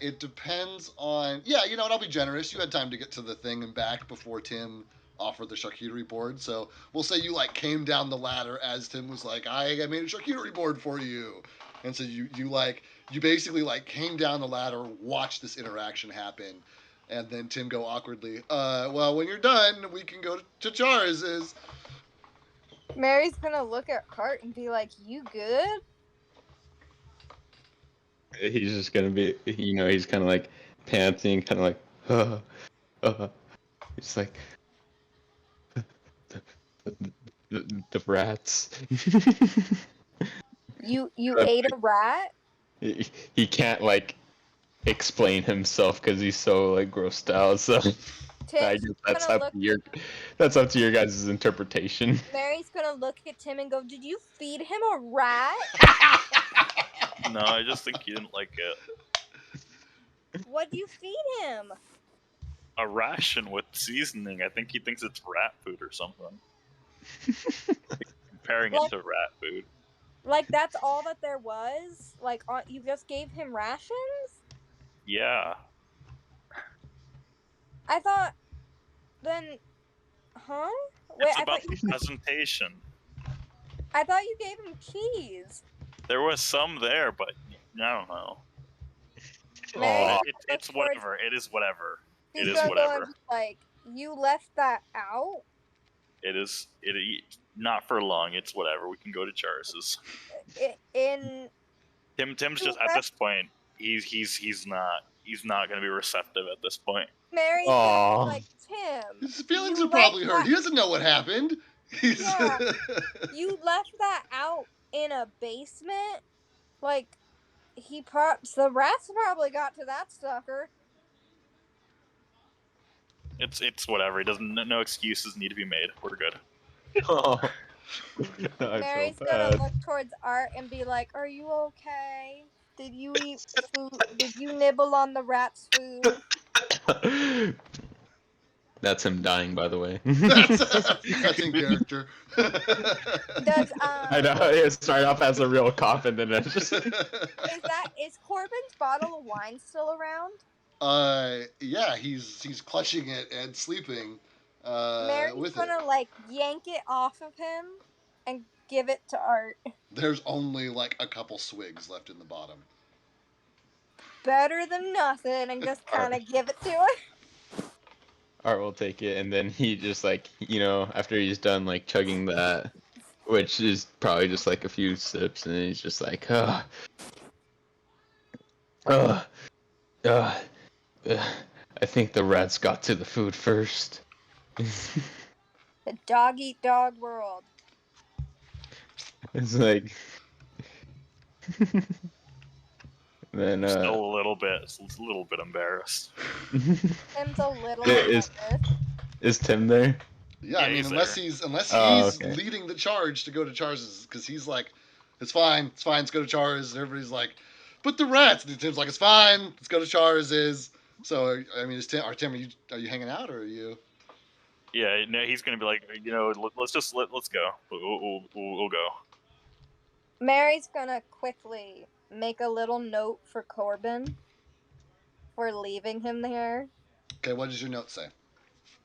A: it depends on. Yeah, you know what? I'll be generous. You had time to get to the thing and back before Tim offered the charcuterie board. So we'll say you like came down the ladder as Tim was like, I made a charcuterie board for you, and so you basically like came down the ladder, watched this interaction happen, and then Tim go awkwardly, well, when you're done, we can go to Charz's.
E: Mary's gonna look at Cart and be like, "You good?"
F: He's just gonna be, he's kind of like panting, kind of like, He's like, the rats.
E: You ate a rat?
F: He can't like explain himself because he's so like grossed out. So I
E: Tim's
F: guess
E: gonna look.
F: that's up to your guys' interpretation.
E: Mary's gonna look at Tim and go, "Did you feed him a rat?
B: No, I just think you didn't like it.
E: What'd you feed him?"
B: A ration with seasoning. I think he thinks it's rat food or something. Comparing it to rat food.
E: Like that's all that there was? Like you just gave him rations?
B: Yeah.
E: I thought. Then, huh? Wait,
B: It's about the presentation.
E: I thought you gave him cheese.
B: There was some there, but I don't know.
E: Mary,
B: It's whatever. It is whatever.
E: He's
B: It is
E: gonna go
B: whatever.
E: and be like, you left that out?
B: It is. Not for long. It's whatever. We can go to Charz's. Tim's just at this point. He's not going to be receptive at this point.
E: Mary's gonna be like, Tim.
A: His feelings are probably hurt. He doesn't know what happened.
E: Yeah. You left that out in a basement? Like, the rats probably got to that sucker.
B: It's whatever. It doesn't. No excuses need to be made. We're good.
F: Oh.
E: Mary's gonna look towards Art and be like, "Are you okay? Did you eat food? Did you nibble on the rat's food?"
F: That's him dying, by the way.
A: That's in character.
F: I know. It started off as a real coffin, and then just.
E: Is Corbin's bottle of wine still around?
A: Yeah, he's clutching it and sleeping.
E: Mary's gonna like yank it off of him and give it to Art.
A: There's only like a couple swigs left in the bottom.
E: Better than nothing, and just kind of give it to him.
F: Art will take it, and then he just like, after he's done like chugging that, which is probably just like a few sips, and then he's just like, I think the rats got to the food first.
E: The dog eat dog world.
F: It's like. Then
B: still a little bit embarrassed.
E: Tim's a little embarrassed.
F: Is Tim there?
A: Yeah, I mean, unless he's
F: okay.
A: leading the charge to go to Charz's, because he's like, it's fine, let's go to Charz's, and everybody's like, but the rats. And Tim's like, it's fine, let's go to Charz's. So I mean, Tim, are you hanging out, or are you?
B: Yeah, no, he's gonna be like, let's go. We'll go.
E: Mary's gonna quickly make a little note for Corbin for leaving him there.
A: Okay, what does your note say?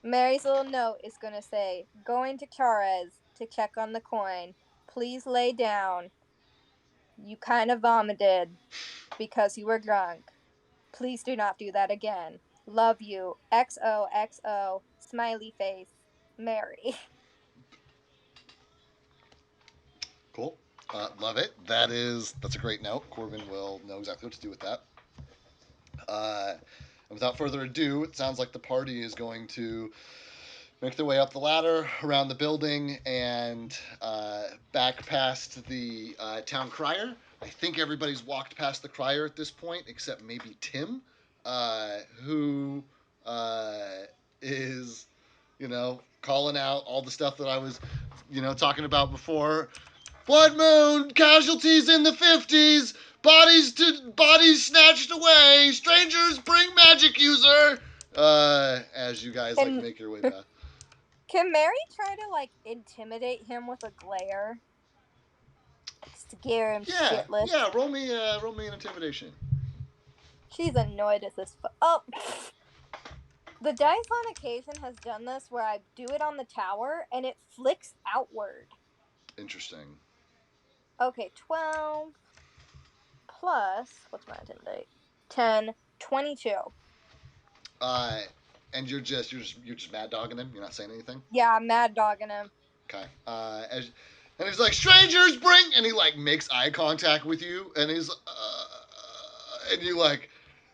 E: Mary's little note is gonna say, going to Charz's to check on the coin. Please lay down. You kind of vomited because you were drunk. Please do not do that again. Love you. XOXO. Smiley face. Mary.
A: Cool. Love it. That's a great note. Corbin will know exactly what to do with that. And without further ado, it sounds like the party is going to make their way up the ladder, around the building, and back past the town crier. I think everybody's walked past the crier at this point, except maybe Tim, who is, calling out all the stuff that I was, talking about before. Blood Moon, casualties in the 50s, bodies snatched away, strangers bring magic user. As you guys like make your way back.
E: Can Mary try to like intimidate him with a glare? Scare him shitless.
A: Yeah, roll me an intimidation.
E: She's annoyed at this. Oh, the dice on occasion has done this where I do it on the tower and it flicks outward.
A: Interesting.
E: Okay, 12 plus what's my intimidate? 10, 22.
A: And you're just mad dogging him. You're not saying anything.
E: Yeah, I'm mad dogging him.
A: Okay. And he's like, strangers bring, and he like makes eye contact with you, and he's and you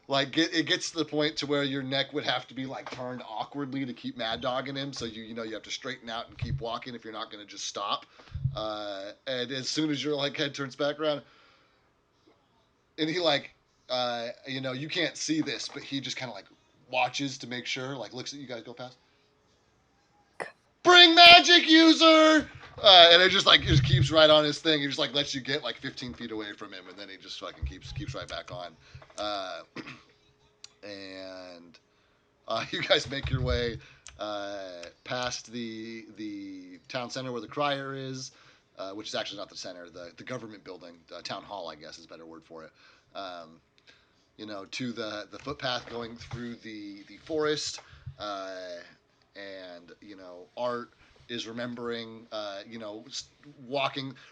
A: it gets to the point to where your neck would have to be like turned awkwardly to keep mad dogging him. So you have to straighten out and keep walking if you're not going to just stop. And as soon as your like head turns back around, and he like, you can't see this, but he just kind of like watches to make sure, like looks at you guys go past. Bring magic user, and it just keeps right on his thing. He just like lets you get like 15 feet away from him, and then he just fucking keeps right back on. And you guys make your way past the town center where the crier is, which is actually not the center, the government building, town hall, I guess is a better word for it. To the footpath going through the forest, and Art is remembering,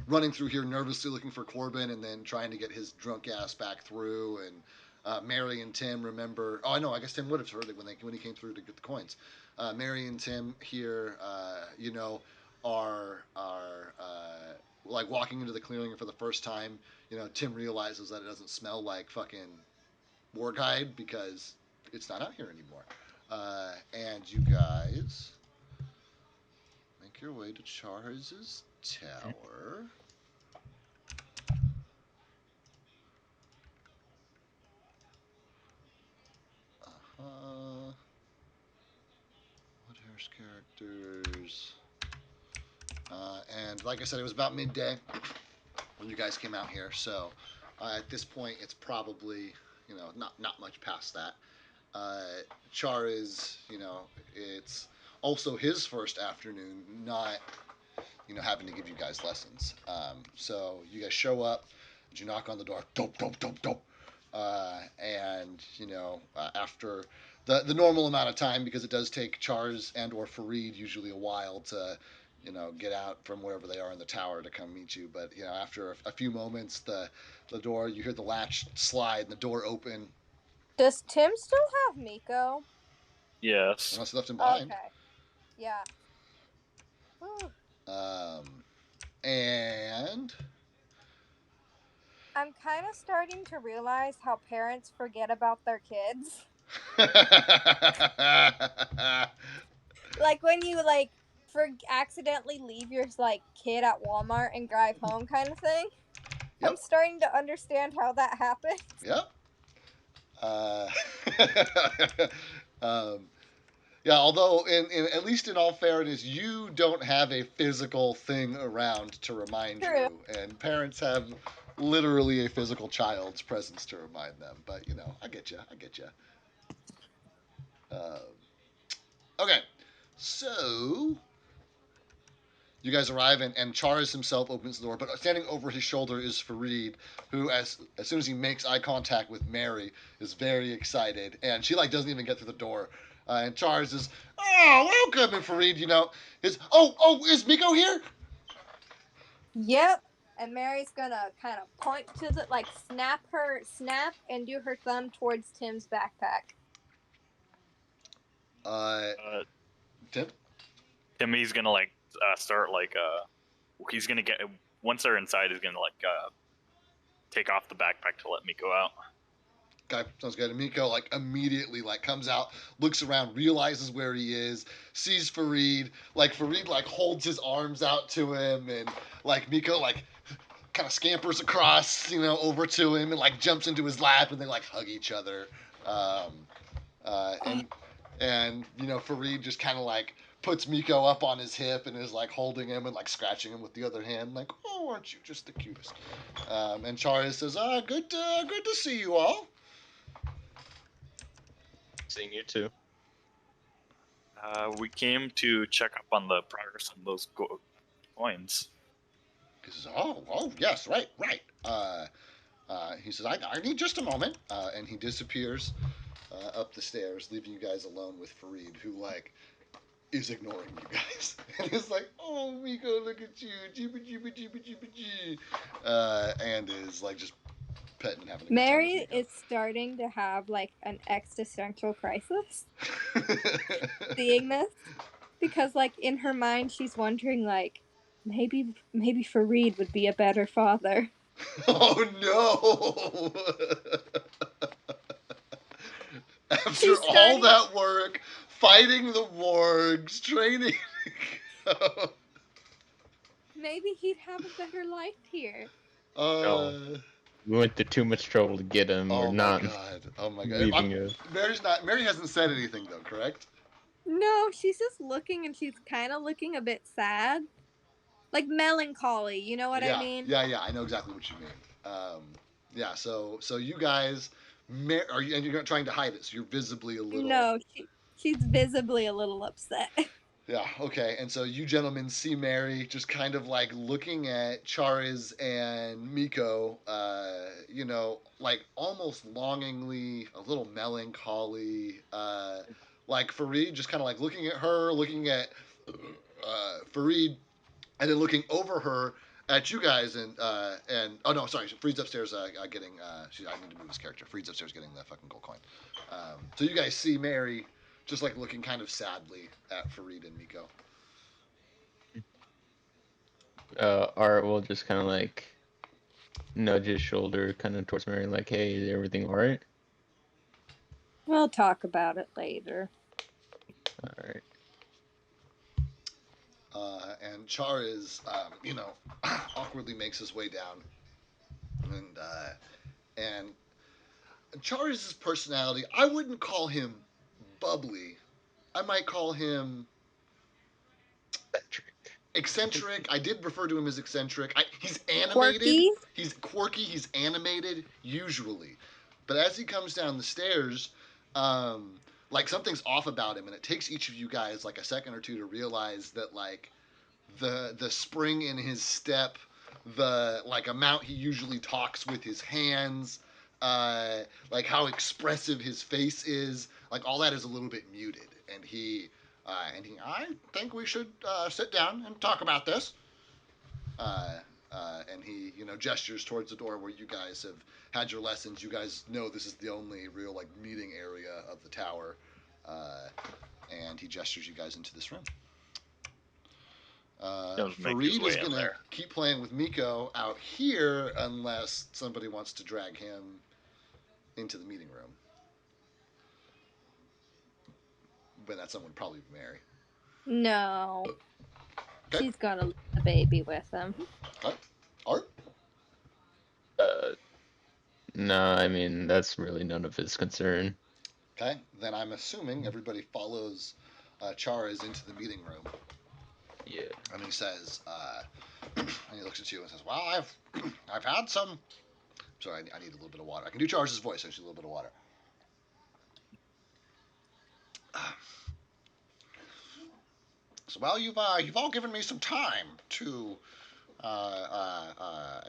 A: running through here nervously looking for Corbin, and then trying to get his drunk ass back through. And Mary and Tim remember. Oh, I know. I guess Tim would have heard it when he came through to get the coins. Mary and Tim here, are like walking into the clearing for the first time. Tim realizes that it doesn't smell like fucking Warguide because it's not out here anymore. And you guys make your way to Chariz's tower. What Harris characters? And like I said, it was about midday when you guys came out here. So at this point, it's probably not much past that. Char is, it's also his first afternoon, not, having to give you guys lessons. So you guys show up, you knock on the door, dope, dope, dope, dope. And, after the normal amount of time, because it does take Char's and or Fareed usually a while to, get out from wherever they are in the tower to come meet you. But, after a few moments, the door, you hear the latch slide and the door open.
E: Does Tim still have Miko?
B: Yes.
A: Unless he left him behind.
E: Okay. Yeah. Whew.
A: And
E: I'm kind of starting to realize how parents forget about their kids. Like when you accidentally leave your kid at Walmart and drive home kind of thing. Yep. I'm starting to understand how that happens.
A: Yep. Yeah, although in at least in all fairness, you don't have a physical thing around to remind you, and parents have literally a physical child's presence to remind them. But I get you. Okay, so you guys arrive, and Charis himself opens the door, but standing over his shoulder is Fareed, who, as soon as he makes eye contact with Mary, is very excited, and she doesn't even get through the door. And Charis is, oh, welcome, and Fareed, is Miko here?
E: Yep. And Mary's gonna kind of point to the snap and do her thumb towards Tim's backpack.
A: Tim?
B: He's gonna start he's gonna get, once they're inside, he's gonna take off the backpack to let Miko out.
A: Okay, sounds good. And Miko immediately comes out, looks around, realizes where he is, sees Fareed. Fareed holds his arms out to him, and Miko kind of scampers across, over to him and jumps into his lap, and they hug each other. And Fareed just kind of puts Miko up on his hip and is like holding him and like scratching him with the other hand, like, "Oh, aren't you just the cutest?" And Charis says, good to see you all."
D: Seeing you too.
B: We came to check up on the progress of those coins.
A: He says, "Oh, yes, right. He says, I need just a moment," and he disappears up the stairs, leaving you guys alone with Farid, who like is ignoring you guys, and is like, "Oh, Miko, look at you, jeeba, and is like just petting and having a good
E: Mary
A: time with
E: is starting to have like an existential crisis
A: Miko.
E: seeing this because like in her mind she's wondering like maybe Farid would be a better father.
A: Oh no! After
E: She's
A: all
E: starting-
A: that work, fighting the wargs, training.
E: Maybe he'd have a better life here.
D: We went to too much trouble to get him.
A: Oh
D: We're
A: my
D: not
A: god! Oh my god!
D: leaving you.
A: Mary hasn't said anything though, correct?
E: No, she's just looking and she's kind of looking a bit sad. Like melancholy, you know what I mean?
A: Yeah. I know exactly what you mean. Yeah. So you guys, are you? And you're trying to hide it, so you're visibly a little.
E: No, she's visibly a little upset.
A: Yeah, okay. And so you gentlemen see Mary just kind of like looking at Charis and Miko, like almost longingly, a little melancholy. Like Farid just kind of like looking at her, looking at Farid, and then looking over her at you guys. And oh no, sorry, Farid's upstairs getting. I need to move his character. Farid's upstairs getting the fucking gold coin. So you guys see Mary just like looking kind of sadly at Farid and Miko.
D: Art will just kind of like nudge his shoulder kind of towards Mary, like, "Hey, is everything all right?"
E: We'll talk about it later.
D: All right.
A: And Charis, awkwardly makes his way down, and Charis' personality, I wouldn't call him bubbly. I might call him eccentric. I did refer to him as eccentric. He's animated.
E: Quirky?
A: He's quirky. He's animated, usually. But as he comes down the stairs, like something's off about him, and it takes each of you guys like a second or two to realize that like the spring in his step, the like amount he usually talks with his hands, like how expressive his face is, like all that is a little bit muted, and I think we should sit down and talk about this. And he, gestures towards the door where you guys have had your lessons. You guys know this is the only real like meeting area of the tower, and he gestures you guys into this room. Farid is gonna keep playing with Miko out here unless somebody wants to drag him into the meeting room. But that someone would probably be Mary.
E: No.
A: Okay.
E: She's gonna leave the baby with him.
A: Okay. Art?
D: No, I mean that's really none of his concern.
A: Okay. Then I'm assuming everybody follows Charis into the meeting room.
D: Yeah.
A: And he says, and he looks at you and says, "Well, I've had some." Sorry, I need a little bit of water. I can do Charis' voice. I just need a little bit of water. So, well, you've all given me some time to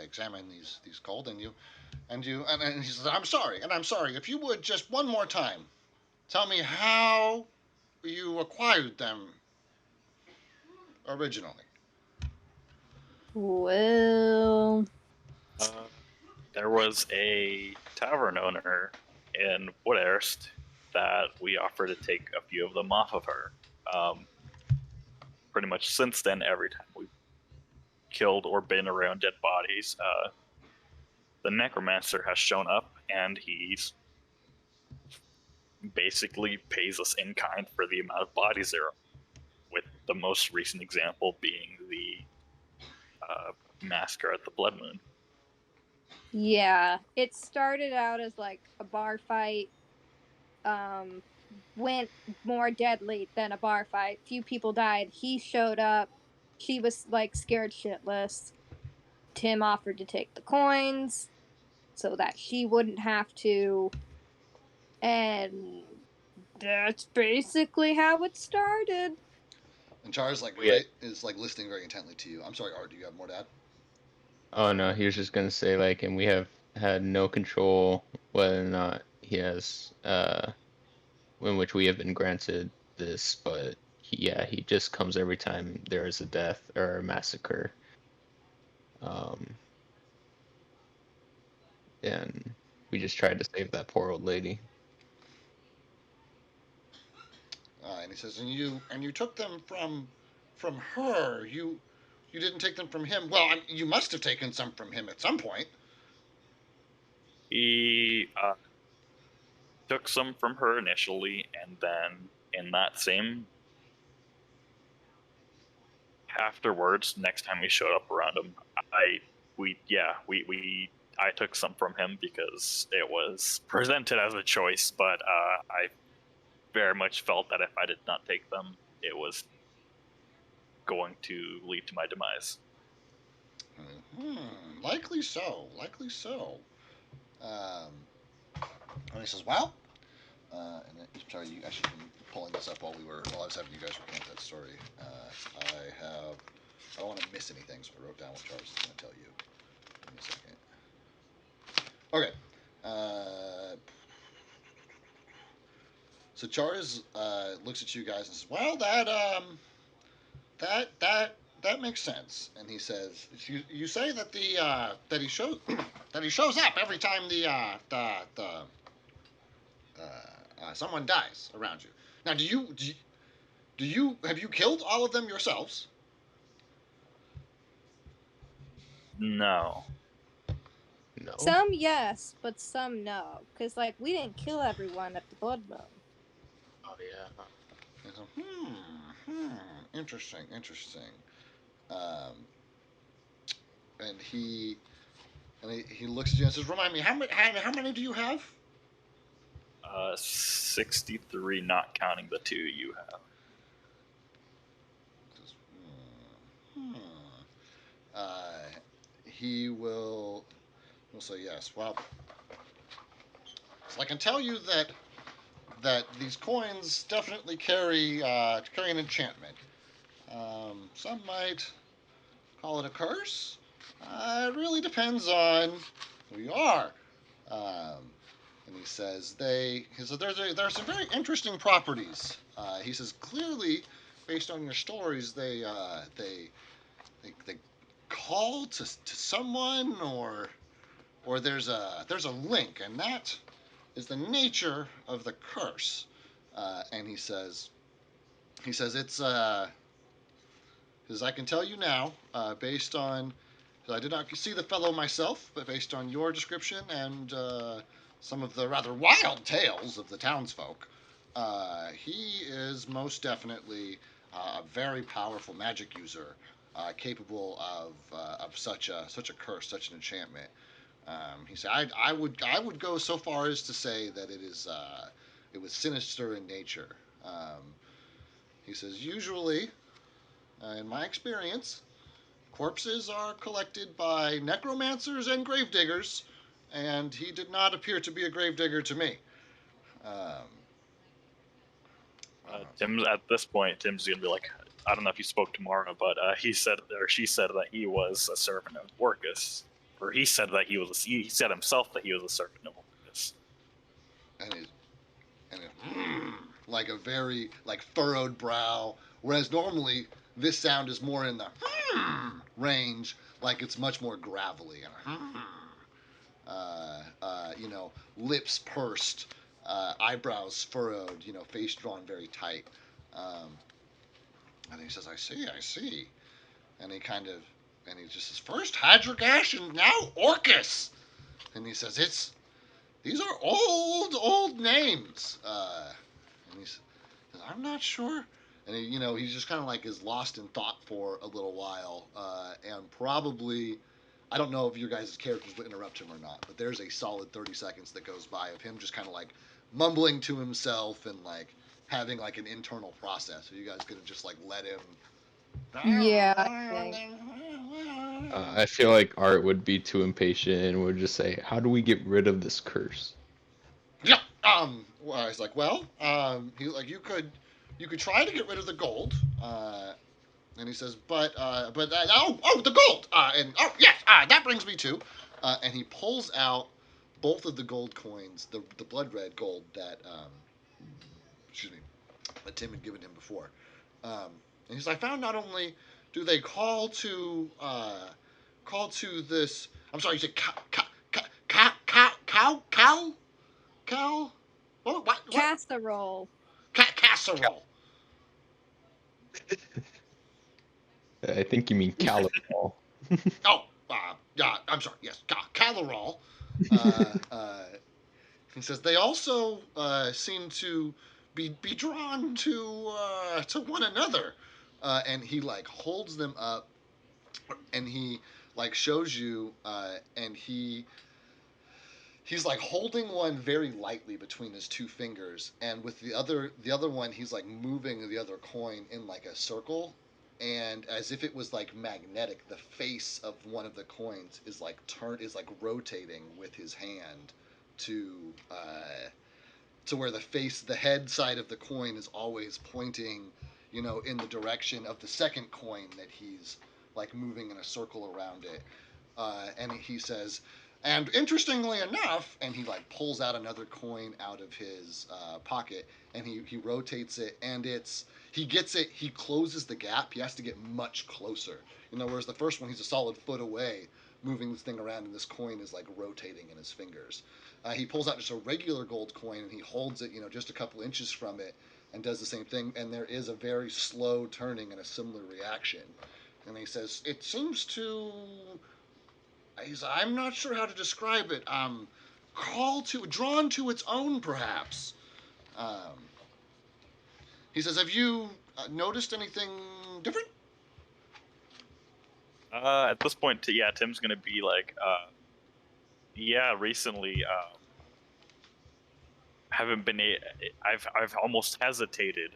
A: examine these gold, and he says, I'm sorry. If you would just one more time tell me how you acquired them originally.
E: Well,
B: There was a tavern owner in Woodhurst that we offered to take a few of them off of her. Pretty much since then, every time we've killed or been around dead bodies, the necromancer has shown up, and he's basically pays us in kind for the amount of bodies there are, with the most recent example being the massacre at the Blood Moon.
E: yeah. It started out as like a bar fight. went more deadly than a bar fight. Few people died. He showed up. She was like scared shitless. Tim offered to take the coins so that she wouldn't have to. And that's basically how it started.
A: And Char's like
D: Yeah.
A: is like listening very intently to you. I'm sorry, Art. Do you have more to add?
D: Oh no, he was just gonna say like, and we have had no control whether or not he has, in which we have been granted this, but he just comes every time there is a death or a massacre. Um, and we just tried to save that poor old lady.
A: And he says, and you took them from her. You didn't take them from him. Well, you must have taken some from him at some point.
B: He took some from her initially, and then in that same afterwards, next time we showed up around him, I took some from him because it was presented as a choice, but I very much felt that if I did not take them, it was going to lead to my demise.
A: Likely so. Likely so. And he says, well, and then, sorry, you actually been pulling this up while I was having you guys recount that story. I don't want to miss anything, so I wrote down what Charles is going to tell you. Give me a second. Okay. So Charles looks at you guys and says, well, that makes sense. And he says, you say that that he shows that he shows up every time someone dies around you. Now, have you killed all of them yourselves?
B: No.
D: No.
E: Some yes, but some no. Because, like, we didn't kill everyone at the Blood Moon.
D: Oh yeah.
A: So, interesting. And he looks at you and says, "Remind me, how many do you have?"
B: 63, not counting the 2 you have.
A: He will say yes. Well, so I can tell you that these coins definitely carry an enchantment. Some might call it a curse. It really depends on who you are. And he says there's some very interesting properties. He says clearly, based on your stories, they call to someone or there's a link, and that is the nature of the curse. And he says it's because I can tell you now, based on, I did not see the fellow myself, but based on your description and some of the rather wild tales of the townsfolk, he is most definitely a very powerful magic user, capable of such a curse, such an enchantment. He said, I would go so far as to say that it was sinister in nature. He says, usually, in my experience, corpses are collected by necromancers and gravediggers, and he did not appear to be a gravedigger to me.
B: Tim's at this point. Tim's gonna be like, I don't know if you spoke to Mara, but she said that he was a servant of Orcus, or he said himself that he was a servant of Orcus.
A: And he's like a very furrowed brow, whereas normally this sound is more in the range, like it's much more gravelly and lips pursed, eyebrows furrowed, face drawn very tight. And he says, I see. And he just says, first Hydragash and now Orcus. And he says, these are old names. And he says, I'm not sure. And he's just kind of is lost in thought for a little while, and probably I don't know if your guys' characters would interrupt him or not, but there's a solid 30 seconds that goes by of him just kind of like mumbling to himself and like having like an internal process. Are you guys gonna just like let him?
E: Yeah, I think.
F: I feel like Art would be too impatient and would just say, "How do we get rid of this curse?"
A: Yeah. Well, he's like, well, he's like, you could try to get rid of the gold. And he says, the gold. Yes, that brings me to. And he pulls out both of the gold coins, the blood red gold that, excuse me, that Tim had given him before. And he's like, I found not only do they call to this. I'm sorry, you said cow. What?
E: Casserole.
A: Casserole.
F: I think you mean Caliban.
A: Oh, yeah, I'm sorry. Yes, Calorol. He says they also seem to be drawn to one another, and he like holds them up, and he like shows you, and he's like holding one very lightly between his two fingers, and with the other one he's like moving the other coin in like a circle, and as if it was like magnetic, the face of one of the coins is like rotating with his hand to where the head side of the coin is always pointing, in the direction of the second coin that he's like moving in a circle around it. And he says, and interestingly enough, and he like pulls out another coin out of his pocket, and he rotates it, and he gets it. He closes the gap. He has to get much closer. Whereas the first one, he's a solid foot away, moving this thing around, and this coin is like rotating in his fingers. He pulls out just a regular gold coin, and he holds it, just a couple inches from it, and does the same thing. And there is a very slow turning and a similar reaction. And he says, it seems to. I'm not sure how to describe it. Drawn to its own, perhaps. Um, he says, have you noticed anything different?
B: At this point, yeah, Tim's gonna be like, yeah, recently, haven't been. I've almost hesitated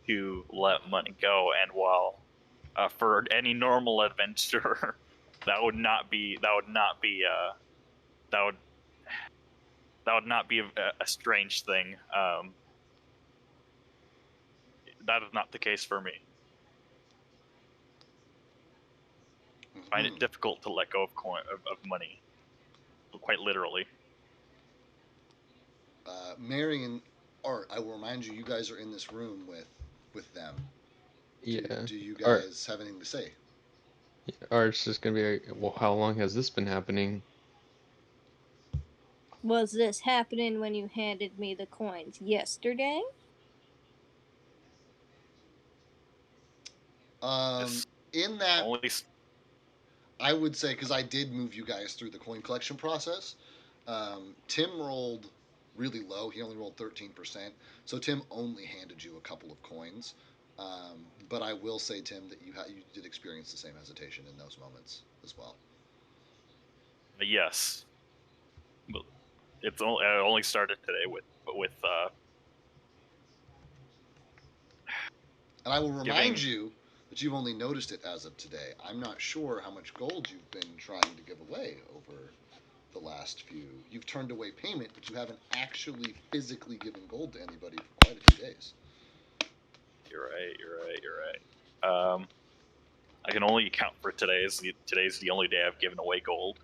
B: to let money go, and while for any normal adventurer, that would not be a strange thing. That is not the case for me. I find it difficult to let go of money, quite literally.
A: Mary and Art, I will remind you, you guys are in this room with them.
F: Yeah.
A: Do you
F: Art,
A: guys have anything to say?
F: Art's just gonna be like, well, how long has this been happening?
E: Was this happening when you handed me the coins yesterday?
B: It's
A: In that,
B: only
A: I would say, because I did move you guys through the coin collection process. Tim rolled really low. He only rolled 13%. So Tim only handed you a couple of coins. But I will say, Tim, that you did experience the same hesitation in those moments as well.
B: yes, but I only started today with
A: And I will remind
B: giving.
A: you that you've only noticed it as of today. I'm not sure how much gold you've been trying to give away over the last few. You've turned away payment, but you haven't actually physically given gold to anybody for quite a few days.
B: You're right. I can only account for today's the only day I've given away gold.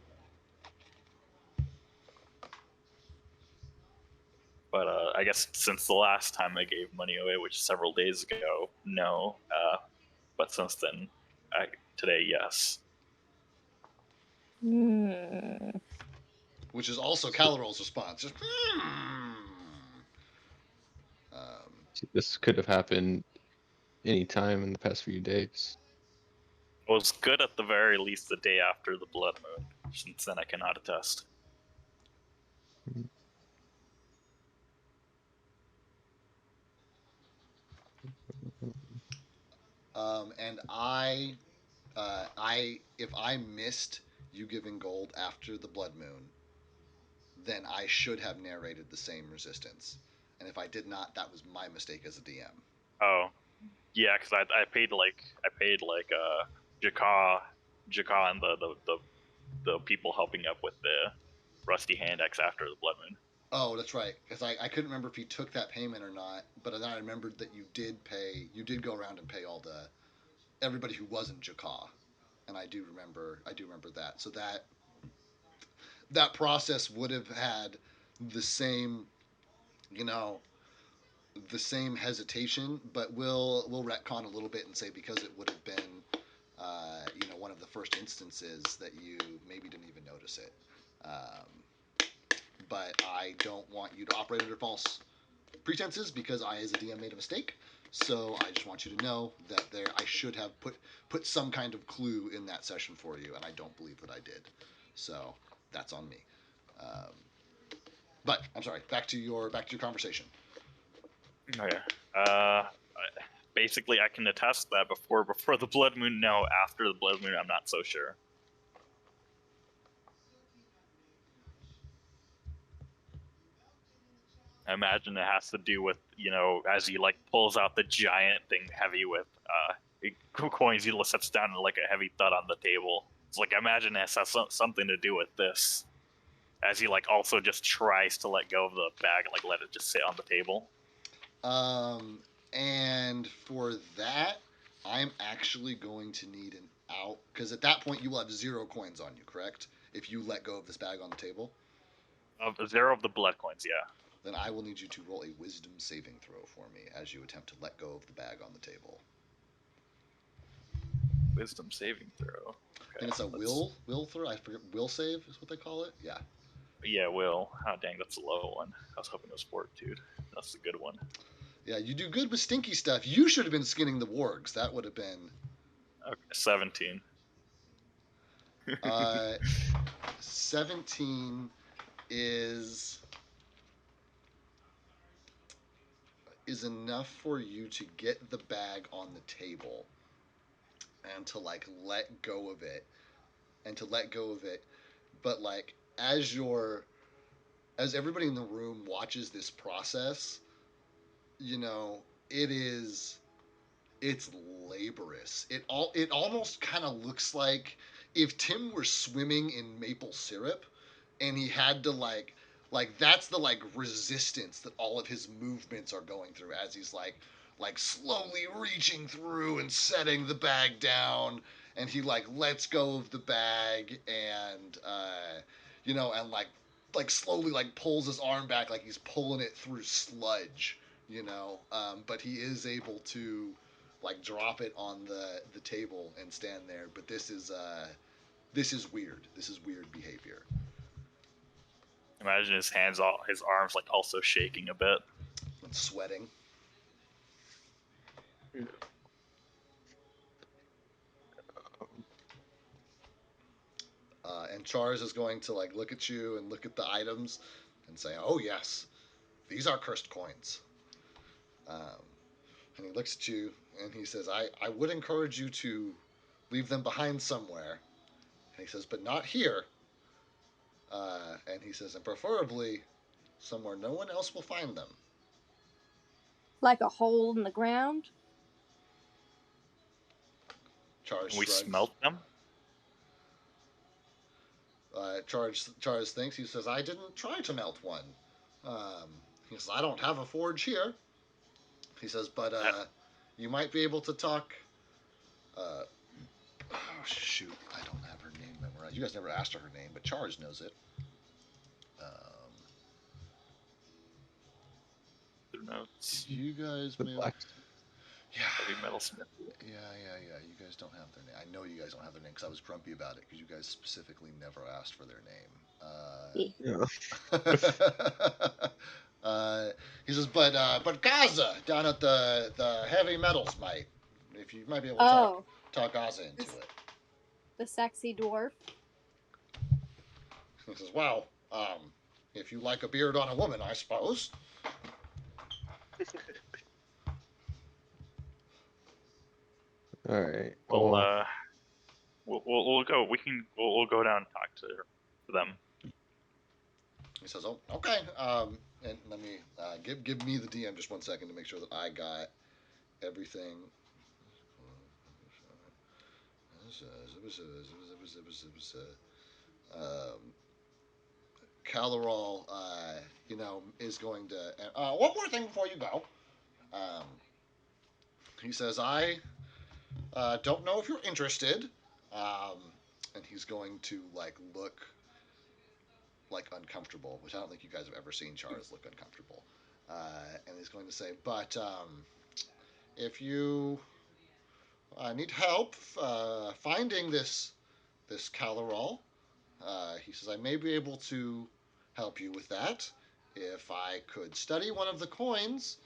B: But I guess since the last time I gave money away, which is several days ago, no. But since then, today, yes.
A: Which is also Calorol's response. Just,
F: This could have happened any time in the past few days.
B: It was good at the very least the day after the blood moon. Since then, I cannot attest.
A: and if I missed you giving gold after the blood moon, then I should have narrated the same resistance. And if I did not, that was my mistake as a DM.
B: Oh, yeah, because I paid Jakar and the people helping up with the Rusty Hand Axe after the blood moon.
A: Oh, that's right. Because I couldn't remember if he took that payment or not. But then I remembered that you did pay. You did go around and pay everybody who wasn't Jakar, and I do remember that. So that process would have had the same, the same hesitation. But we'll retcon a little bit and say because it would have been, one of the first instances that you maybe didn't even notice it. But I don't want you to operate under false pretenses because I, as a DM, made a mistake. So I just want you to know that I should have put some kind of clue in that session for you, and I don't believe that I did. So that's on me. But I'm sorry. Back to your conversation.
B: Okay. Basically, I can attest that before the blood moon. No, after the blood moon, I'm not so sure. I imagine it has to do with, as he pulls out the giant thing heavy with coins, he sets down like a heavy thud on the table. It's I imagine it has something to do with this. As he also just tries to let go of the bag and let it just sit on the table.
A: And for that, I'm actually going to need an out because at that point you will have 0 coins on you, correct? If you let go of this bag on the table.
B: 0 of the blood coins, yeah.
A: Then I will need you to roll a wisdom saving throw for me as you attempt to let go of the bag on the table.
B: Wisdom saving throw. Okay,
A: I think it's a will throw. I forget. Will save is what they call it. Yeah.
B: Yeah, will. Oh, dang, that's a low one. I was hoping it was Fortitude. That's a good one.
A: Yeah, you do good with stinky stuff. You should have been skinning the wargs. That would have been...
B: Okay, 17.
A: 17 is enough for you to get the bag on the table and to let go of it but as everybody in the room watches this process, it's laborious. It almost kind of looks like if Tim were swimming in maple syrup and he had to that's the resistance that all of his movements are going through as he's slowly reaching through and setting the bag down, and he lets go of the bag and and slowly pulls his arm back like he's pulling it through sludge, but he is able to drop it on the table and stand there. But this is weird. This is weird behavior.
B: Imagine his arms also shaking a bit
A: and sweating. And Charles is going to look at you and look at the items and say, "Oh yes, these are cursed coins." And he looks at you and he says, I would encourage you to leave them behind somewhere. And he says, but not here. And he says, and preferably somewhere no one else will find them.
E: Like a hole in the ground?
A: Charles
B: Can we
A: shrugs.
B: smelt them?
A: Charles thinks. He says, I didn't try to melt one. He says, I don't have a forge here. He says, but you might be able to talk. Oh, shoot. I don't have her name memorized. You guys never asked her name, but Charles knows it.
B: Notes.
A: You guys
F: The
A: may...
F: black.
A: Yeah.
B: Heavy metal smith.
A: Yeah. You guys don't have their name. I know you guys don't have their name because I was grumpy about it because you guys specifically never asked for their name.
F: Yeah.
A: He says, but Gaza down at the heavy metals might. If you might be able to talk Gaza into it.
E: The sexy dwarf.
A: He says, well, if you like a beard on a woman, I suppose.
F: All right.
B: Well, We'll go. We'll go down and talk to them.
A: He says, "Oh, okay." And let me give me the DM just 1 second to make sure that I got everything. Calorol, is going to. One more thing before you go. He says, "I don't know if you're interested," and he's going to look uncomfortable, which I don't think you guys have ever seen Charles look uncomfortable. And he's going to say, "But if you need help finding this Calorol," he says, "I may be able to help you with that if I could study one of the coins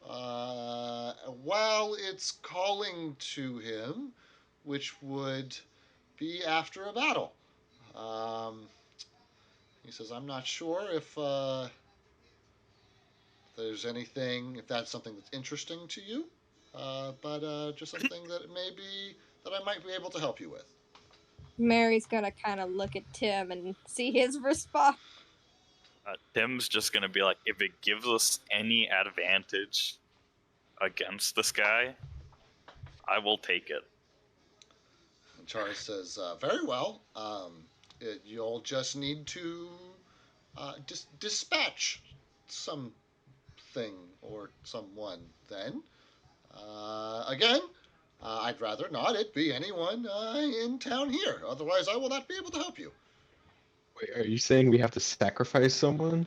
A: while it's calling to him, which would be after a battle." He says, "I'm not sure if there's anything, if that's something that's interesting to you, but just something that I might be able to help you with."
E: Mary's gonna kind of look at Tim and see his response.
B: Tim's just gonna be like, if it gives us any advantage against this guy, I will take it.
A: And Charles says, "Very well. You'll just need to dispatch something or someone then. Again, I'd rather not it be anyone in town here. Otherwise, I will not be able to help you."
F: Wait, are you saying we have to sacrifice someone?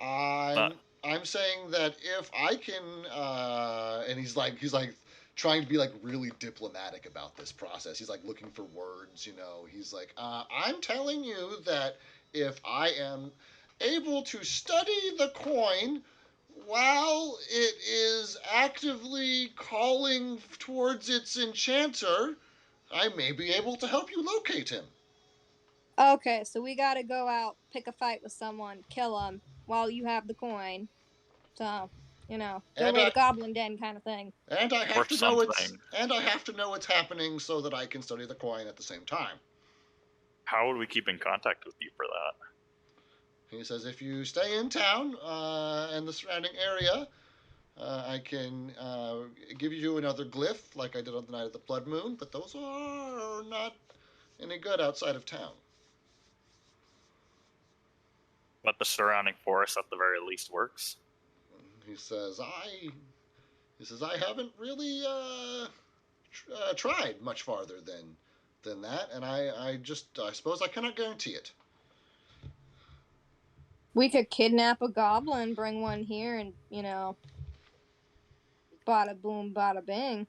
A: I'm saying that if I can, and he's trying to be really diplomatic about this process. He's looking for words, He's I'm telling you that if I am able to study the coin while it is actively calling towards its enchanter, I may be able to help you locate him.
E: Okay, so we gotta go out, pick a fight with someone, kill him while you have the coin. So, go
A: And
E: raid a goblin den kind of thing.
A: And I have
B: Or
A: to know
B: something.
A: what's happening so that I can study the coin at the same time.
B: How would we keep in contact with you for that?
A: He says, "If you stay in town and the surrounding area, I can give you another glyph like I did on the night of the blood moon, but those are not any good outside of town."
B: But the surrounding forest, at the very least, works.
A: He says, I haven't really tried much farther than that, and I suppose I cannot guarantee it."
E: We could kidnap a goblin, bring one here, and bada boom, bada bing.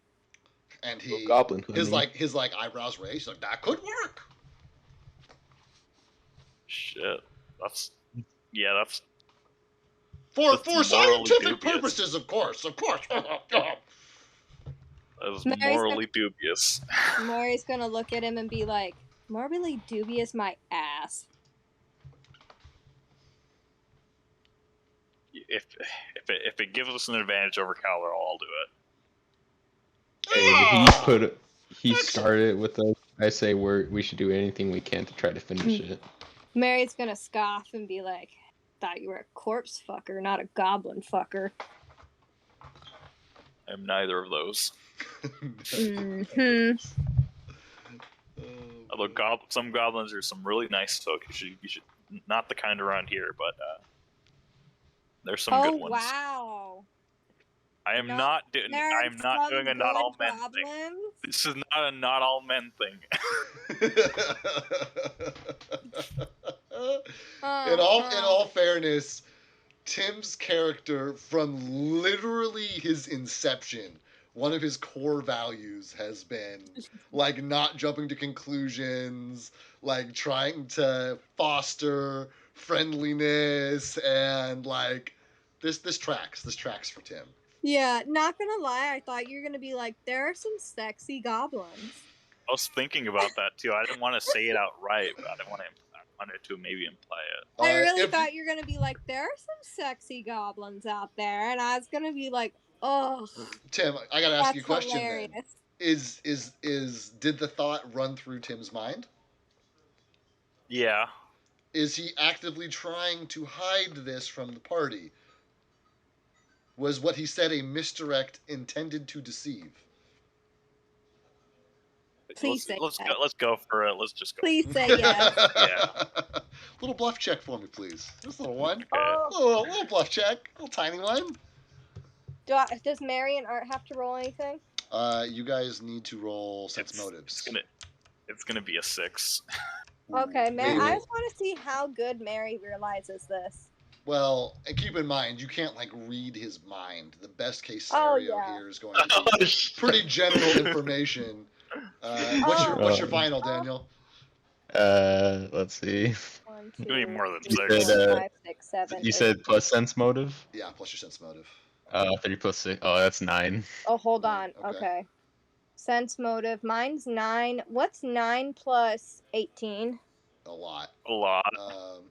A: And
F: goblin
A: his eyebrows raised. He's like, "That could work."
B: Shit, that's
A: For
B: That's
A: scientific
B: dubious.
A: purposes, of course.
B: That is morally dubious.
E: Mary's gonna look at him and be like, "Morally dubious, my ass."
B: If it gives us an advantage over Calor, I'll do it.
F: Hey, he started with us. I say we should do anything we can to try to finish it.
E: Mary's gonna scoff and be like, "Thought you were a corpse fucker, not a goblin fucker."
B: I'm neither of those.
E: Mm-hmm.
B: Although some goblins are some really nice folk. You should not the kind around here, but there's some good ones.
E: Wow.
B: I am not doing a not all men thing. This is not a not all men thing.
A: In all fairness, Tim's character, from literally his inception, one of his core values has been not jumping to conclusions, trying to foster friendliness, and this tracks for Tim.
E: Yeah, not gonna lie, I thought you were gonna be like, "There are some sexy goblins."
B: I was thinking about that too. I didn't want to say it outright, but I wanted to maybe imply it.
E: I really thought you were gonna be like, "There are some sexy goblins out there," and I was gonna be like, "Oh."
A: Tim, I gotta ask you a question then. did the thought run through Tim's mind?
B: Yeah.
A: Is he actively trying to hide this from the party? Was what he said a misdirect intended to deceive?
E: Please say
B: let's
E: yes.
B: go. Let's go for it. Let's just go.
E: Please say yes.
B: Yeah.
A: Little bluff check for me, please. Just a little one.
B: Okay.
E: Oh,
A: Little bluff check. Little tiny one.
E: does Mary and Art have to roll anything?
A: You guys need to roll sense motives.
B: It's gonna be a 6.
E: Okay, Mary.
A: Maybe.
E: I just want to see how good Mary realizes this.
A: Well, and keep in mind, you can't like read his mind. The best case
E: Oh,
A: scenario
E: yeah.
A: here is going to be pretty general information. What's your final, Daniel?
D: Let's see.
E: 1,
B: It's gonna be
E: 2,
B: more than
E: 3,
B: 6.
E: 4, 5, 6, 7.
D: You
E: 8.
D: said plus sense motive.
A: Yeah, plus your sense motive.
D: 3 plus 6. Oh, that's 9.
E: Oh, hold on.
A: Okay.
E: Okay. Sense motive. Mine's 9. What's 9 plus 18?
A: A lot.
B: A lot.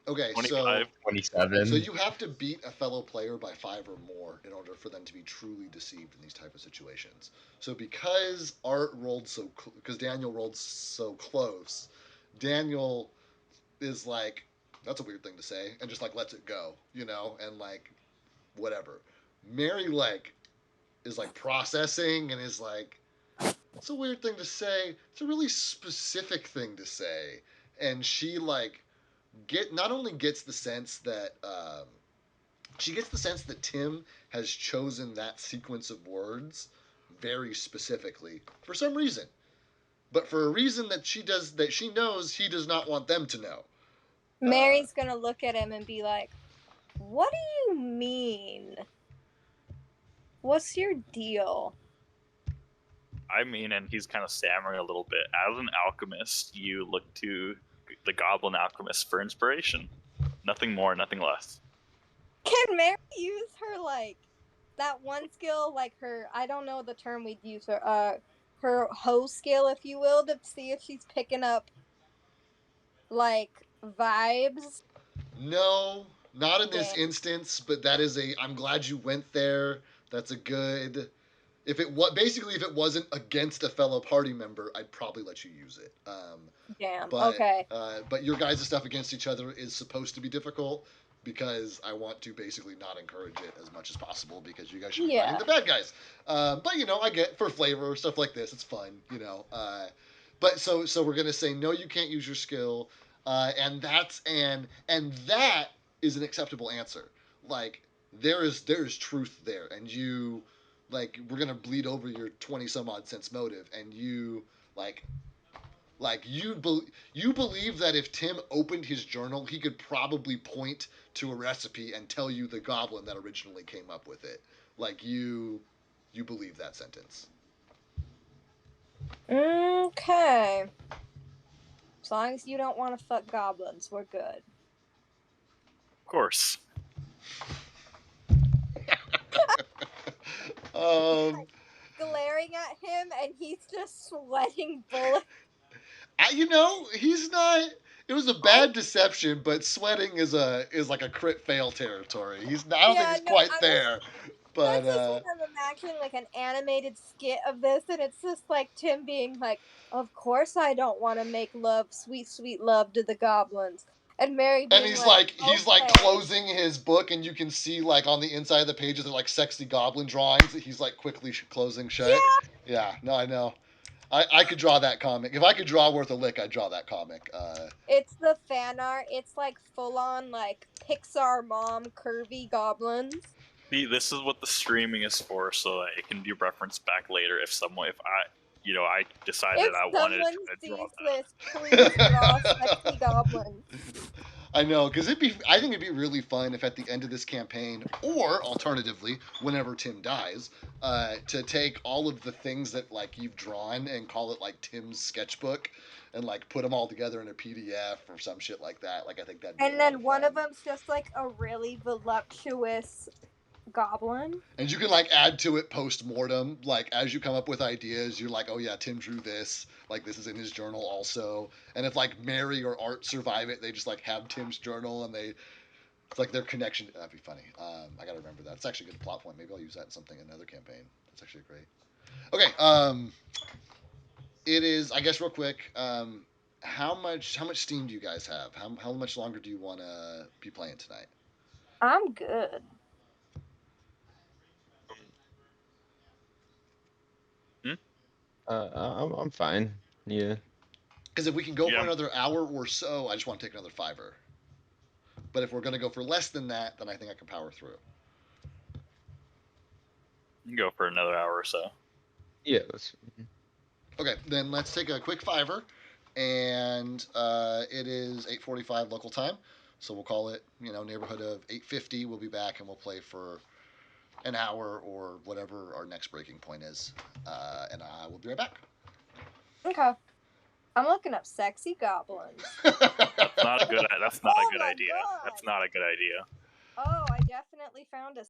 A: Okay,
B: 25.
D: 27.
A: so you have to beat a fellow player by 5 or more in order for them to be truly deceived in these type of situations. So because Art rolled because Daniel rolled so close, Daniel is like, that's a weird thing to say, and just like lets it go, and like whatever. Mary like is like processing and is like, it's a weird thing to say. It's a really specific thing to say, and she like not only gets the sense that she gets the sense that Tim has chosen that sequence of words very specifically for some reason, but for a reason that she knows he does not want them to know.
E: Mary's gonna look at him and be like, "What do you mean? What's your deal?"
B: I mean, and he's kind of stammering a little bit. As an alchemist, you look to the Goblin Alchemist for inspiration. Nothing more, nothing less.
E: Can Mary use her like that one skill, like her? I don't know the term we'd use her hoe skill, if you will, to see if she's picking up like vibes.
A: No, not in this
E: Damn.
A: instance, but that is I'm glad you went there. That's a good. If it wasn't against a fellow party member, I'd probably let you use it.
E: Damn.
A: But,
E: Okay.
A: But your guys' stuff against each other is supposed to be difficult because I want to basically not encourage it as much as possible because you guys should be fighting the bad guys. But I get for flavor stuff like this, it's fun. But so we're gonna say no, you can't use your skill, and that is an acceptable answer. Like there is truth there, and you. Like we're gonna bleed over your 20 some odd sense motive, and you you believe that if Tim opened his journal, he could probably point to a recipe and tell you the goblin that originally came up with it. Like you believe that sentence.
E: Okay. As long as you don't want to fuck goblins, we're good.
B: Of course.
E: Glaring at him, and he's just sweating bullets.
A: He's not. It was a bad deception, but sweating is like a crit fail territory. I don't think he's quite there. But
E: that's just what I'm imagining, like an animated skit of this, and it's just like Tim being like, "Of course I don't want to make love, sweet, sweet love to the goblins." And Mary being
A: he's
E: okay.
A: like closing his book, and you can see like on the inside of the pages they're like sexy goblin drawings that he's like quickly closing shut. Yeah, no, I know. I could draw that comic. If I could draw worth a lick, I'd draw that comic.
E: It's the fan art. It's like full on like Pixar mom curvy goblins.
B: See, this is what the streaming is for, so that it can be referenced back later if I decided I wanted to draw that.
E: Please draw sexy goblins.
A: I know, because I think it'd be really fun if at the end of this campaign, or alternatively, whenever Tim dies, to take all of the things that like you've drawn and call it like Tim's sketchbook, and like put them all together in a PDF or some shit like that. Like I think that'd be.
E: And then one of them's just like a really voluptuous goblin.
A: And you can like add to it post-mortem, like as you come up with ideas, you're like, oh yeah, Tim drew this, like this is in his journal also. And if like Mary or Art survive it, they just like have Tim's journal and it's like their connection. That'd be funny. I gotta remember that. It's actually a good plot point. Maybe I'll use that in another campaign. That's actually great. Okay. It is. I guess real quick. How much steam do you guys have? How much longer do you want to be playing tonight?
E: I'm good.
D: I'm fine. Yeah.
A: Because if we can go for
B: Yeah.
A: another hour or so, I just want to take another fiver. But if we're going to go for less than that, then I think I can power through.
B: You can go for another hour or so.
D: Yeah. Let's.
A: Okay, then let's take a quick fiver, and it is 8:45 local time, so we'll call it neighborhood of 8:50. We'll be back and we'll play for an hour or whatever our next breaking point is, and I will be right back.
E: Okay. I'm looking up sexy goblins.
B: That's not a good. That's not
E: Oh
B: a good
E: my
B: idea.
E: God.
B: That's not a good idea.
E: Oh, I definitely found a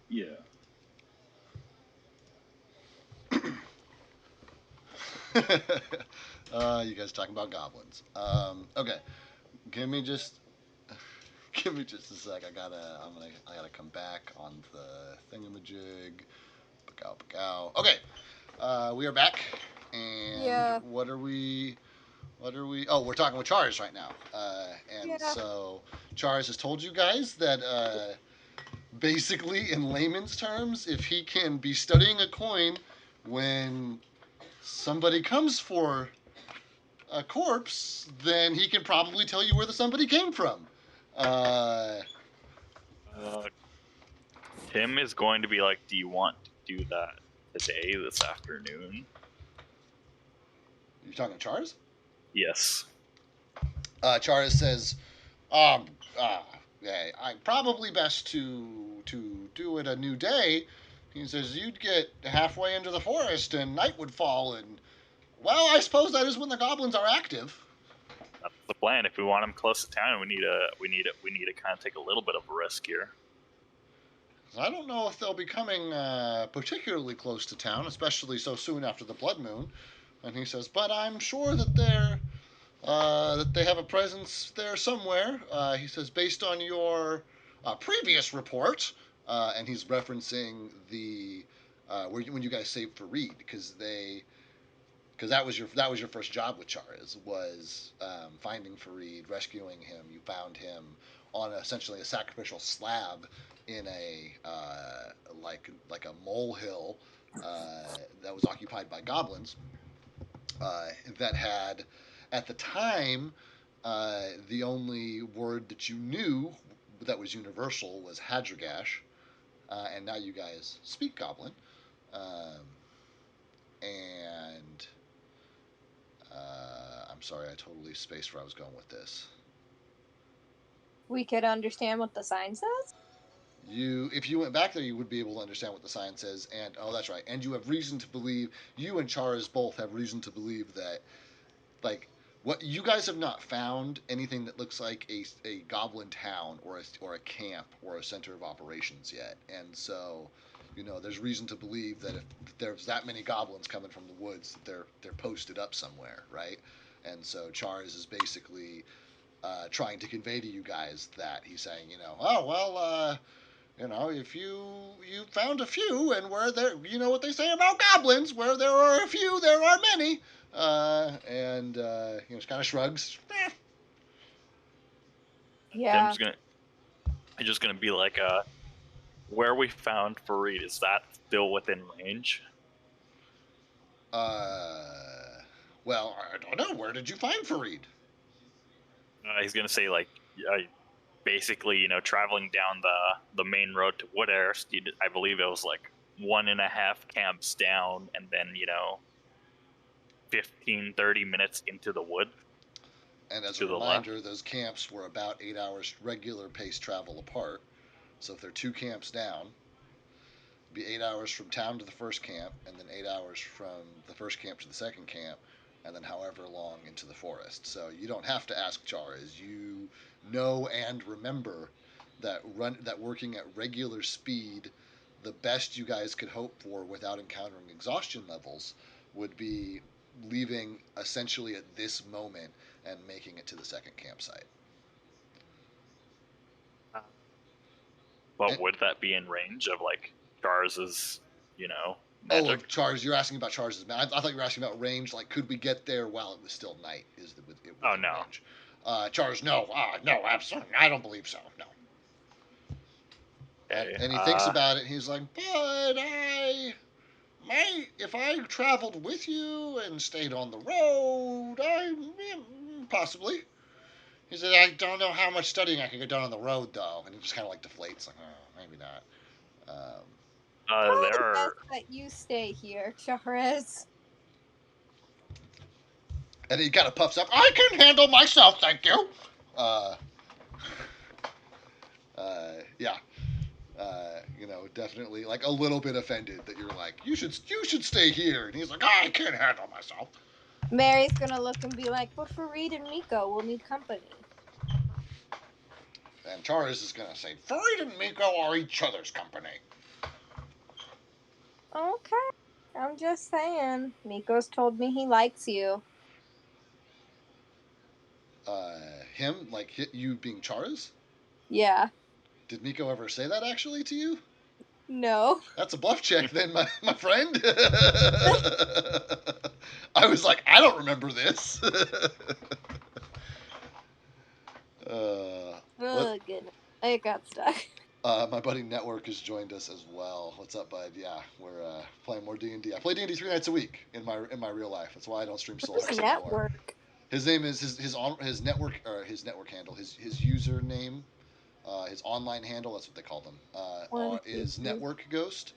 G: Yeah.
A: You guys talking about goblins. Okay. Give me just give me just a sec. I gotta come back on the thingamajig. Bagow. Okay. We are back. And
E: Yeah.
A: what are we oh, we're talking with Chars right now. And
E: Yeah.
A: so Chars has told you guys that basically in layman's terms, if he can be studying a coin when somebody comes for a corpse, then he can probably tell you where the somebody came from.
B: Tim is going to be like, do you want to do that today, this afternoon?
A: You talking to Chars?
B: Yes.
A: Chars says, yeah, probably best to do it a new day. He says you'd get halfway into the forest and night would fall, and well, I suppose that is when the goblins are active.
B: That's the plan. If we want them close to town, we need to kind of take a little bit of a risk here.
A: I don't know if they'll be coming particularly close to town, especially so soon after the blood moon. And he says, but I'm sure that that they have a presence there somewhere. He says, based on your previous report, and he's referencing the when you guys saved Fareed, because that was your first job with Chars, was finding Fareed, rescuing him. You found him on essentially a sacrificial slab in a like a molehill that was occupied by goblins that had, at the time, the only word that you knew that was universal was Hadragash, and now you guys speak Goblin, and I'm sorry, I totally spaced where I was going with this.
E: We could understand what the sign says?
A: If you went back there, you would be able to understand what the sign says, and oh, that's right. And you have reason to believe. You and Chars both have reason to believe that, like, what you guys have not found anything that looks like a goblin town or a camp or a center of operations yet, and so, there's reason to believe that if there's that many goblins coming from the woods, that they're posted up somewhere, right? And so Chars is basically trying to convey to you guys that he's saying, oh well. If you found a few, and where there, you know what they say about goblins, where there are a few, there are many. And he kind of shrugs.
E: Yeah.
B: He's just gonna be like, where we found Fareed, is that still within range?
A: Well, I don't know. Where did you find Fareed?
B: He's gonna say like, basically, traveling down the main road to Woodhurst, I believe it was like 1.5 camps down, and then 15-30 minutes into the wood.
A: And as a reminder, those camps were about 8 hours regular pace travel apart. So if they're 2 camps down, it'd be 8 hours from town to the first camp, and then 8 hours from the first camp to the second camp, and then however long into the forest. So you don't have to ask Chars. You know and remember that working at regular speed, the best you guys could hope for without encountering exhaustion levels would be leaving essentially at this moment and making it to the second campsite.
B: But would that be in range of like Chars's, magic?
A: Oh, like Chars, you're asking about Chars's. I thought you were asking about range. Like, could we get there while it was still night?
B: Oh, no.
A: Range? Chars, no, absolutely, I don't believe so. No.
B: Okay,
A: and he thinks about it. He's like, but if I traveled with you and stayed on the road, possibly. He said, I don't know how much studying I could get done on the road, though. And he just kind of like deflates, like, oh, maybe not.
E: Probably best that you stay here, Chars.
A: And he kind of puffs up. I can handle myself, thank you. Yeah. Definitely like a little bit offended that you're like, you should stay here. And he's like, I can't handle myself.
E: Mary's gonna look and be like, but Fareed and Miko will need company.
A: And Chars is gonna say, Fareed and Miko are each other's company.
E: Okay. I'm just saying. Miko's told me he likes you.
A: Him, like you being Charas?
E: Yeah.
A: Did Miko ever say that actually to you?
E: No.
A: That's a bluff check then, my friend. I was like, I don't remember this.
E: Oh,
A: what?
E: goodness. It got stuck.
A: My buddy Network has joined us as well. What's up, bud? Yeah, we're playing more D&D. I play D&D 3 nights a week in my real life. That's why I don't stream Soul Hearts anymore.
E: Network.
A: His name is his network or his network handle. His username, his online handle. That's what they call them. Is Network Ghost.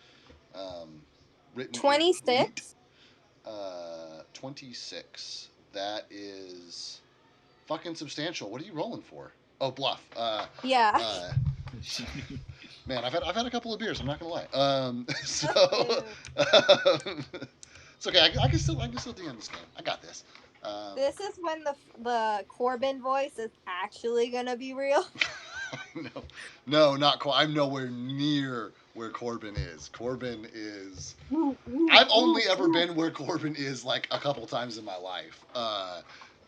A: Written in wheat.
E: 26.
A: 26. That is fucking substantial. What are you rolling for? Oh, bluff.
E: Yeah.
A: Man, I've had a couple of beers. I'm not gonna lie. So
E: Ew.
A: it's okay. I can still DM this game. I got this.
E: This is when the Corbin voice is actually gonna be real.
A: No, not quite. I'm nowhere near where Corbin is. Corbin is. I've only ever been where Corbin is like a couple times in my life.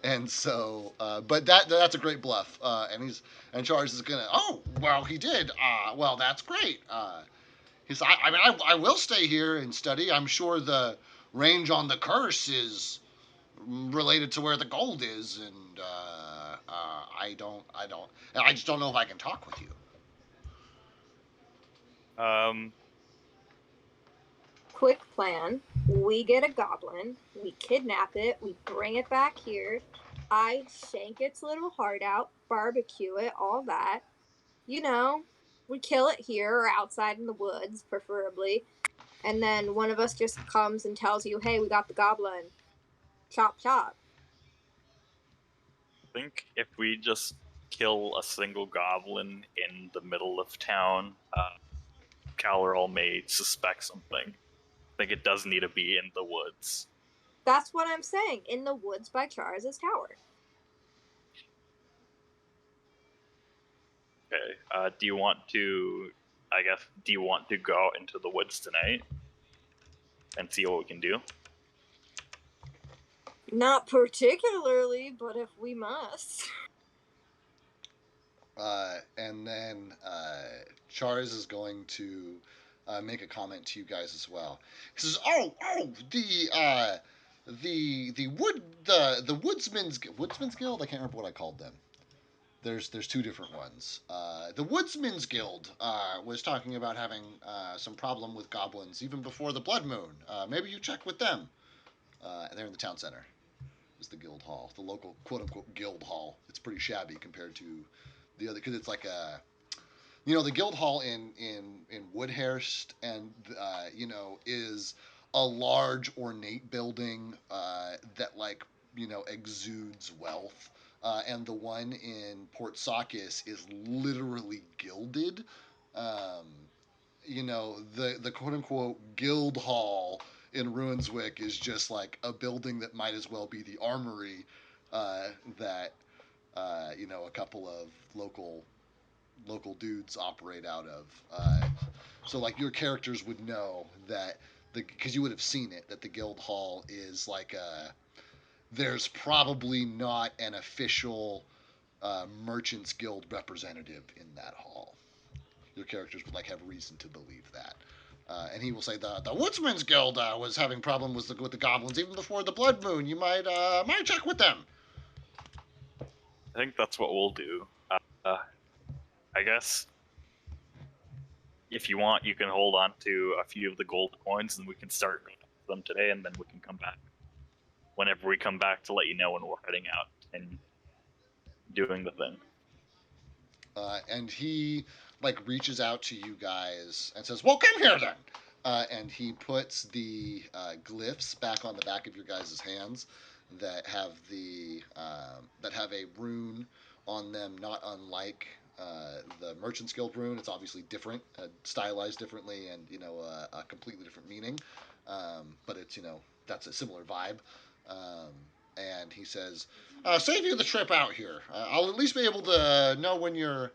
A: And so, but that's a great bluff. And Charles is gonna. Oh, well, he did. Well, that's great. He's. I will stay here and study. I'm sure the range on the curse is related to where the gold is, and I just don't know if I can talk with you.
E: Quick plan. We get a goblin, we kidnap it, we bring it back here, I shank its little heart out, barbecue it, all that. You know, we kill it here or outside in the woods, preferably. And then one of us just comes and tells you, hey, we got the goblin. Chop, chop.
B: I think if we just kill a single goblin in the middle of town, Calorol may suspect something. I think it does need to be in the woods.
E: That's what I'm saying. In the woods by Chars's tower.
B: Okay. Do you want to go out into the woods tonight and see what we can do?
E: Not particularly, but if we must.
A: And then Charles is going to make a comment to you guys as well. He says, "Oh, the Woodsman's Guild. I can't remember what I called them. There's two different ones. The Woodsman's Guild was talking about having some problem with goblins even before the Blood Moon. Maybe you check with them. They're in the town center. Is the guild hall, the local quote-unquote guild hall. It's pretty shabby compared to the other, because it's like the guild hall in Woodhurst, and is a large ornate building that exudes wealth, and the one in Port Sockis is literally gilded. The quote-unquote guild hall in Ruinswick is just like a building that might as well be the armory that a couple of local dudes operate out of. So like your characters would know that because you would have seen it, that the guild hall is like there's probably not an official merchants guild representative in that hall. Your characters would have reason to believe that. And he will say the Woodsman's Guild was having problems with the goblins even before the Blood Moon. You might check with them.
B: I think that's what we'll do. I guess if you want, you can hold on to a few of the gold coins, and we can start them today, and then we can come back whenever we come back to let you know when we're heading out and doing the thing.
A: And he reaches out to you guys and says, "Well, come here then." And he puts the glyphs back on the back of your guys' hands that have a rune on them, not unlike the Merchant's Guild rune. It's obviously different, stylized differently, and a completely different meaning. But it's that's a similar vibe. And he says, "Save you the trip out here. I'll at least be able to know when you're.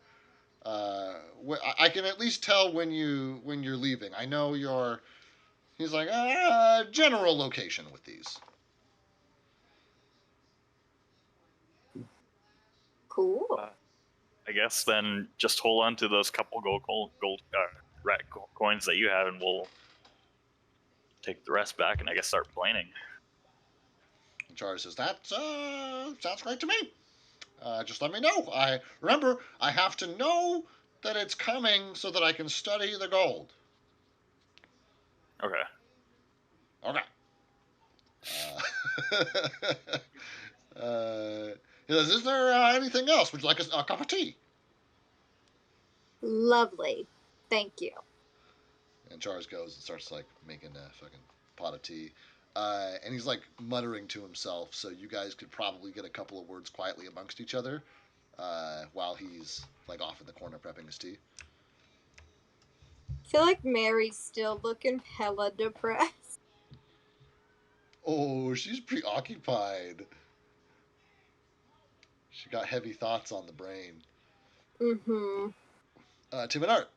A: I can at least tell when you're leaving. I know you're He's like, general location with these.
E: Cool.
B: I guess then just hold on to those couple gold rat coins that you have, and we'll take the rest back, and I guess start planning.
A: And Charlie says, that sounds great to me. Just let me know. I have to know that it's coming so that I can study the gold.
B: Okay.
A: Okay. He says, is there anything else? Would you like a cup of tea?
E: Lovely. Thank you.
A: And Charles goes and starts like making a fucking pot of tea. And he's like muttering to himself, so you guys could probably get a couple of words quietly amongst each other while he's like off in the corner prepping his tea.
E: I feel like Mary's still looking hella depressed.
A: Oh, she's preoccupied. She got heavy thoughts on the brain.
E: Mm-hmm.
A: Tim and Art.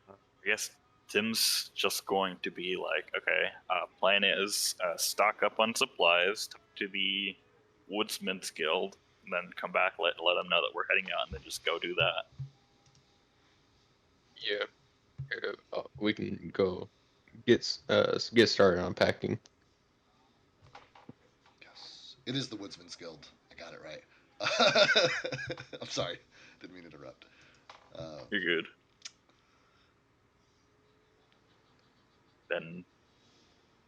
B: I guess Tim's just going to be like, okay, plan is stock up on supplies, talk to the Woodsman's Guild, and then come back, let them know that we're heading out, and then just go do that.
F: Yeah. We can go get started on packing.
A: Yes. It is the Woodsman's Guild. I got it right. I'm sorry. Didn't mean to interrupt.
B: You're good. Then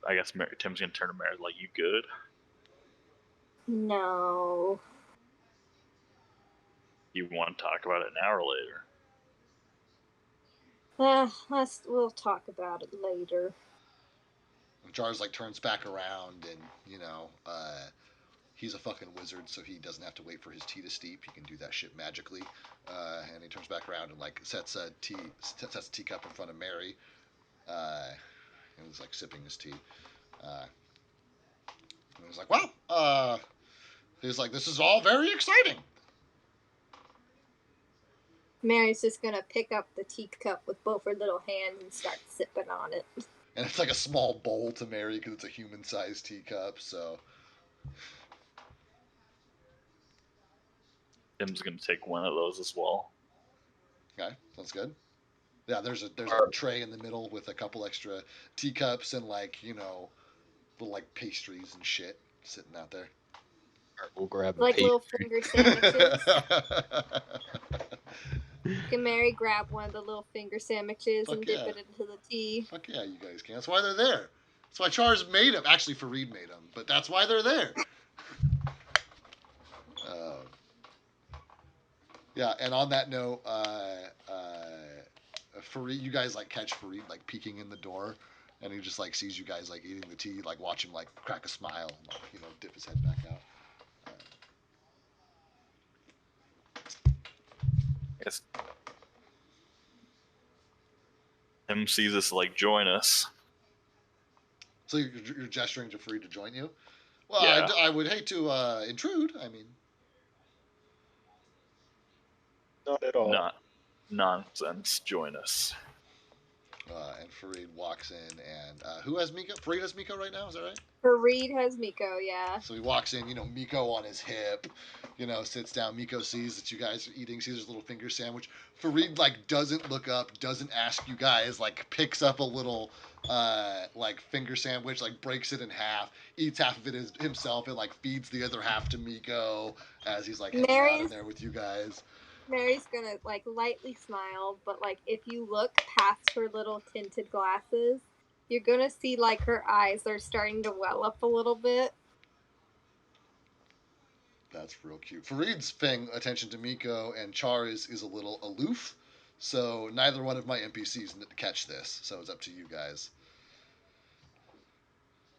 B: I guess Tim's gonna turn to Mary like, you good?
E: No.
B: You want to talk about it now or later?
E: We'll talk about it later.
A: And Charles like turns back around and, he's a fucking wizard, so he doesn't have to wait for his tea to steep. He can do that shit magically. And he turns back around and like sets a teacup in front of Mary. And he's like sipping his tea. And he's like, well, he's like, this is all very exciting.
E: Mary's just gonna pick up the teacup with both her little hands and start sipping on it.
A: And it's like a small bowl to Mary because it's a human-sized teacup, so...
B: Tim's gonna take one of those as well.
A: Okay, sounds good. Yeah, there's a tray in the middle with a couple extra teacups and little like pastries and shit sitting out there.
F: We'll grab
E: like little finger sandwiches.
A: Fuck
E: Can Mary grab one of the little finger sandwiches and dip
A: yeah.
E: it into the tea?
A: yeah, you guys can. That's why they're there. That's why Charles made them. Actually, Fareed made them, but that's why they're there. Yeah, and on that note, Fareed, you guys like catch Fareed like peeking in the door, and he just like sees you guys like eating the tea, like watch him like crack a smile, and, dip his head back out.
B: Yes. Tim sees us like join us.
A: So you're gesturing to Fareed to join you? Well,
B: Yeah.
A: I would hate to intrude. I mean,
F: Not at all.
B: Not nonsense. Join us.
A: and Fareed walks in, and who has Miko? Fareed has Miko right now. Is that right?
E: Fareed has Miko, yeah.
A: So he walks in, Miko on his hip, sits down. Miko sees that you guys are eating, sees his little finger sandwich. Fareed, doesn't look up, doesn't ask you guys, picks up a little, finger sandwich, breaks it in half, eats half of it himself, and, feeds the other half to Miko as he's, hanging out in there with you guys.
E: Mary's gonna, lightly smile, but, if you look past her little tinted glasses, you're gonna see, her eyes are starting to well up a little bit.
A: That's real cute. Fareed's paying attention to Miko, and Char is a little aloof, so neither one of my NPCs catch this, so it's up to you guys.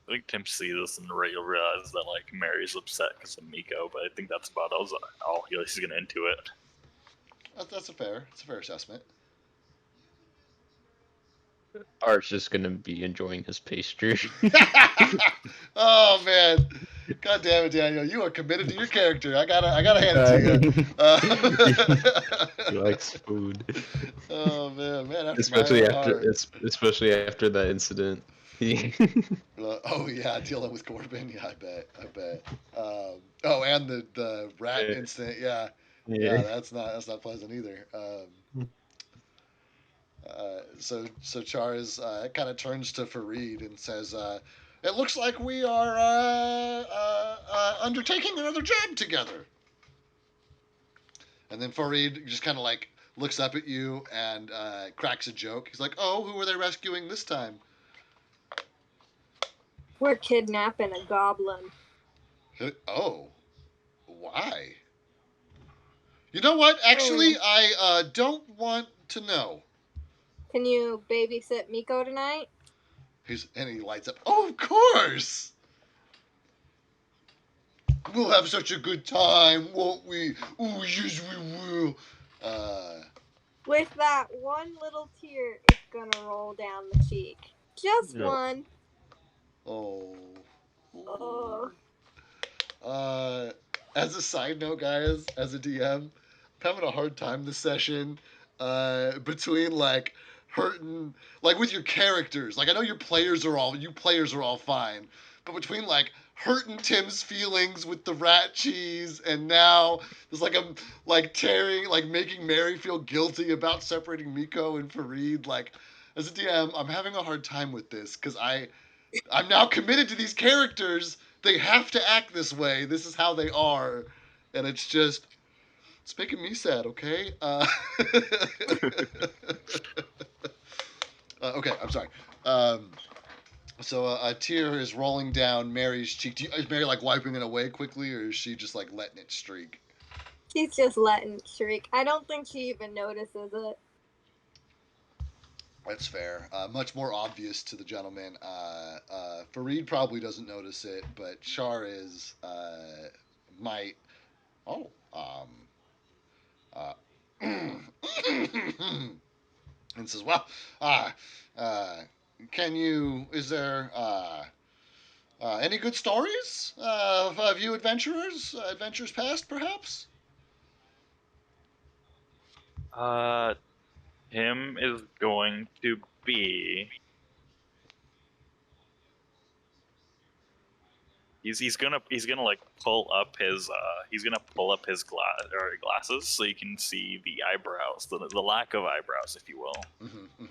B: I think Tim sees this and realizes that Mary's upset because of Miko, but I think that's about all he's gonna into it.
A: It's a fair assessment.
D: Art's just gonna be enjoying his pastry.
A: Oh man, God damn it, Daniel! You are committed to your character. I gotta hand it to
F: He
A: you.
F: likes food,
A: Oh man, after my
F: especially
A: own
F: after
A: heart.
F: especially after that incident. He
A: Oh yeah, dealing with Corbin. Yeah, I bet. Oh, and the rat incident. Yeah,
F: yeah.
A: that's not pleasant either. So Char's kind of turns to Farid and says, "It looks like we are undertaking another job together." And then Farid just kind of like looks up at you and cracks a joke. He's like, "Oh, who are they rescuing this time?"
E: We're kidnapping a goblin.
A: Oh, why? You know what? Actually, I don't want to know.
E: Can you babysit Miko tonight?
A: And he lights up. Oh, of course. We'll have such a good time, won't we? Oh, yes, we will.
E: With that one little tear, it's gonna roll down the cheek. Just
F: No.
E: one.
A: Oh.
E: Oh.
A: As a side note, guys, as a DM, I'm having a hard time this session between like hurting, like with your characters. Like I know you players are all fine, but between like hurting Tim's feelings with the rat cheese, and now there's like I'm like tearing, like making Mary feel guilty about separating Miko and Farid. Like as a DM, I'm having a hard time with this because I'm now committed to these characters. They have to act this way. This is how they are, and it's making me sad. Okay. Okay, I'm sorry. So a tear is rolling down Mary's cheek. Is Mary like wiping it away quickly, or is she just like letting it streak?
E: She's just letting it shriek. I don't think she even notices it.
A: That's fair. Much more obvious to the gentleman. Farid probably doesn't notice it, but Char is might. Oh. Uh, and says, "Well, uh, uh, is there any good stories of you adventures past, perhaps?"
B: Him is going to be. He's gonna like pull up his glasses so you can see the eyebrows, the lack of eyebrows, if you will.
A: Mm-hmm,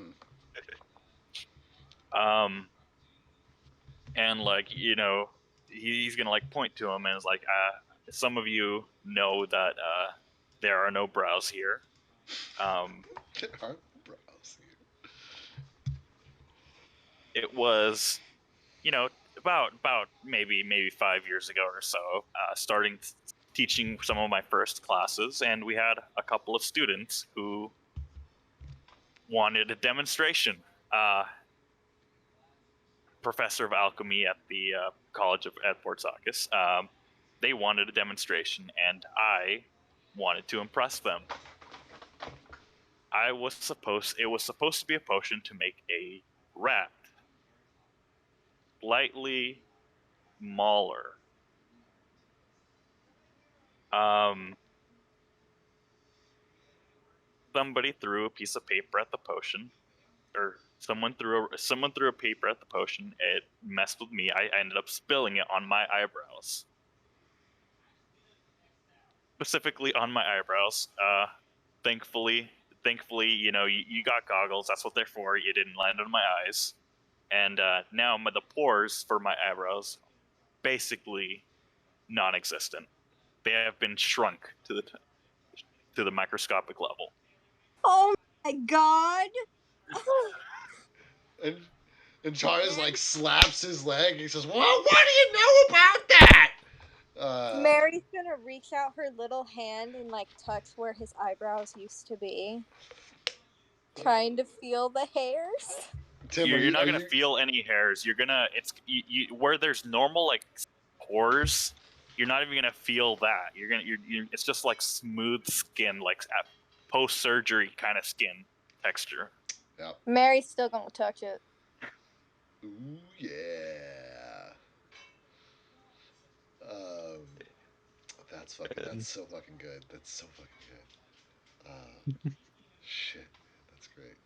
A: mm-hmm.
B: And like he's gonna like point to him and is like, some of you know that there are no brows here.
A: There are brows here.
B: It was, about maybe 5 years ago or so, starting teaching some of my first classes, and we had a couple of students who wanted a demonstration. Professor of alchemy at the college at Fort Saucus. They wanted a demonstration, and I wanted to impress them. It was supposed to be a potion to make a rat slightly smaller. Somebody threw a piece of paper at the potion, or someone threw a paper at the potion. It messed with me. I ended up spilling it on my eyebrows, specifically on my eyebrows. Thankfully, you got goggles. That's what they're for. You didn't land on my eyes, and now the pores for my eyebrows basically non-existent. They have been shrunk to the microscopic level.
E: Oh my god!
A: And Charles like slaps his leg. He says, "Well, what do you know about that?"
E: Mary's gonna reach out her little hand and like touch where his eyebrows used to be, trying to feel the hairs.
A: Tim,
B: You're not gonna feel any hairs. You're gonna where there's normal like pores. You're not even gonna feel that. It's just like smooth skin, like post surgery kind of skin texture.
A: Yeah.
E: Mary's still gonna touch it.
A: Ooh yeah. That's so fucking good. That's so fucking good. Shit, that's great.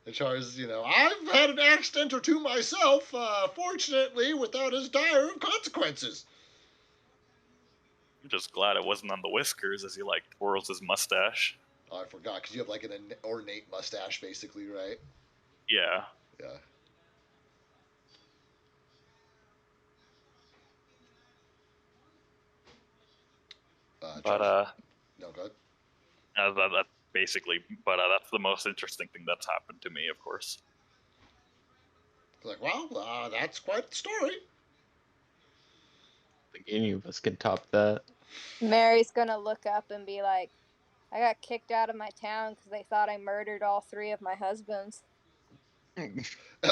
A: And Char's, I've had an accident or two myself, fortunately without as dire of consequences.
B: I'm just glad it wasn't on the whiskers as he like twirls his mustache.
A: Oh, I forgot, because you have like an ornate mustache, basically, right?
B: Yeah.
A: Yeah.
B: But
A: no, go ahead.
B: that basically, but that's the most interesting thing that's happened to me, of course.
A: Like, well, that's quite the story.
D: I think any of us can top that.
E: Mary's gonna look up and be like, I got kicked out of my town because they thought I murdered all 3 of my husbands.
A: And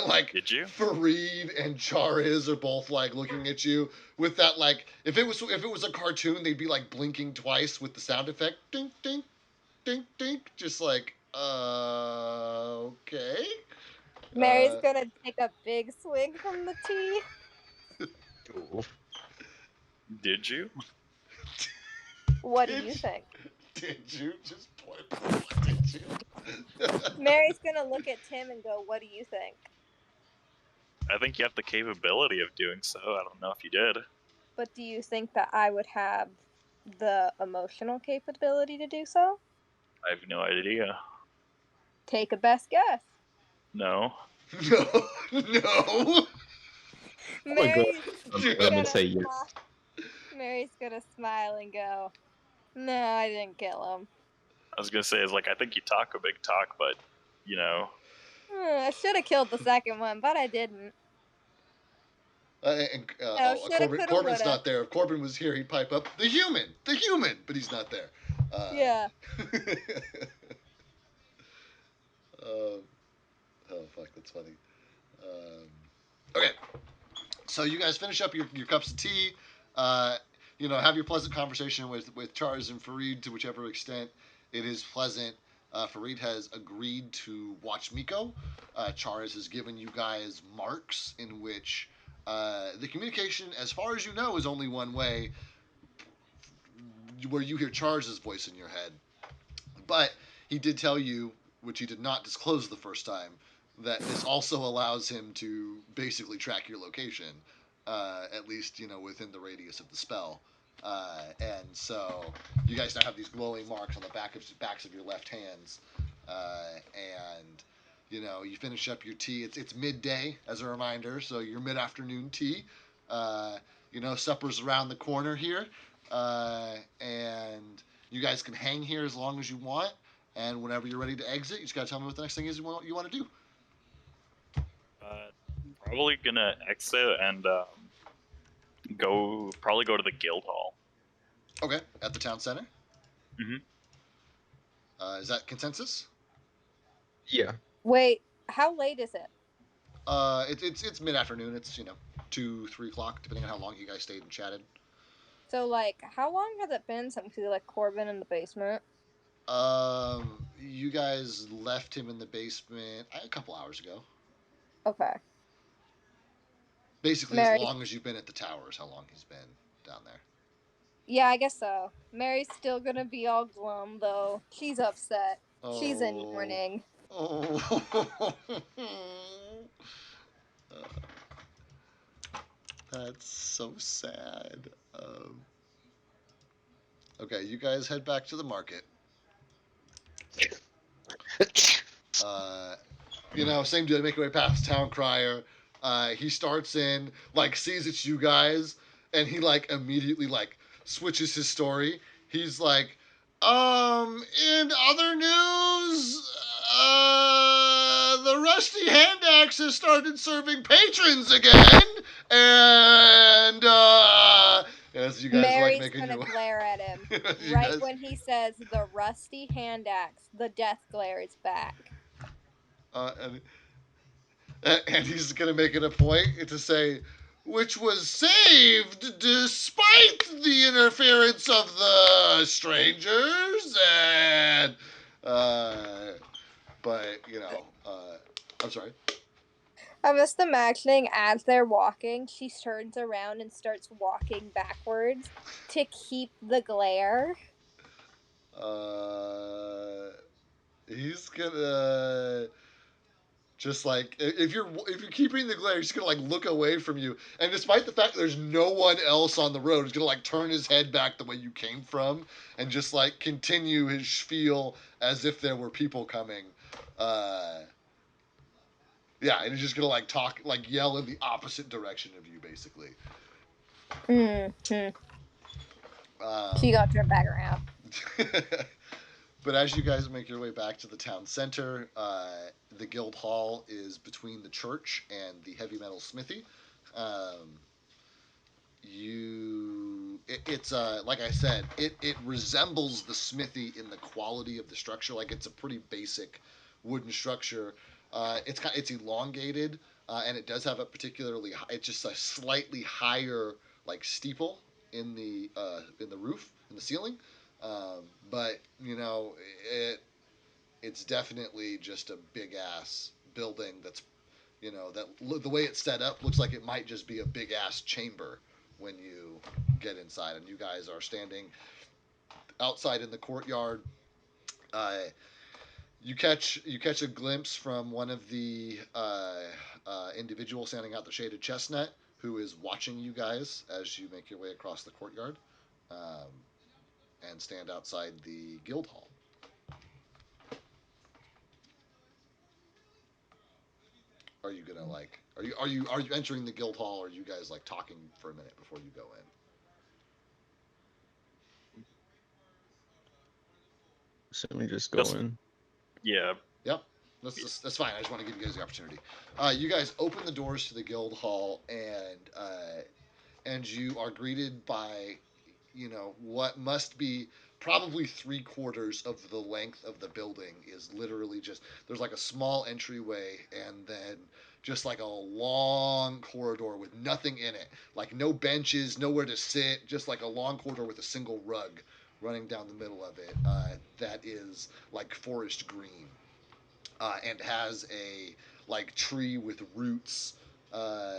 A: like,
B: Did you?
A: Fareed and Chariz are both like looking at you with that, like, if it was a cartoon, they'd be like blinking twice with the sound effect, ding ding ding ding, just like, okay.
E: Mary's gonna take a big swig from the tea.
B: Did you?
E: What do you think?
A: Did you just point? Did you?
E: Mary's gonna look at Tim and go, what do you think?
B: I think you have the capability of doing so. I don't know if you did.
E: But do you think that I would have the emotional capability to do so?
B: I have no idea.
E: Take a best guess.
B: No.
A: No.
E: Mary's
D: gonna say yes.
E: Mary's gonna smile and go, no, I didn't kill him.
B: I was gonna say, is like, I think you talk a big talk, but,
E: I should have killed the second one, but I didn't.
A: Corbin's not there. If Corbin was here, he'd pipe up, the human, but he's not there.
E: Yeah.
A: Oh, fuck, that's funny. Okay, so you guys finish up your cups of tea. Have your pleasant conversation with Charles and Fareed to whichever extent it is pleasant. Fareed has agreed to watch Miko. Charles has given you guys marks in which the communication, as far as you know, is only one way, where you hear Charles' voice in your head. But he did tell you, which he did not disclose the first time, that this also allows him to basically track your location, at least, within the radius of the spell. And so you guys now have these glowing marks on the backs of your left hands. And, you finish up your tea. It's midday, as a reminder, so your mid-afternoon tea. Supper's around the corner here. And you guys can hang here as long as you want. And whenever you're ready to exit, you just got to tell me what the next thing is you want to do.
B: Probably gonna exit and go to the guild hall.
A: Okay, at the town center.
B: Mhm.
A: Is that consensus?
D: Yeah.
E: Wait, how late is it?
A: It's mid-afternoon. It's 2-3 o'clock, depending on how long you guys stayed and chatted.
E: So how long has it been since we let Corbin in the basement?
A: You guys left him in the basement a couple hours ago.
E: Okay.
A: Basically, as long as you've been at the tower is how long he's been down there.
E: Yeah, I guess so. Mary's still gonna be all glum, though. She's upset.
A: Oh.
E: She's in mourning.
A: Oh. That's so sad. Okay, you guys head back to the market. Same deal. Make your way past Town Crier. He starts in, sees it's you guys, and he immediately switches his story. He's like, in other news, the Rusty Hand Axe has started serving patrons again, and as you guys
E: Mary's
A: making
E: gonna
A: your
E: glare at him when he says the Rusty Hand Axe. The death glare is back.
A: And he's gonna make it a point to say, which was saved despite the interference of the strangers, and I'm sorry.
E: I'm just imagining as they're walking, she turns around and starts walking backwards to keep the glare.
A: He's gonna just like if you're keeping the glare, he's gonna like look away from you, and despite the fact that there's no one else on the road, he's gonna like turn his head back the way you came from, and just like continue his spiel as if there were people coming. Yeah, and he's just gonna like talk, like yell in the opposite direction of you, basically.
E: Mm-hmm.
A: Um,
E: She got turned back around.
A: But as you guys make your way back to the town center, the guild hall is between the church and the heavy metal smithy. Um, it's like I said, it resembles the smithy in the quality of the structure. Like it's a pretty basic wooden structure. It's elongated, and it does have a particularly it's just a slightly higher like steeple in the roof, in the ceiling. But it's definitely just a big ass building that's that the way it's set up looks like it might just be a big ass chamber when you get inside, and you guys are standing outside in the courtyard. You catch a glimpse from one of the individuals standing out the shaded chestnut, who is watching you guys as you make your way across the courtyard, um, and stand outside the guild hall. Are you gonna like? Are you entering the guild hall? Or are you guys like talking for a minute before you go in?
D: So we just go
B: That's-
D: in.
B: Yeah.
A: Yep. That's fine. I just want to give you guys the opportunity. You guys open the doors to the guild hall, and you are greeted by, what must be probably 3/4 of the length of the building is literally just there's like a small entryway, and then just like a long corridor with nothing in it, like no benches, nowhere to sit, just like a long corridor with a single rug running down the middle of it, that is like forest green, and has a like tree with roots, um,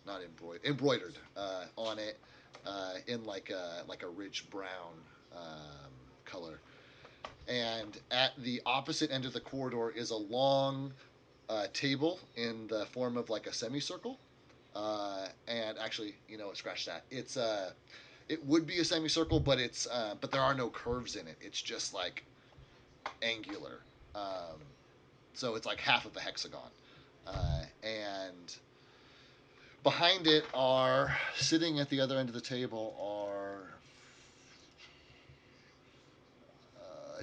A: not embroidered on it, in like a rich brown color. And at the opposite end of the corridor is a long table in the form of like a semicircle. And actually, scratch that. It would be a semicircle, but there are no curves in it. It's just like angular. Um, so it's like half of a hexagon. And behind it are, sitting at the other end of the table, are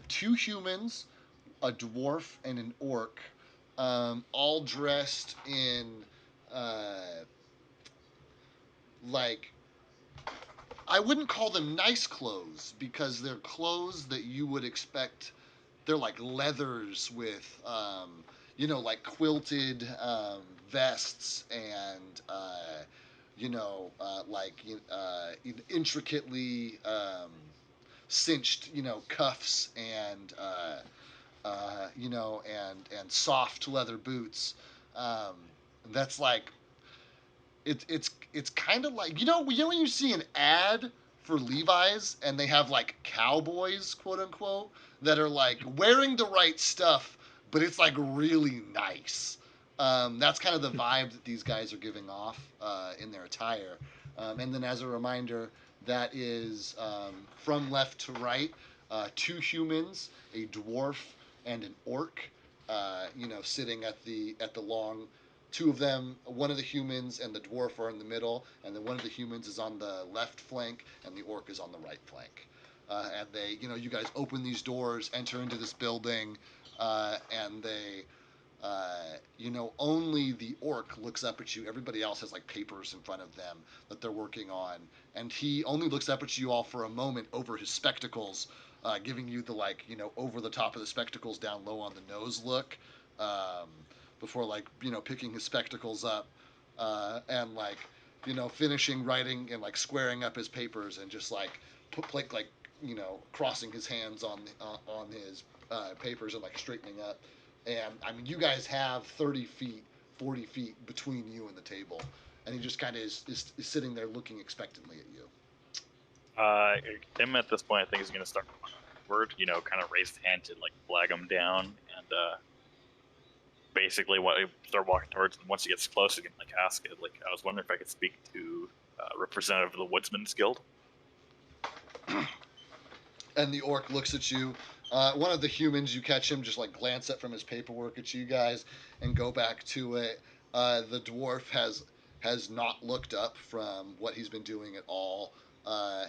A: two humans, a dwarf, and an orc, all dressed in like, I wouldn't call them nice clothes because they're clothes that you would expect. They're like leathers with, like quilted vests and, intricately cinched, cuffs and, and soft leather boots. Um, that's like it's kind of like when you see an ad for Levi's and they have like cowboys, quote unquote, that are like wearing the right stuff, but it's like really nice. That's kind of the vibe that these guys are giving off in their attire. And then as a reminder, that is, from left to right, two humans, a dwarf, and an orc. Sitting at the long. Two of them, one of the humans and the dwarf are in the middle, and then one of the humans is on the left flank, and the orc is on the right flank. And they, you guys open these doors, enter into this building, and they, only the orc looks up at you. Everybody else has like papers in front of them that they're working on, and he only looks up at you all for a moment over his spectacles, giving you the over the top of the spectacles, down low on the nose look. Before picking his spectacles up, and finishing writing and squaring up his papers, and just crossing his hands on his papers and straightening up. and I mean, you guys have 30 feet, 40 feet between you and the table, and he just kind of is sitting there looking expectantly at you.
B: Tim at this point, I think, is going to start forward, kind of raise his hand to like flag him down, and basically start walking towards him. Once he gets close, he can like ask it. Like, I was wondering if I could speak to representative of the Woodsman's Guild.
A: And the orc looks at you. One of the humans, you catch him just like glance at from his paperwork at you guys and go back to it. The dwarf has not looked up from what he's been doing at all.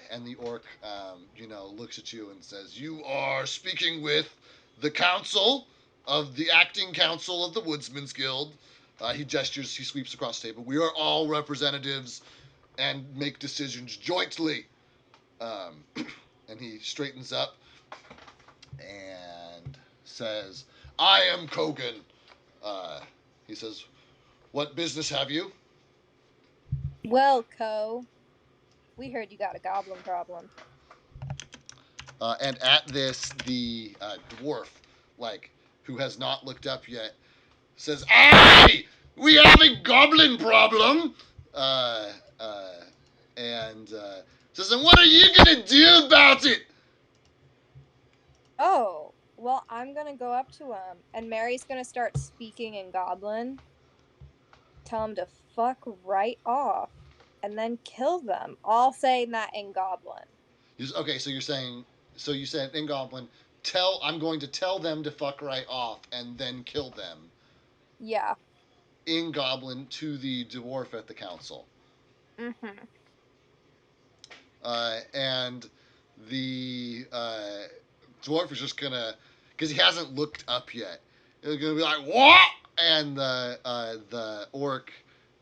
A: And the orc, looks at you and says, "You are speaking with the council of the acting council of the Woodsman's Guild." He gestures, he sweeps across the table. "We are all representatives and make decisions jointly." And he straightens up and says, "I am Kogan." He says, "What business have you?"
E: Well, Co, we heard you got a goblin problem.
A: And at this, the dwarf, who has not looked up yet, says, "Aye! We have a goblin problem!" And says, "And what are you going to do about it?"
E: Oh, well, I'm gonna go up to him, and Mary's gonna start speaking in Goblin. Tell him to fuck right off, and then kill them. All saying that in Goblin.
A: Okay, so you said in Goblin, I'm going to tell them to fuck right off and then kill them.
E: Yeah.
A: In Goblin to the dwarf at the council.
E: Mm-hmm.
A: And the dwarf is just gonna, because he hasn't looked up yet, he's gonna be like, "What?" And the orc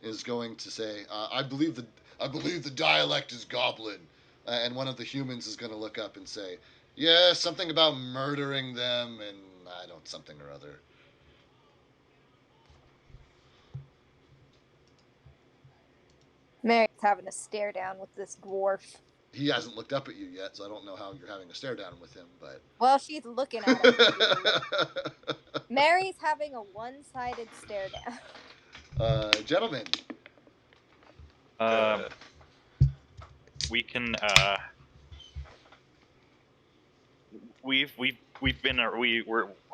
A: is going to say, I believe the dialect is Goblin." And one of the humans is gonna look up and say, "Yeah, something about murdering them and something or other."
E: Mary's having a stare down with this dwarf.
A: He hasn't looked up at you yet, so I don't know how you're having a stare down with him, but...
E: Well, she's looking at him. Mary's having a one-sided stare down.
A: Gentlemen.
B: We can. We're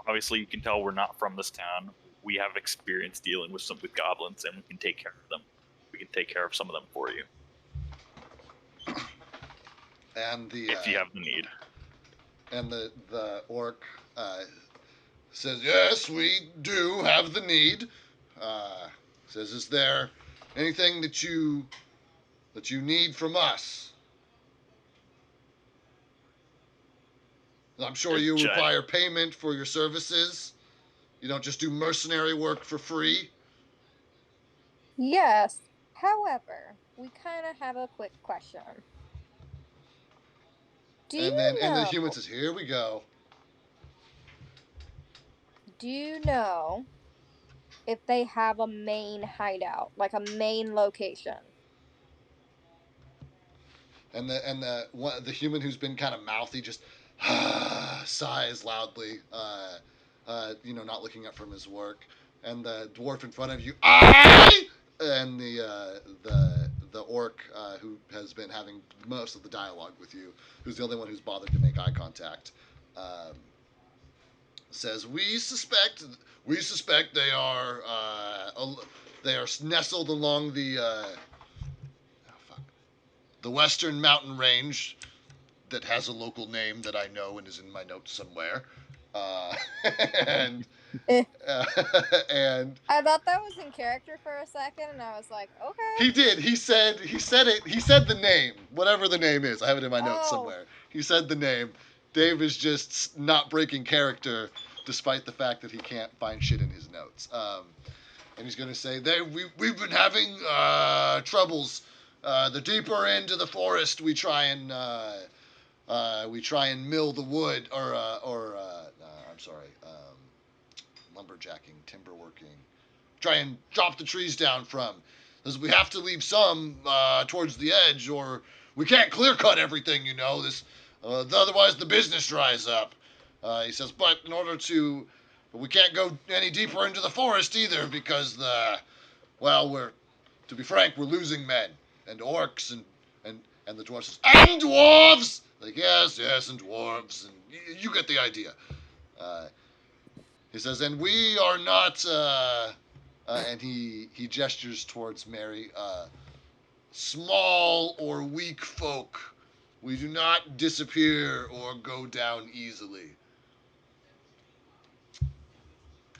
B: obviously, you can tell we're not from this town. We have experience dealing with goblins, and we can take care of them. We can take care of some of them for you.
A: And
B: if you have the need.
A: And the orc says, "Yes, we do have the need." Says, "Is there anything that you need from us?" I'm sure you require payment for your services. You don't just do mercenary work for free.
E: Yes. However, we kind of have a quick question.
A: And the human says, "Here we go."
E: Do you know if they have a main hideout, like a main location?
A: And the human who's been kind of mouthy just sighs loudly, not looking up from his work. And the dwarf in front of you, "Aye!" And the orc who has been having most of the dialogue with you, who's the only one who's bothered to make eye contact, says, we suspect they are nestled along the western mountain range that has a local name that I know and is in my notes somewhere. And and
E: I thought that was in character for a second, and I was like, okay.
A: He did. He said it. He said the name, whatever the name is. I have it in my notes somewhere. He said the name. Dave is just not breaking character, despite the fact that he can't find shit in his notes. And he's gonna say, we've been having troubles. The deeper into the forest, we try and mill the wood, lumberjacking, timber working. Try and chop the trees down from. Because we have to leave some towards the edge, or we can't clear cut everything. Otherwise the business dries up. He says, but in order to But we can't go any deeper into the forest either because to be frank, we're losing men and orcs and the dwarves says, and dwarves. Like yes, and dwarves, and you get the idea. He says, and we are not. And he gestures towards Mary. Small or weak folk. We do not disappear or go down easily.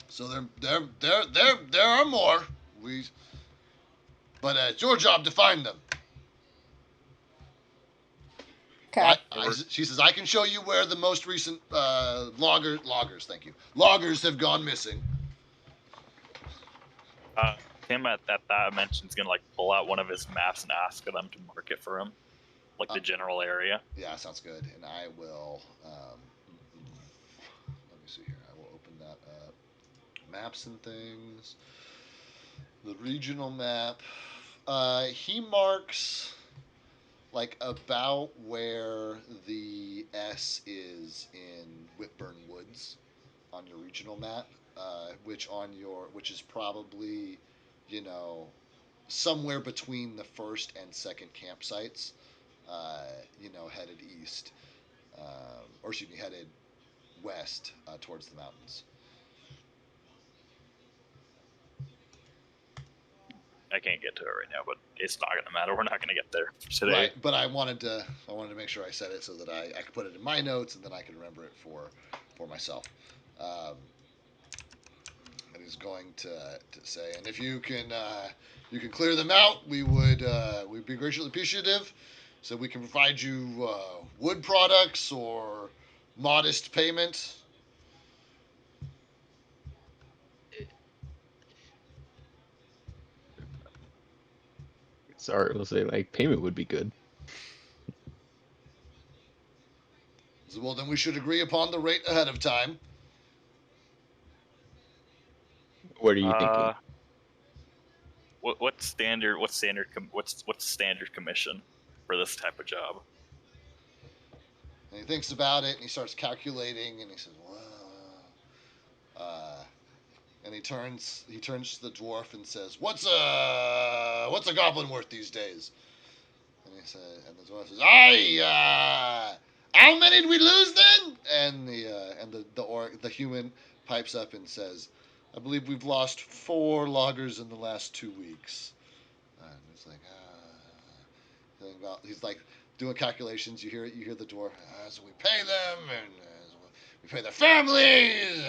A: So there are more. But it's your job to find them.
E: Okay.
A: She says, I can show you where the most recent loggers, thank you, loggers have gone missing.
B: Tim at that mention's gonna like pull out one of his maps and ask them to mark it for him, like the general area.
A: Yeah, sounds good. And I will. Let me see here. I will open that up. Maps and things. The regional map. He marks like about where the S is in Whitburn Woods on your regional map, which is probably, somewhere between the first and second campsites, headed east, or excuse me, headed west towards the mountains.
B: I can't get to it right now, but it's not gonna matter. We're not gonna get there today.
A: Right, but I wanted to make sure I said it so that I could put it in my notes and then I can remember it for myself. And he's going to say, and if you can clear them out, we'd be greatly appreciative. So we can provide you wood products or modest payment.
D: Sorry, we'll say like payment would be good.
A: So, well, then we should agree upon the rate ahead of time.
D: What are you thinking?
B: What's standard commission for this type of job?
A: And he thinks about it and he starts calculating and he says, well, and he turns to the dwarf and says, "What's a goblin worth these days?" And the dwarf says, how many did we lose then?" And the human pipes up and says, "I believe we've lost 4 loggers in the last 2 weeks." And it's like, he's like doing calculations. You hear the dwarf. So we pay them, and we pay their families.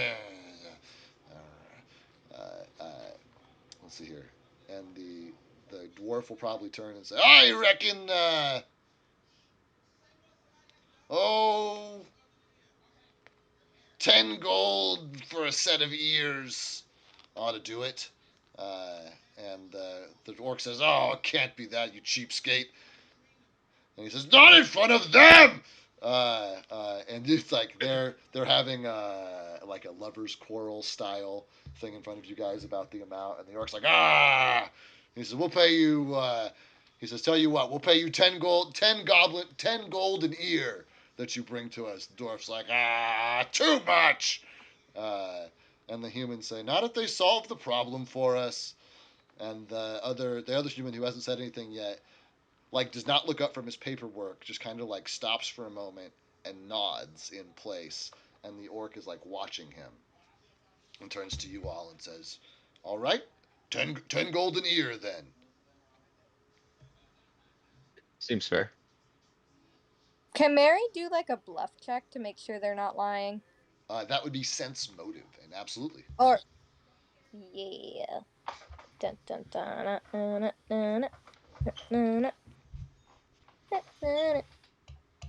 A: Let's see here, and the dwarf will probably turn and say, "I reckon, 10 gold for a set of ears ought to do it." And the orc says, "Oh, it can't be that, you cheapskate." And he says, "Not in front of them." And it's like they're having like a lovers' quarrel style thing in front of you guys about the amount, and the orc's like, "Ah!" He says, "We'll pay you." He says, "Tell you what, we'll pay you 10 gold an ear that you bring to us." The dwarf's like, "Ah, too much." And the humans say, "Not if they solve the problem for us." And the other human who hasn't said anything yet, like, does not look up from his paperwork, just kind of like stops for a moment and nods in place. And the orc is like watching him and turns to you all and says, "All right, 10 golden ear then."
D: Seems fair.
E: Can Mary do like a bluff check to make sure they're not lying?
A: That would be sense motive, and absolutely.
E: Or yeah. Dun, dun, dun, dun, dun, dun, dun.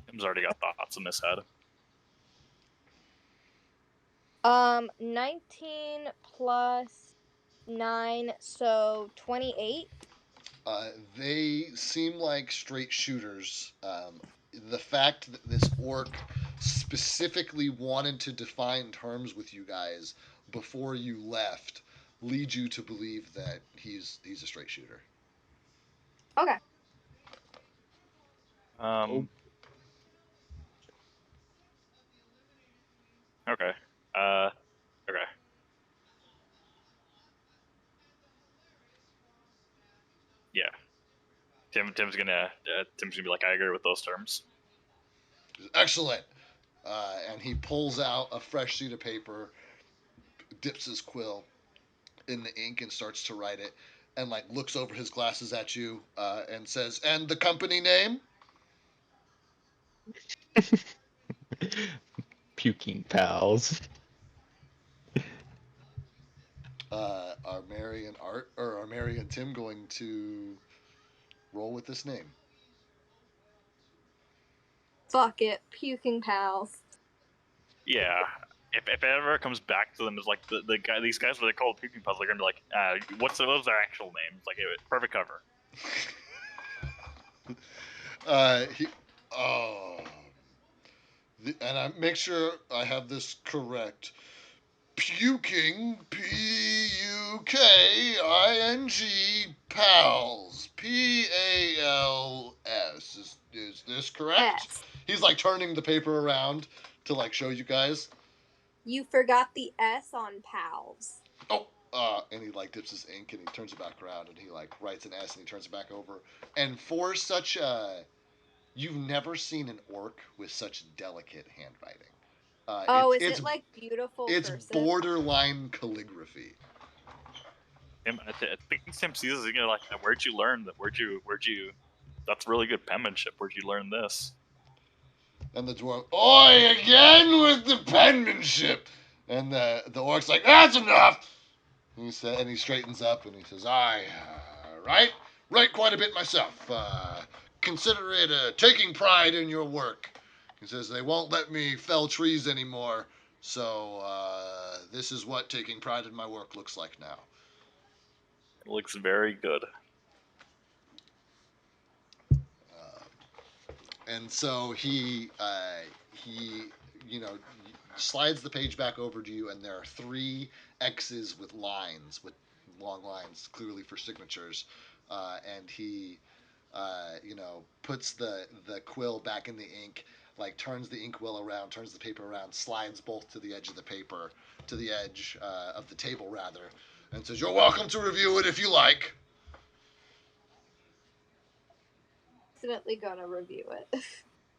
B: Tim's already got thoughts in his head.
E: 19 plus 9, so 28.
A: They seem like straight shooters. The fact that this orc specifically wanted to define terms with you guys before you left leads you to believe that he's a straight shooter.
E: Okay.
B: Okay. Okay. Yeah. Tim's gonna be like, I agree with those terms.
A: Excellent. And he pulls out a fresh sheet of paper, dips his quill in the ink, and starts to write it. And like looks over his glasses at you and says, "And the company name?"
D: Puking pals.
A: Are Mary and Art, or are Mary and Tim going to roll with this name?
E: Fuck it, puking pals.
B: Yeah. If it ever comes back to them as like these guys what they call puking puzzles, they're gonna be like, what's their actual names? Like perfect cover.
A: And I make sure I have this correct. Puking, Puking, pals, PALS. Is this correct?
E: S.
A: He's like turning the paper around to like show you guys.
E: You forgot the S on pals.
A: Oh, and he like dips his ink and he turns it back around and he like writes an S and he turns it back over. And for such you've never seen an orc with such delicate handwriting.
E: Is it like beautiful?
A: It's
E: cursive?
A: borderline calligraphy.
B: I think Tim sees this, like, where'd you learn that? Where'd you? That's really good penmanship. Where'd you learn this?
A: And the dwarf, oi, again with the penmanship. And the orc's like, that's enough. And he straightens up and he says, I write quite a bit myself. Consider it taking pride in your work. He says, they won't let me fell trees anymore. So this is what taking pride in my work looks like now.
B: It looks very good.
A: And so he slides the page back over to you, and there are 3 X's with lines, with long lines, clearly for signatures. And he, puts the quill back in the ink, like turns the inkwell around, turns the paper around, slides both to the edge of the paper, to the edge of the table rather, and says, "You're welcome to review it if you like."
E: Definitely gonna review it.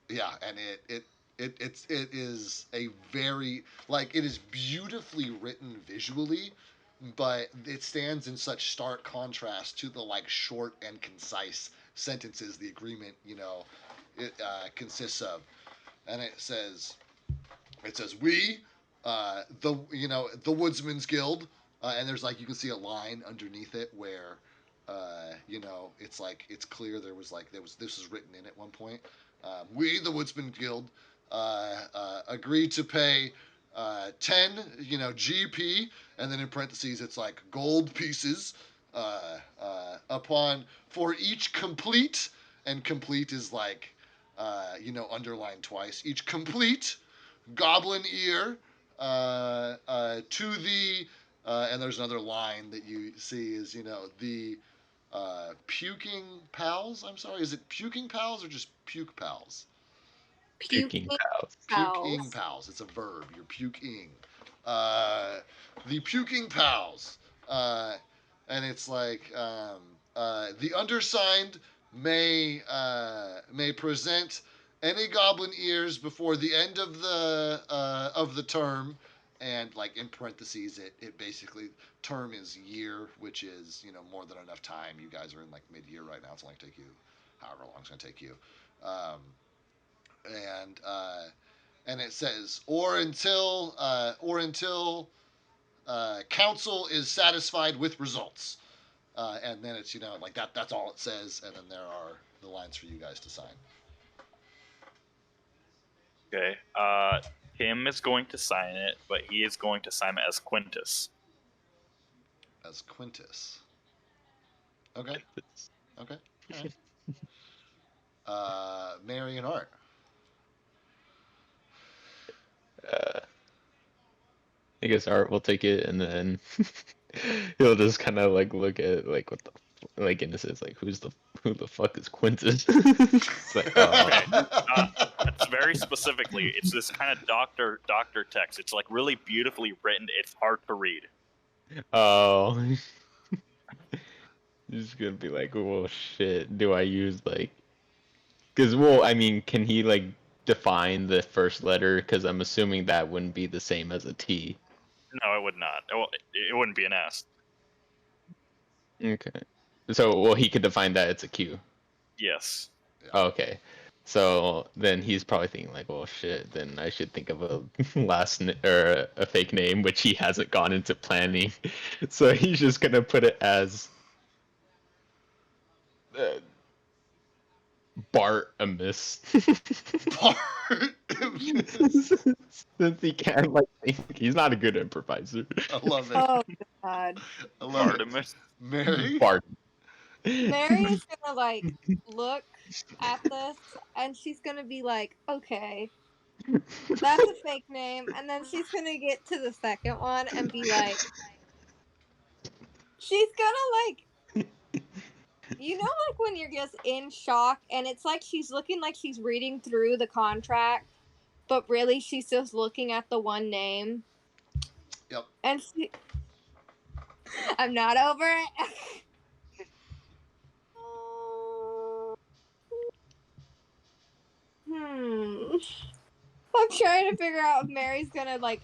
A: Yeah, and it is a very, like, it is beautifully written visually, but it stands in such stark contrast to the like short and concise sentences the agreement it consists of. And it says we the Woodsman's Guild, and there's like, you can see a line underneath it where it's like, it's clear this was written in at one point. We, the Woodsman Guild, agreed to pay 10 GP, and then in parentheses it's like gold pieces for each complete, and complete is like underlined twice, each complete goblin ear to the and there's another line that you see is the puking pals. I'm sorry, is it puking pals or just puke pals?
D: Puking pals.
A: Puking pals. It's a verb. You're puking. The puking pals. And it's like the undersigned may present any goblin ears before the end of the term, and like in parentheses it basically, term is year, which is more than enough time. You guys are in like mid-year right now. It's only take you however long it's going to take you. And it says or until council is satisfied with results, and then it's like that's all it says, and then there are the lines for you guys to sign.
B: Okay. Tim is going to sign it, but he is going to sign it as Quintus.
A: As Quintus. Okay. All right. Mary and Art.
D: I guess Art will take it, and then he'll just kind of like look at like what the like, and it says like, who the fuck is Quintus? It's like,
B: It's very specifically, it's this kind of doctor text. It's like really beautifully written. It's hard to read.
D: Oh. He's gonna be like, well, shit. Do I use like? Because well, I mean, can he like define the first letter? Because I'm assuming that wouldn't be the same as a T.
B: No, it would not. It wouldn't be an S.
D: Okay. So well, he could define that it's a Q.
B: Yes.
D: Okay. So then he's probably thinking like, well, shit. Then I should think of a or a fake name, which he hasn't gone into planning. So he's just gonna put it as Bart Amiss. Since he can't like think, he's not a good improviser.
A: I love it.
E: Oh God.
A: I love it.
B: Artemis.
A: Mary?
D: Bart.
E: Mary is gonna like look at this and she's gonna be like, okay, that's a fake name, and then she's gonna get to the second one and be like, she's gonna like, you know, like when you're just in shock and it's like she's looking like she's reading through the contract, but really she's just looking at the one name.
A: Yep.
E: And she, I'm not over it. I'm trying to figure out if Mary's gonna like.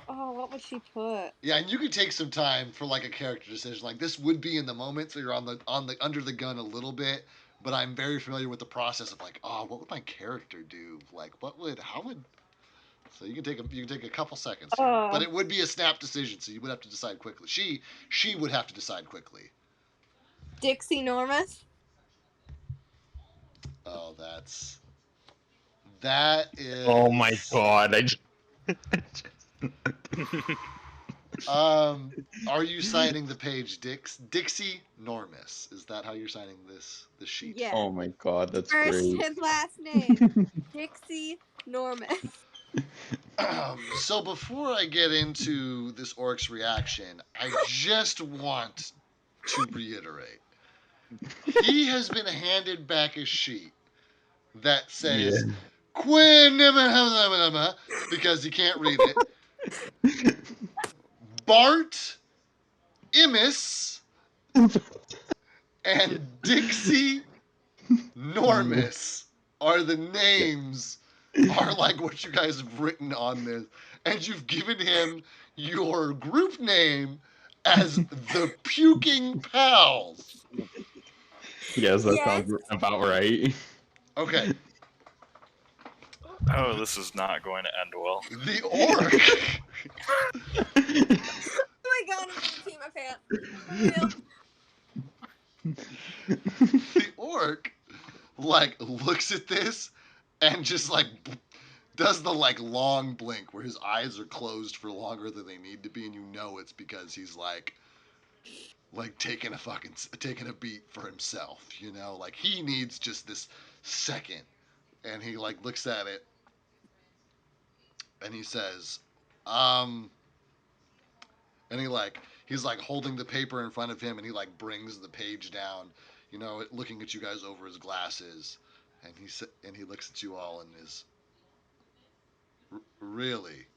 E: Oh, what would she put?
A: Yeah, and you could take some time for like a character decision. Like this would be in the moment, so you're on the under the gun a little bit. But I'm very familiar with the process of like, oh, what would my character do? Like, how would? So you can take a couple seconds here. But it would be a snap decision, so you would have to decide quickly. She would have to decide quickly.
E: Dixie Normus.
A: Oh, that is.
D: Oh my god!
A: Are you signing the page Dixie Normus? Is that how you're signing this sheet?
E: Yeah.
D: Oh my god, that's
E: First
D: great.
E: and last name. Dixie Normus.
A: So before I get into this orc's reaction, I just want to reiterate. He has been handed back a sheet that says Quinn because he can't read it. Bart Immis and Dixie Normus are the names, are like what you guys have written on this. And you've given him your group name as the Puking Pals.
D: Yes, that sounds about right.
A: Okay.
B: Oh, this is not going to end well.
A: The orc.
E: Oh my god, I'm gonna pee my pants.
A: The orc like looks at this and just like does the like long blink where his eyes are closed for longer than they need to be, and you know it's because he's like taking a beat for himself, you know, like he needs just this second. And he like looks at it and he says, and he's like holding the paper in front of him, and he like brings the page down, you know, looking at you guys over his glasses, and he looks at you all and is really.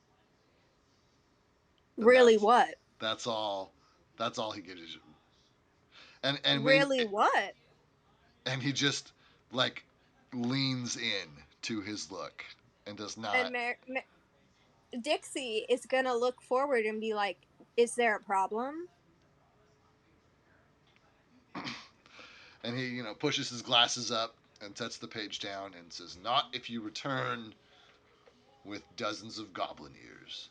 E: Really what?
A: That's all he gives you. And
E: really what?
A: And he just like leans in to his look and does not.
E: And Dixie is gonna look forward and be like, "Is there a problem?"
A: And he, you know, pushes his glasses up and sets the page down and says, "Not if you return with dozens of goblin ears."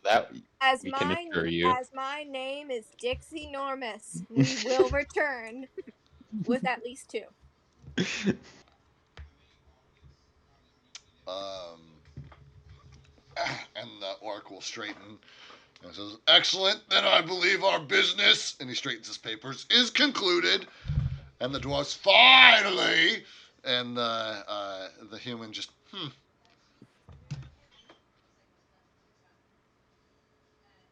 D: That
E: As
D: we can assure you.
E: my name is Dixie Normus, we will return with at least 2.
A: And the orc will straighten and says, "Excellent, then I believe our business," and he straightens his papers, "is concluded." And the dwarves, "Finally!" And the human just,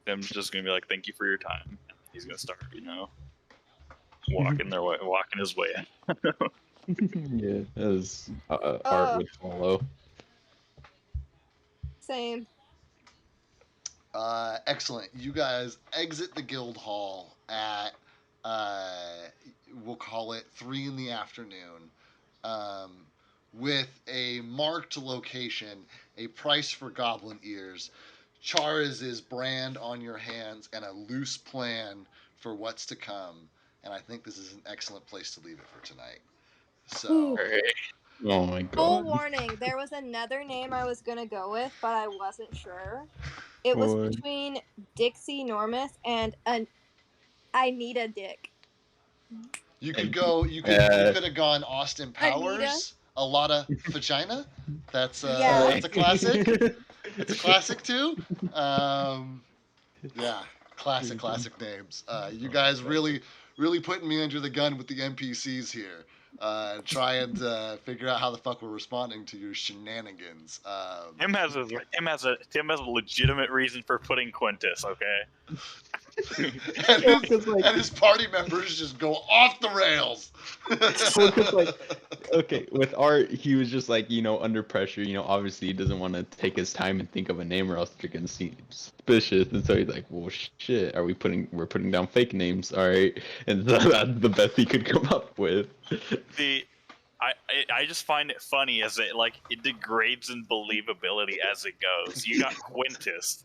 B: Tim's just gonna be like, "Thank you for your time." He's gonna start, you know, walking his way.
F: Yeah, as art would follow.
E: Same.
A: Excellent. You guys exit the guild hall at we'll call it 3 in the afternoon, with a marked location, a price for goblin ears, Chariz's brand on your hands, and a loose plan for what's to come. And I think this is an excellent place to leave it for tonight. So,
F: Oh my
E: Full
F: god.
E: warning, there was another name I was gonna go with, but I wasn't sure. It was
F: Boy.
E: between Dixie Normus and an I need a dick.
A: you could
F: And-
A: go. You could have gone Austin Powers. A lot of vagina. That's
E: Yeah.
A: that's a classic. It's a classic too. Yeah, classic names. You guys really putting me under the gun with the NPCs here. Trying to figure out how the fuck we're responding to your shenanigans.
B: Tim has a legitimate reason for putting Quintus. Okay.
A: and his party members just go off the rails.
F: Well, 'cause, like, okay, with Art, he was just like, under pressure. Obviously he doesn't want to take his time and think of a name, or else they're gonna seem suspicious. And so he's like, well, shit, we're putting down fake names, all right? And so that's the best he could come up with.
B: I just find it funny as it degrades in believability as it goes. You got Quintus,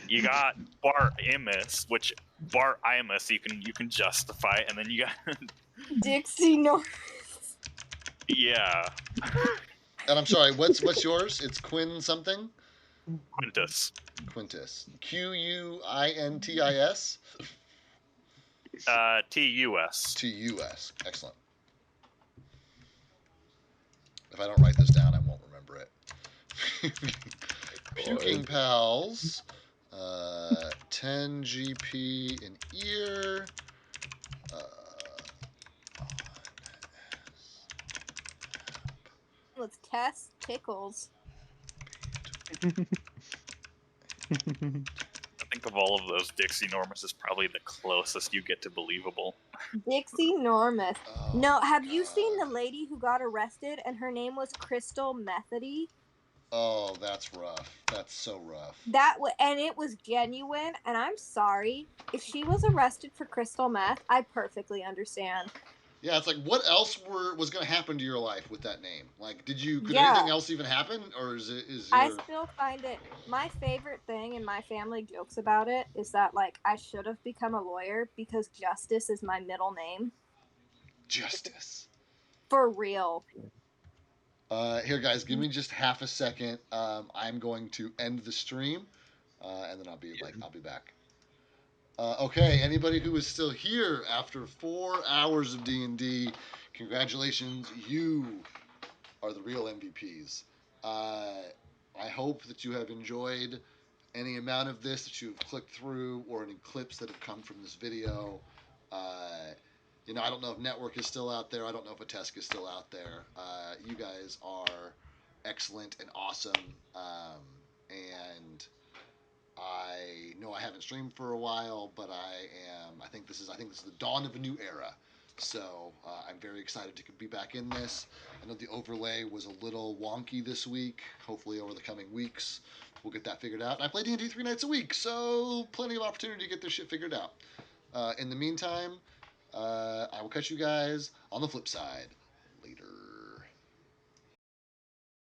B: you got Bart Imus, which Bart Imus you can justify, and then you got
E: Dixie Normus.
B: yeah,
A: And I'm sorry, what's yours? It's Quinn something?
B: Quintus.
A: Quintus. Quintis?
B: TUS.
A: TUS. Excellent. If I don't write this down, I won't remember it. Puking Pals. 10 GP in ear.
E: Let's test tickles.
B: I think of all of those, Dixie Normus is probably the closest you get to believable.
E: Dixie Normus.
A: Oh,
E: No, have you
A: God.
E: seen the lady who got arrested and her name was Crystal Methody?
A: Oh, that's rough. That's so rough.
E: And it was genuine, and I'm sorry. If she was arrested for crystal meth, I perfectly understand.
A: Yeah, it's like, what else was going to happen to your life with that name? Like, could
E: Yeah.
A: anything else even happen, or is
E: I
A: your...
E: still find it my favorite thing, and my family jokes about it, is that I should have become a lawyer because Justice is my middle name.
A: Justice.
E: For real.
A: Here, guys, give me just half a second. I'm going to end the stream, and then I'll be back. Okay, anybody who is still here after 4 hours of D&D, congratulations, you are the real MVPs. I hope that you have enjoyed any amount of this that you've clicked through, or any clips that have come from this video. I don't know if Network is still out there. I don't know if Atesk is still out there. You guys are excellent and awesome. And I know I haven't streamed for a while, but I think this is the dawn of a new era. So I'm very excited to be back in this. I know the overlay was a little wonky this week. Hopefully over the coming weeks we'll get that figured out. And I play D&D 3 nights a week, so plenty of opportunity to get this shit figured out. In the meantime, I will catch you guys on the flip side.